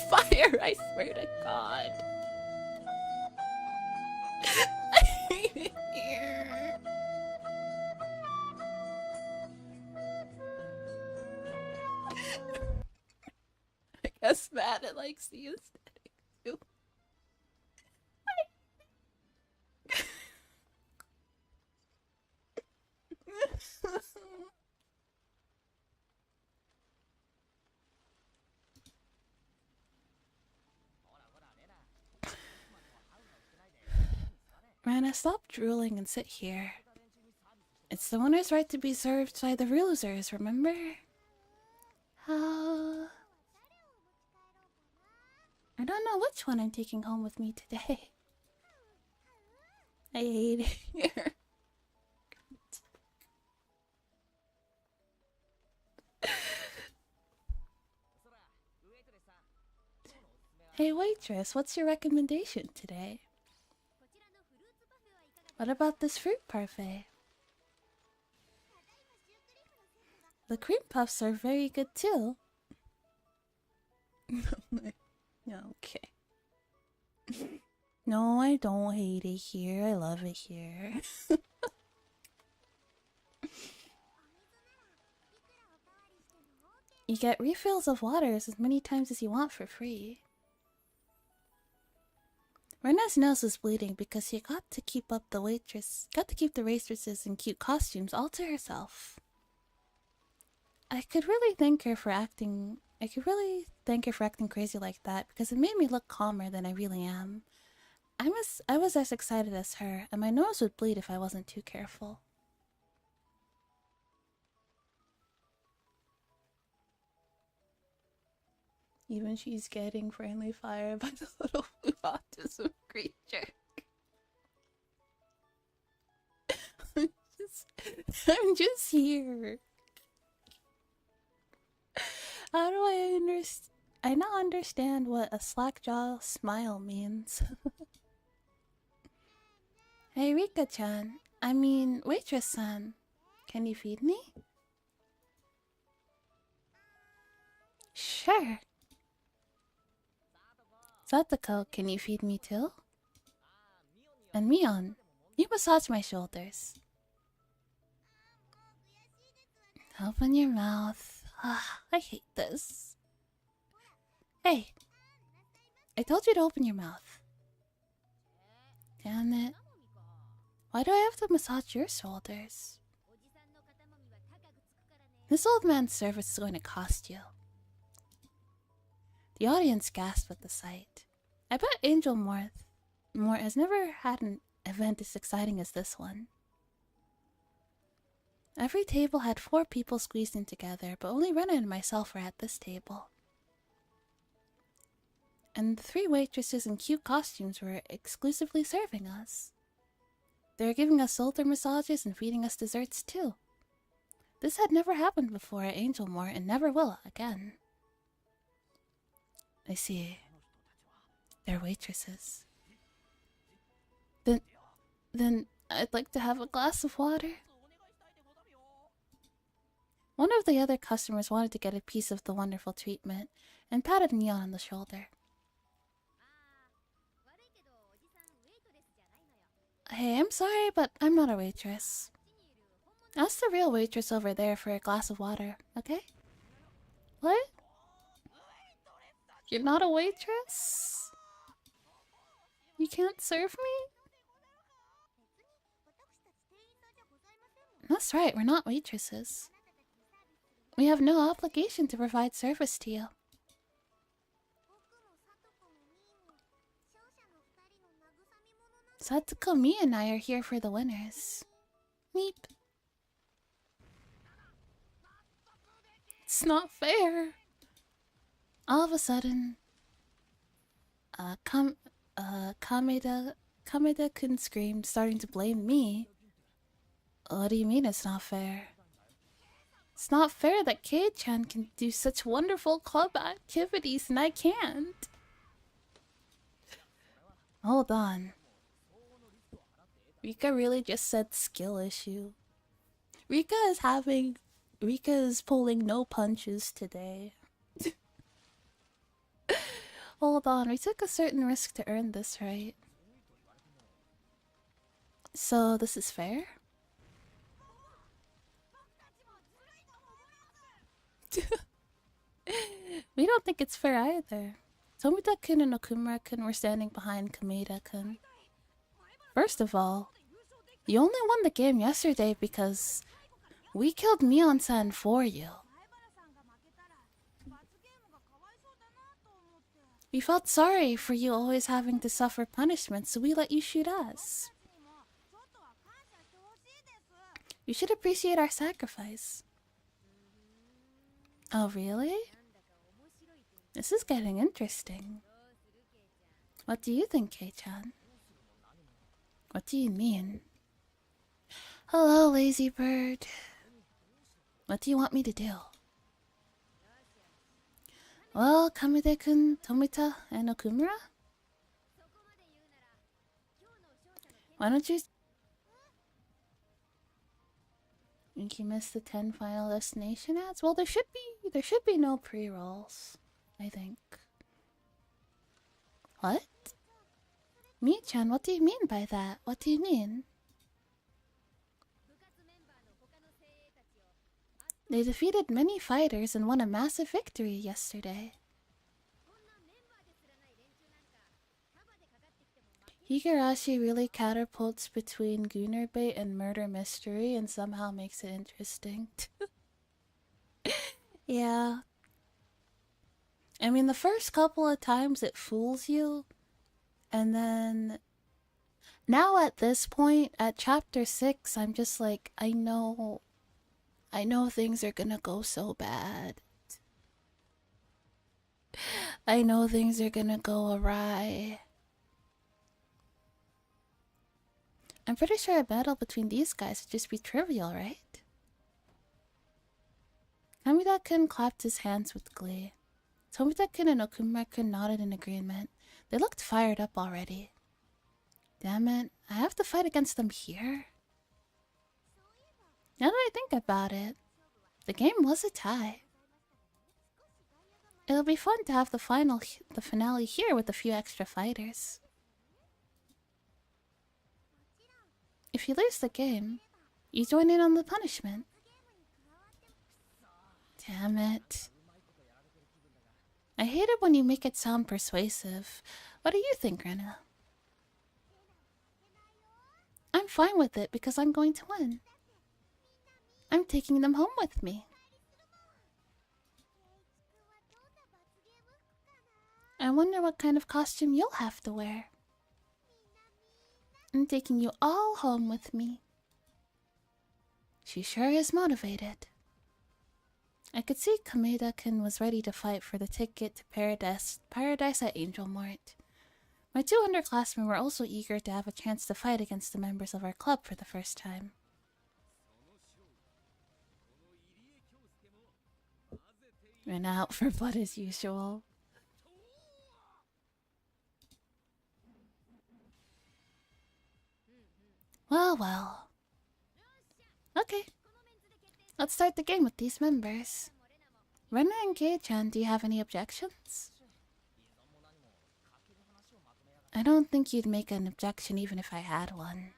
fire, I swear to God. I hate it here. I guess Matt likes the aesthetic too. Rana, stop drooling and sit here. It's the winner's right to be served by the losers, remember? I don't know which one I'm taking home with me today. I hate it here. Hey waitress, what's your recommendation today? What about this fruit parfait? The cream puffs are very good too. Okay. No, I don't hate it here. I love it here. You get refills of water as many times as you want for free. Rena's nose was bleeding because she got to keep the waitresses in cute costumes all to herself. I could really thank her for acting crazy like that because it made me look calmer than I really am. I was as excited as her, and my nose would bleed if I wasn't too careful. Even she's getting friendly fire by the little blue autism creature. I'm just here. How do I now understand what a slack-jaw smile means. Hey Rika-chan, I mean waitress-san, can you feed me? Sure. Satoko, can you feed me too? And Mion, you massage my shoulders. Open your mouth. I hate this. Hey, I told you to open your mouth. Damn it. Why do I have to massage your shoulders? This old man's service is going to cost you. The audience gasped at the sight. I bet Angel Moore has never had an event as exciting as this one. Every table had 4 people squeezed in together, but only Rena and myself were at this table. And the 3 waitresses in cute costumes were exclusively serving us. They were giving us shoulder massages and feeding us desserts too. This had never happened before at Angel Moore and never will again. I see. They're waitresses. Then I'd like to have a glass of water. One of the other customers wanted to get a piece of the wonderful treatment and patted Neon on the shoulder. Hey, I'm sorry, but I'm not a waitress. Ask the real waitress over there for a glass of water, okay? What? You're not a waitress? You can't serve me? That's right, we're not waitresses. We have no obligation to provide service to you. Satoko, me and I are here for the winners. Meep. It's not fair. All of a sudden, Kameda-kun screamed, starting to blame me. What do you mean it's not fair? It's not fair that Kei-chan can do such wonderful club activities and I can't. Hold on. Rika really just said skill issue. Rika is pulling no punches today. Hold on, we took a certain risk to earn this, right? So this is fair? We don't think it's fair either. Tomita-kun and Okumura-kun were standing behind Kameda-kun. First of all, you only won the game yesterday because we killed Mion-san for you. We felt sorry for you always having to suffer punishment, so we let you shoot us. You should appreciate our sacrifice. Oh, really? This is getting interesting. What do you think, Kei-chan? What do you mean? Hello, lazy bird. What do you want me to do? Well, Kamede-kun, Tomita, and Okumura? Why don't you... Think you missed the 10 final destination ads? Well, there should be no pre-rolls, I think. What? Mi-chan, what do you mean by that? What do you mean? They defeated many fighters and won a massive victory yesterday. Higurashi really catapults between Gunner bait and murder mystery and somehow makes it interesting. Yeah. I mean, the first couple of times it fools you, and then now at this point, at chapter 6, I'm just like, I know things are gonna go so bad. I know things are gonna go awry. I'm pretty sure a battle between these guys would just be trivial, right? Kamida-kun clapped his hands with glee. Tomita-kun and Okumura-kun nodded in agreement. They looked fired up already. Damn it, I have to fight against them here? Now that I think about it, the game was a tie. It'll be fun to have the finale here with a few extra fighters. If you lose the game, you join in on the punishment. Damn it. I hate it when you make it sound persuasive. What do you think, Rena? I'm fine with it because I'm going to win. I'm taking them home with me. I wonder what kind of costume you'll have to wear. I'm taking you all home with me. She sure is motivated. I could see Kameda-kun was ready to fight for the ticket to paradise at Angel Mart. My 2 underclassmen were also eager to have a chance to fight against the members of our club for the first time. Ran out for blood as usual. Well, well. Okay. Let's start the game with these members. Rena and Kei-chan, do you have any objections? I don't think you'd make an objection even if I had one.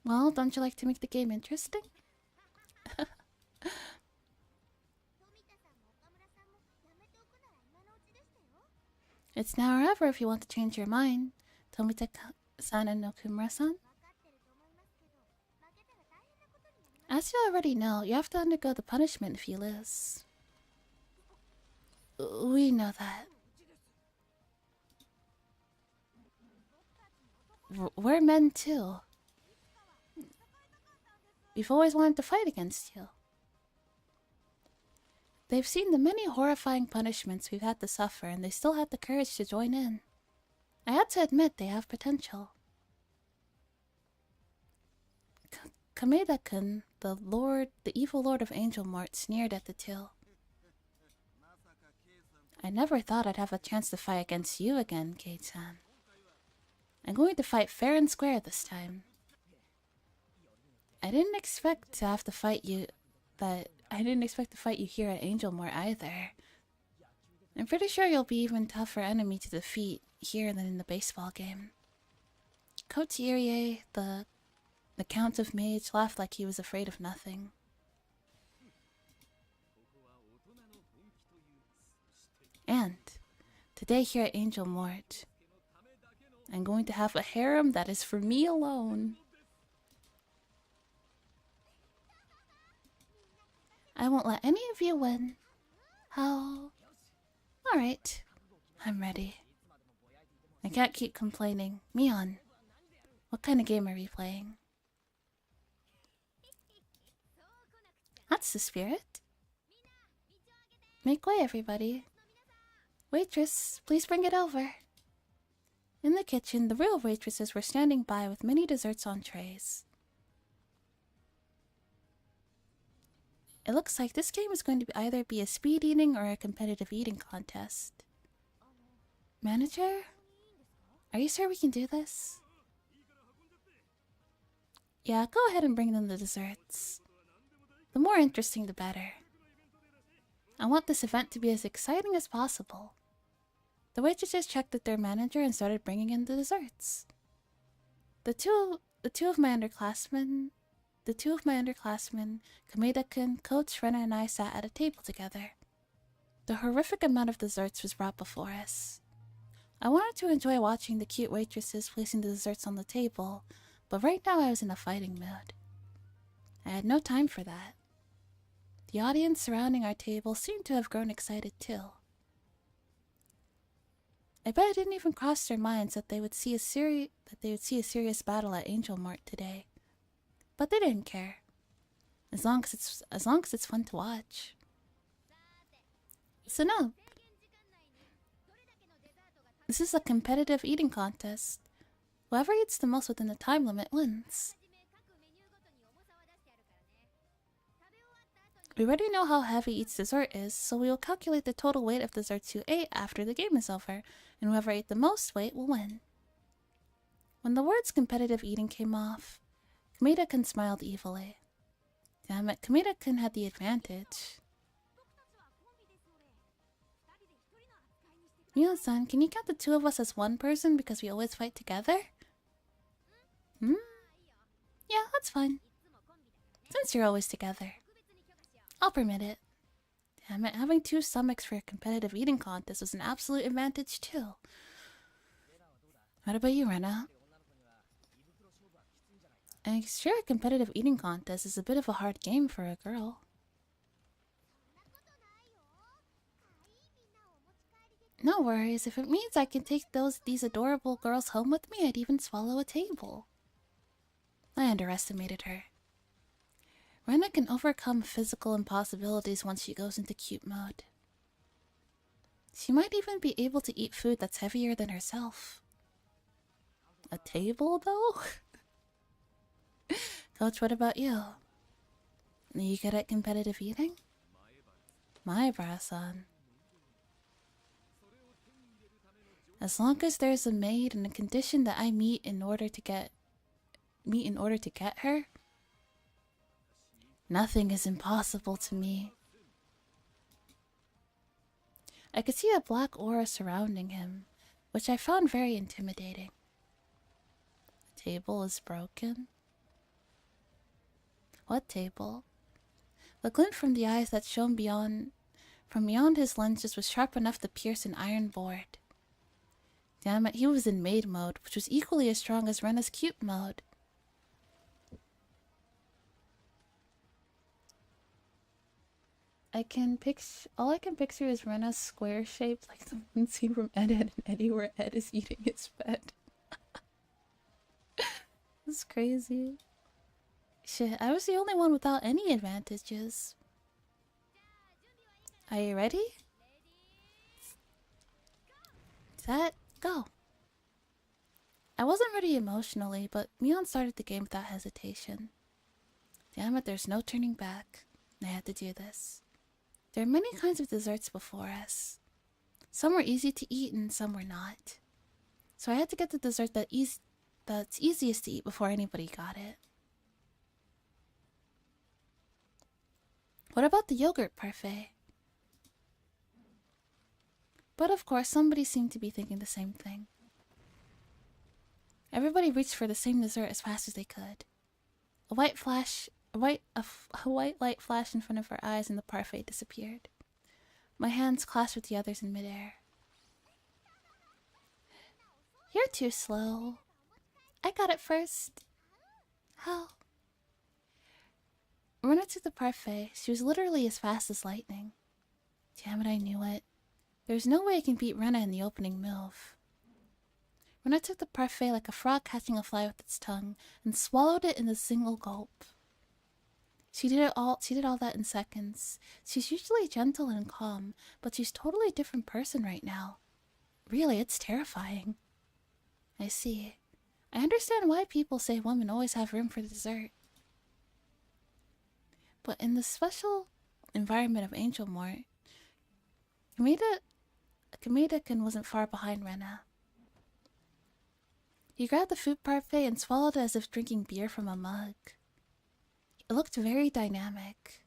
Well, don't you like to make the game interesting? It's now or ever if you want to change your mind. Tomita-san and Okumura-san. As you already know, you have to undergo the punishment if you lose. We know that. We're men too. We've always wanted to fight against you. They've seen the many horrifying punishments we've had to suffer, and they still had the courage to join in. I had to admit they have potential. Kameda-kun, the evil lord of Angel Mart, sneered at the two. I never thought I'd have a chance to fight against you again, Kate-san. I'm going to fight fair and square this time. I didn't expect to have to fight you... I didn't expect to fight you here at Angelmore either. I'm pretty sure you'll be even tougher enemy to defeat here than in the baseball game. Coach Irie, the Count of Mage, laughed like he was afraid of nothing. And today here at Angel Mort, I'm going to have a harem that is for me alone. I won't let any of you win. How? Alright, I'm ready. I can't keep complaining. Mion, what kind of game are we playing? That's the spirit. Make way, everybody. Waitress, please bring it over. In the kitchen, the real waitresses were standing by with many desserts on trays. It looks like this game is going to either be a speed eating or a competitive eating contest. Manager? Are you sure we can do this? Yeah, go ahead and bring them the desserts. The more interesting, the better. I want this event to be as exciting as possible. The waitresses checked with their manager and started bringing in the desserts. The two of my underclassmen, Kameda-kun, Coach Rena, and I sat at a table together. The horrific amount of desserts was brought before us. I wanted to enjoy watching the cute waitresses placing the desserts on the table, but right now I was in a fighting mood. I had no time for that. The audience surrounding our table seemed to have grown excited too. I bet it didn't even cross their minds that they would see a serious battle at Angel Mart today. But they didn't care. As long as it's fun to watch. So no. This is a competitive eating contest. Whoever eats the most within the time limit wins. We already know how heavy each dessert is, so we will calculate the total weight of desserts you ate after the game is over, and whoever ate the most weight will win. When the words competitive eating came off, Kameda-kun smiled evilly. Damn it, Kameda-kun had the advantage. Mion-san, can you count the two of us as one person because we always fight together? Hmm? Yeah, that's fine. Since you're always together. I'll permit it. Damn it, having two stomachs for a competitive eating contest was an absolute advantage too. What about you, Rena? I'm sure a competitive eating contest is a bit of a hard game for a girl. No worries, if it means I can take these adorable girls home with me, I'd even swallow a table. I underestimated her. Rena can overcome physical impossibilities once she goes into cute mode. She might even be able to eat food that's heavier than herself. A table, though? Coach, what about you? Are you good at competitive eating? My bra-san. As long as there's a maid and a condition that I meet in order to get her, nothing is impossible to me. I could see a black aura surrounding him, which I found very intimidating. The table is broken. What table? The glint from the eyes that shone from beyond his lenses was sharp enough to pierce an iron board. Damn it, he was in maid mode, which was equally as strong as Rena's cute mode. All I can picture is Rena's square shaped like the one scene from Ed, Ed and Eddie where Ed is eating his pet. That's crazy. Shit, I was the only one without any advantages. Are you ready? Set, go. I wasn't ready emotionally, but Mion started the game without hesitation. Damn it, there's no turning back. I had to do this. There are many kinds of desserts before us. Some were easy to eat and some were not. So I had to get the dessert that's easiest to eat before anybody got it. What about the yogurt parfait? But of course, somebody seemed to be thinking the same thing. Everybody reached for the same dessert as fast as they could. A white light flashed in front of our eyes and the parfait disappeared. My hands clasped with the others in midair. You're too slow. I got it first. How? When I took the parfait, she was literally as fast as lightning. Damn it, I knew it. There's no way I can beat Rena in the opening move. Rena took the parfait like a frog catching a fly with its tongue and swallowed it in a single gulp. She did all that in seconds. She's usually gentle and calm, but she's totally a different person right now. Really, it's terrifying. I see. I understand why people say women always have room for dessert. But in the special environment of Angel Mort, Kameda-kun wasn't far behind Rena. He grabbed the food parfait and swallowed it as if drinking beer from a mug. It looked very dynamic.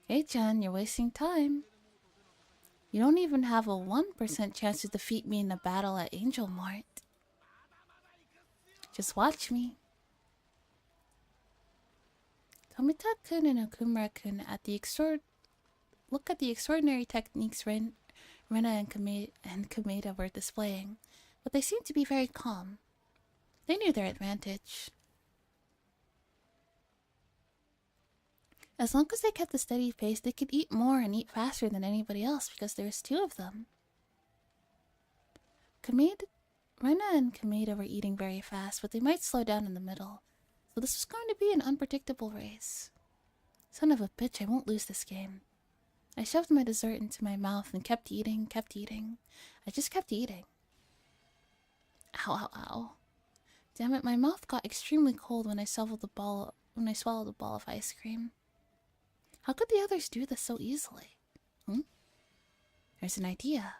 Hey Chan, you're wasting time. You don't even have a 1% chance to defeat me in a battle at Angel Mart. Just watch me. Tomita-kun and Okumura-kun look at the extraordinary techniques Rena and Kameda were displaying, but they seemed to be very calm. They knew their advantage. As long as they kept a steady pace, they could eat more and eat faster than anybody else because there was 2 of them. Rena and Kameda were eating very fast, but they might slow down in the middle. So this was going to be an unpredictable race. Son of a bitch, I won't lose this game. I shoved my dessert into my mouth and kept eating. I just kept eating. Ow, ow, ow. Damn it, my mouth got extremely cold when I swallowed a ball of ice cream. How could the others do this so easily? There's an idea.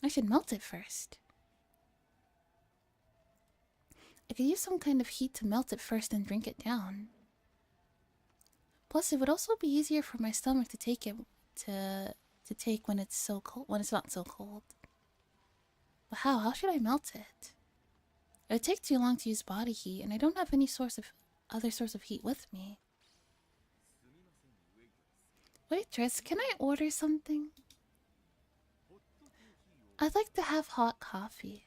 I should melt it first. I could use some kind of heat to melt it first and drink it down. Plus, it would also be easier for my stomach to take it to take when it's so cold, when it's not so cold. But how? How should I melt it? It would take too long to use body heat, and I don't have any other source of heat with me. Waitress, can I order something? I'd like to have hot coffee.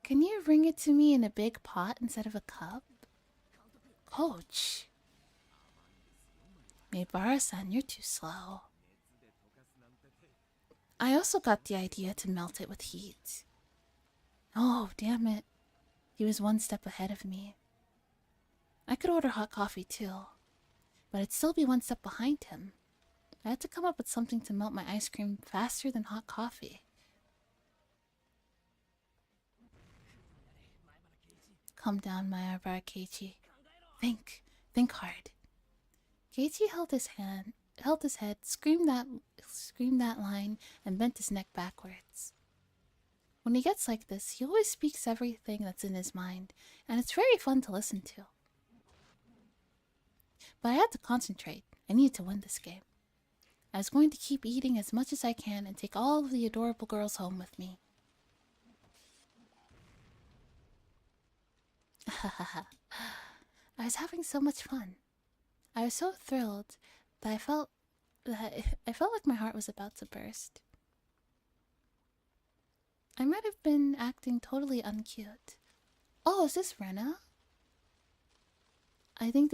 Can you bring it to me in a big pot instead of a cup? Coach. Meibara-san, you're too slow. I also got the idea to melt it with heat. Oh, damn it. He was 1 step ahead of me. I could order hot coffee too, but I'd still be 1 step behind him. I had to come up with something to melt my ice cream faster than hot coffee. Calm down, Mayabara Keiichi. Think hard. Keiichi held his head, screamed that line, and bent his neck backwards. When he gets like this, he always speaks everything that's in his mind, and it's very fun to listen to. But I had to concentrate. I needed to win this game. I was going to keep eating as much as I can and take all of the adorable girls home with me. I was having so much fun. I was so thrilled that I felt like my heart was about to burst. I might have been acting totally uncute. Oh, is this Rena? I think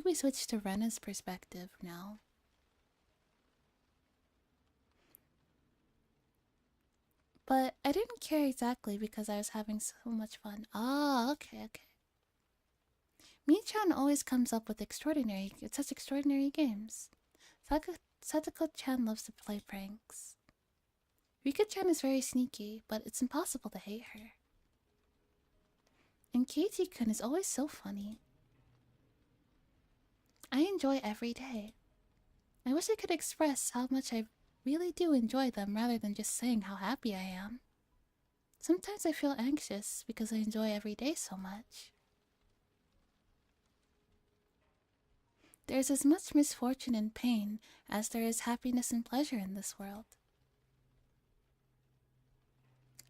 we switched to Rena's perspective now. But I didn't care exactly because I was having so much fun. Ah, okay. Mi-chan always comes up with such extraordinary games. Satoko-chan loves to play pranks. Rika-chan is very sneaky, but it's impossible to hate her. And Keiichi-kun is always so funny. I enjoy every day. I wish I could express how much I really do enjoy them rather than just saying how happy I am. Sometimes I feel anxious because I enjoy every day so much. There's as much misfortune and pain as there is happiness and pleasure in this world.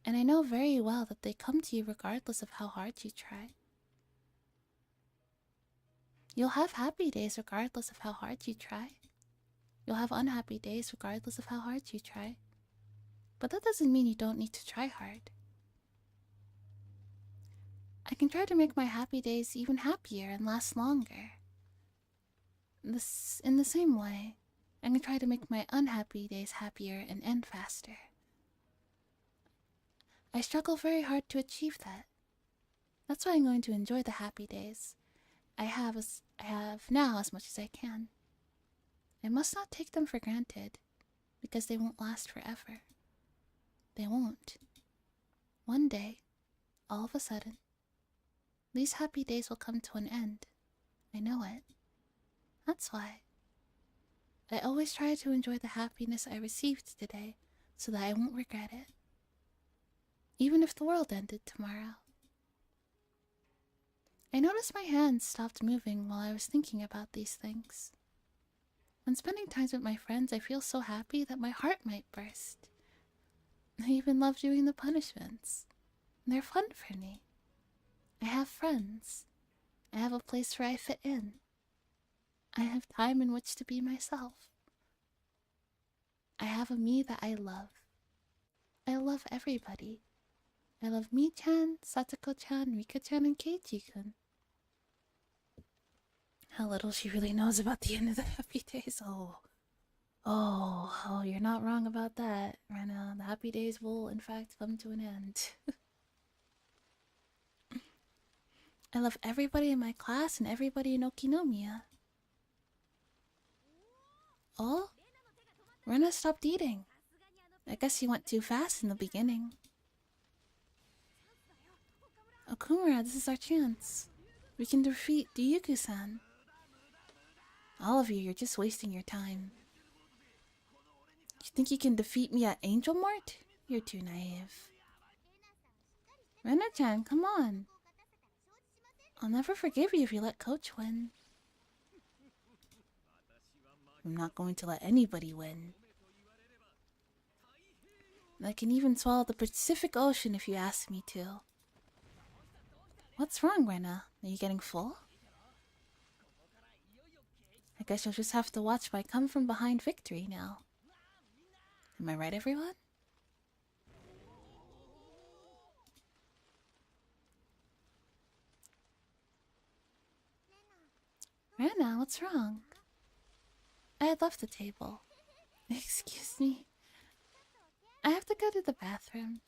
And I know very well that they come to you regardless of how hard you try. You'll have happy days regardless of how hard you try. You'll have unhappy days regardless of how hard you try. But that doesn't mean you don't need to try hard. I can try to make my happy days even happier and last longer. In the same way, I can try to make my unhappy days happier and end faster. I struggle very hard to achieve that. That's why I'm going to enjoy the happy days I have now as much as I can. I must not take them for granted, because they won't last forever. They won't. One day, all of a sudden, these happy days will come to an end. I know it. That's why I always try to enjoy the happiness I received today so that I won't regret it. Even if the world ended tomorrow. I noticed my hands stopped moving while I was thinking about these things. When spending time with my friends, I feel so happy that my heart might burst. I even love doing the punishments. They're fun for me. I have friends. I have a place where I fit in. I have time in which to be myself. I have a me that I love. I love everybody. I love Mi-chan, Satoko-chan, Rika-chan, and Keiichi-kun. How little she really knows about the end of the happy days. Oh, you're not wrong about that, Rena. The happy days will, in fact, come to an end. I love everybody in my class and everybody in Okinomiya. Oh? Rena stopped eating. I guess she went too fast in the beginning. Okumura, this is our chance. We can defeat Ryugu-san. All of you, you're just wasting your time. You think you can defeat me at Angel Mart? You're too naive. Rena-chan, come on. I'll never forgive you if you let Coach win. I'm not going to let anybody win. I can even swallow the Pacific Ocean if you ask me to. What's wrong, Rena? Are you getting full? I guess you'll just have to watch my come-from-behind victory now. Am I right, everyone? Rena, what's wrong? I had left the table. Excuse me. I have to go to the bathroom.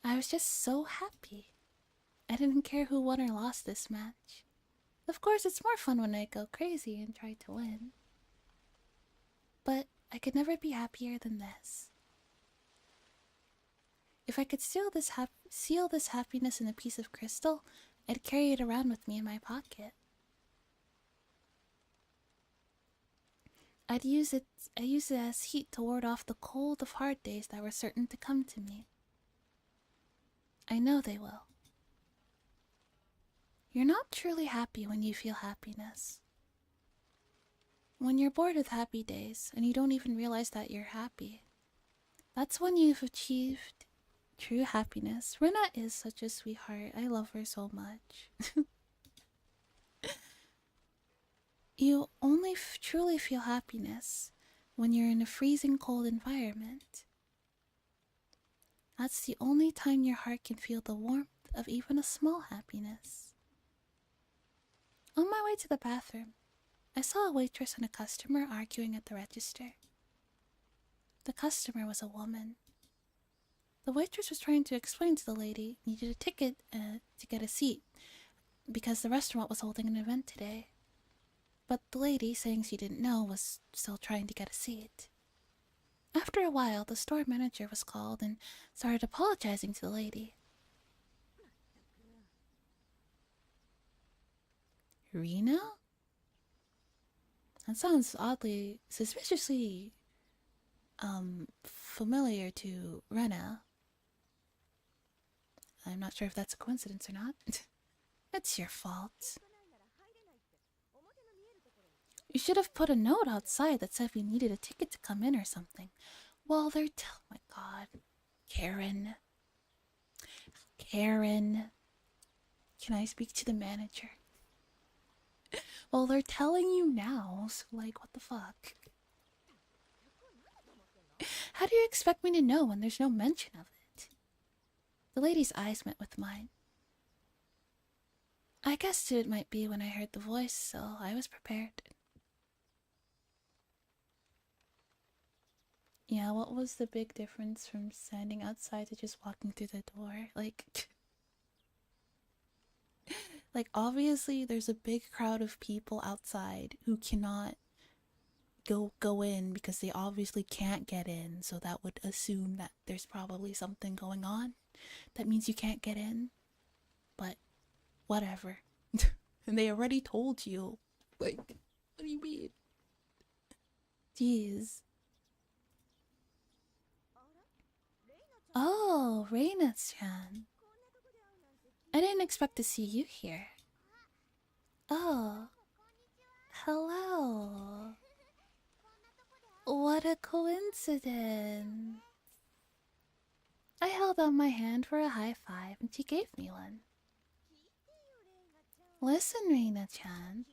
I was just so happy. I didn't care who won or lost this match. Of course, it's more fun when I go crazy and try to win. But I could never be happier than this. If I could seal this happiness in a piece of crystal, I'd carry it around with me in my pocket. I use it as heat to ward off the cold of hard days that were certain to come to me. I know they will. You're not truly happy when you feel happiness. When you're bored with happy days and you don't even realize that you're happy, that's when you've achieved true happiness. Rena is such a sweetheart. I love her so much. You only truly feel happiness when you're in a freezing cold environment. That's the only time your heart can feel the warmth of even a small happiness. On my way to the bathroom, I saw a waitress and a customer arguing at the register. The customer was a woman. The waitress was trying to explain to the lady needed a ticket to get a seat because the restaurant was holding an event today. But the lady, saying she didn't know, was still trying to get a seat. After a while, the store manager was called and started apologizing to the lady. Rena? That sounds oddly, suspiciously, familiar to Rena. I'm not sure if that's a coincidence or not. It's your fault. You should have put a note outside that said we needed a ticket to come in or something. Well, oh my god. Karen. Karen. Can I speak to the manager? Well, they're telling you now, so like, what the fuck? How do you expect me to know when there's no mention of it? The lady's eyes met with mine. I guessed it might be when I heard the voice, so I was prepared. Yeah, what was the big difference from standing outside to just walking through the door? Like, like obviously there's a big crowd of people outside who cannot go in because they obviously can't get in, so that would assume that there's probably something going on. That means you can't get in. But whatever. And they already told you. Like, what do you mean? Jeez. Oh, Reina-chan. I didn't expect to see you here. Oh. Hello. What a coincidence. I held out my hand for a high five and she gave me one. Listen, Reina-chan.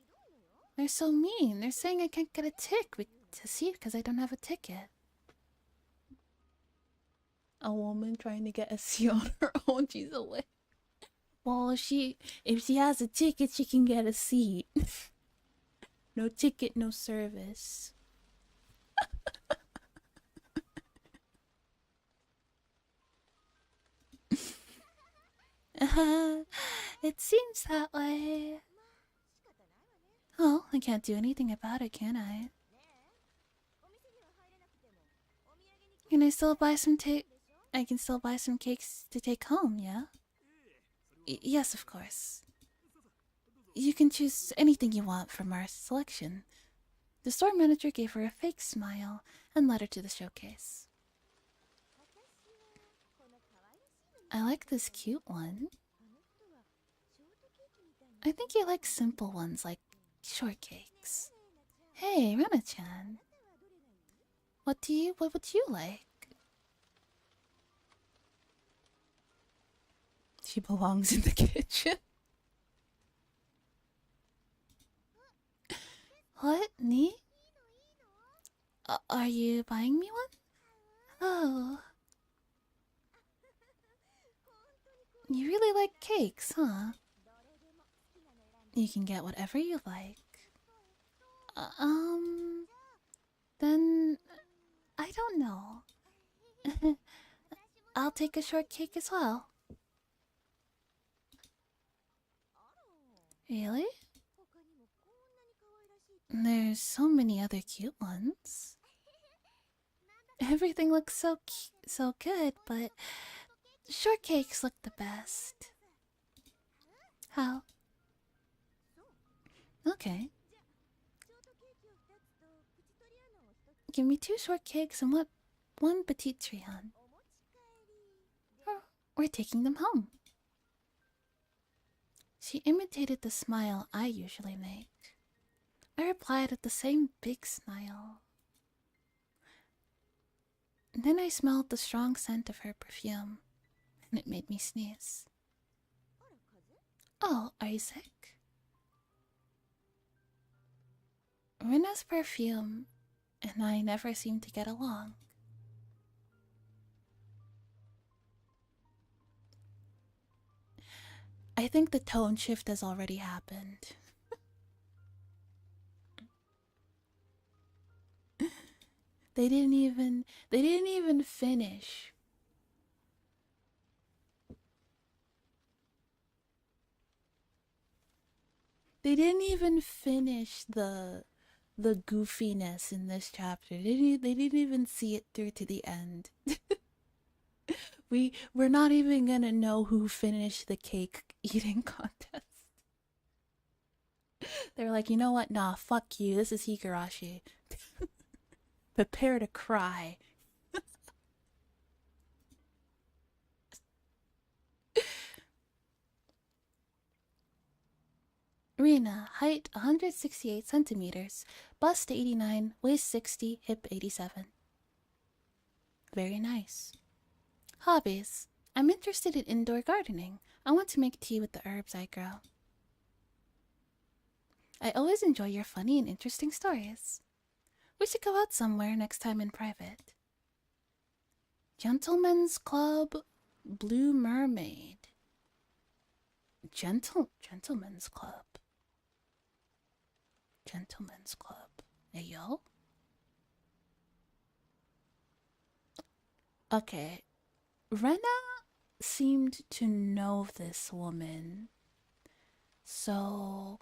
They're so mean. They're saying I can't get a ticket to see because I don't have a ticket. A woman trying to get a seat on her own. She's away. Well, if she has a ticket, she can get a seat. No ticket, no service. It seems that way. Oh, I can't do anything about it, can I? Can I still buy some I can still buy some cakes to take home, yeah? Yes, of course. You can choose anything you want from our selection. The store manager gave her a fake smile and led her to the showcase. I like this cute one. I think you like simple ones like shortcakes. Hey, Rena-chan. What would you like? She belongs in the kitchen. What? Me? Are you buying me one? Oh. You really like cakes, huh? You can get whatever you like. Then I don't know. I'll take a shortcake as well. Really? There's so many other cute ones. Everything looks so good, but shortcakes look the best. How? Okay. Give me 2 shortcakes and one petite trian. We're taking them home. She imitated the smile I usually make. I replied with the same big smile. And then I smelled the strong scent of her perfume, and it made me sneeze. Oh, are you sick? Rena's perfume and I never seem to get along. I think the tone shift has already happened. They didn't even finish. They didn't even finish the goofiness in this chapter. They didn't even see it through to the end. We're not even gonna know who finished the cake eating contest. They're like, you know what? Nah, fuck you. This is Higurashi. Prepare to cry. Rina, height 168 centimeters, bust 89, waist 60, hip 87. Very nice. Hobbies. I'm interested in indoor gardening. I want to make tea with the herbs I grow. I always enjoy your funny and interesting stories. We should go out somewhere next time in private. Gentlemen's Club, Blue Mermaid. Gentlemen's Club. Gentlemen's Club. Hey, yo? Okay. Rena seemed to know this woman. So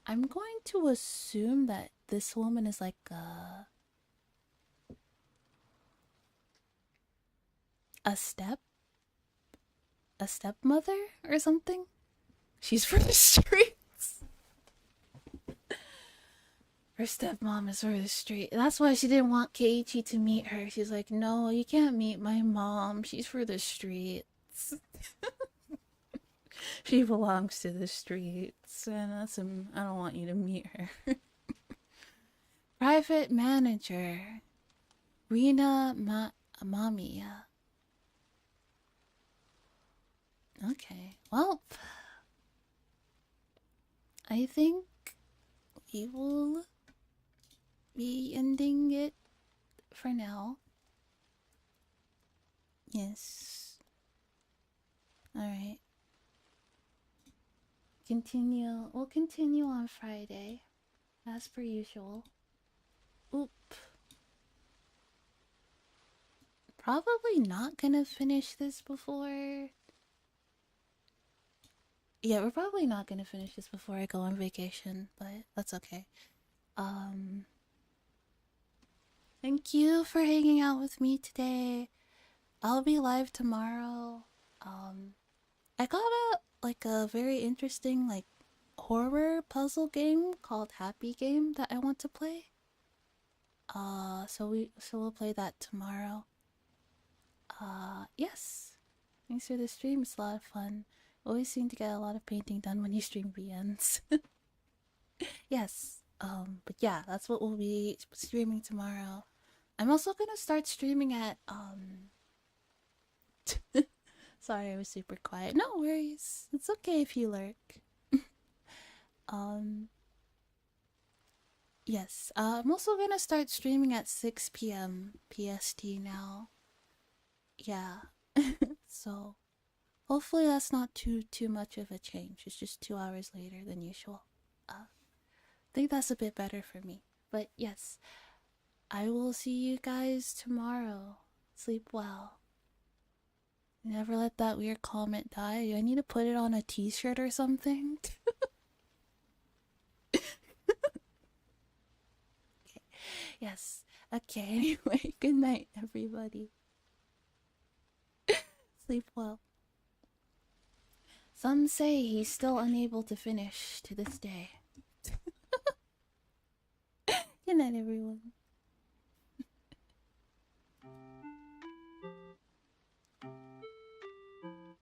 I'm going to assume that this woman is like a stepmother or something. She's from the streets. Her stepmom is for the street. That's why she didn't want Keiichi to meet her. She's like, no, you can't meet my mom. She's for the streets. She belongs to the streets. And I don't want you to meet her. Private manager. Rina Mamiya. Okay. Well, I think we will be ending it for now. Yes. Alright. We'll continue on Friday, as per usual. Oop. Probably not gonna finish this before... Yeah, we're probably not gonna finish this before I go on vacation, but that's okay. Thank you for hanging out with me today. I'll be live tomorrow. I got a very interesting horror puzzle game called Happy Game that I want to play. So we'll play that tomorrow. Yes. Thanks for the stream. It's a lot of fun. Always seem to get a lot of painting done when you stream VNs. Yes. But yeah, that's what we'll be streaming tomorrow. I'm also gonna start streaming at Sorry, I was super quiet. No worries. It's okay if you lurk. Yes. I'm also gonna start streaming at 6 p.m. PST now. Yeah. So hopefully that's not too much of a change. It's just 2 hours later than usual. I think that's a bit better for me. But yes, I will see you guys tomorrow. Sleep well. Never let that weird comment die. I need to put it on a t-shirt or something. Okay. Yes. Okay, anyway. Good night, everybody. Sleep well. Some say he's still unable to finish to this day. Good night, everyone.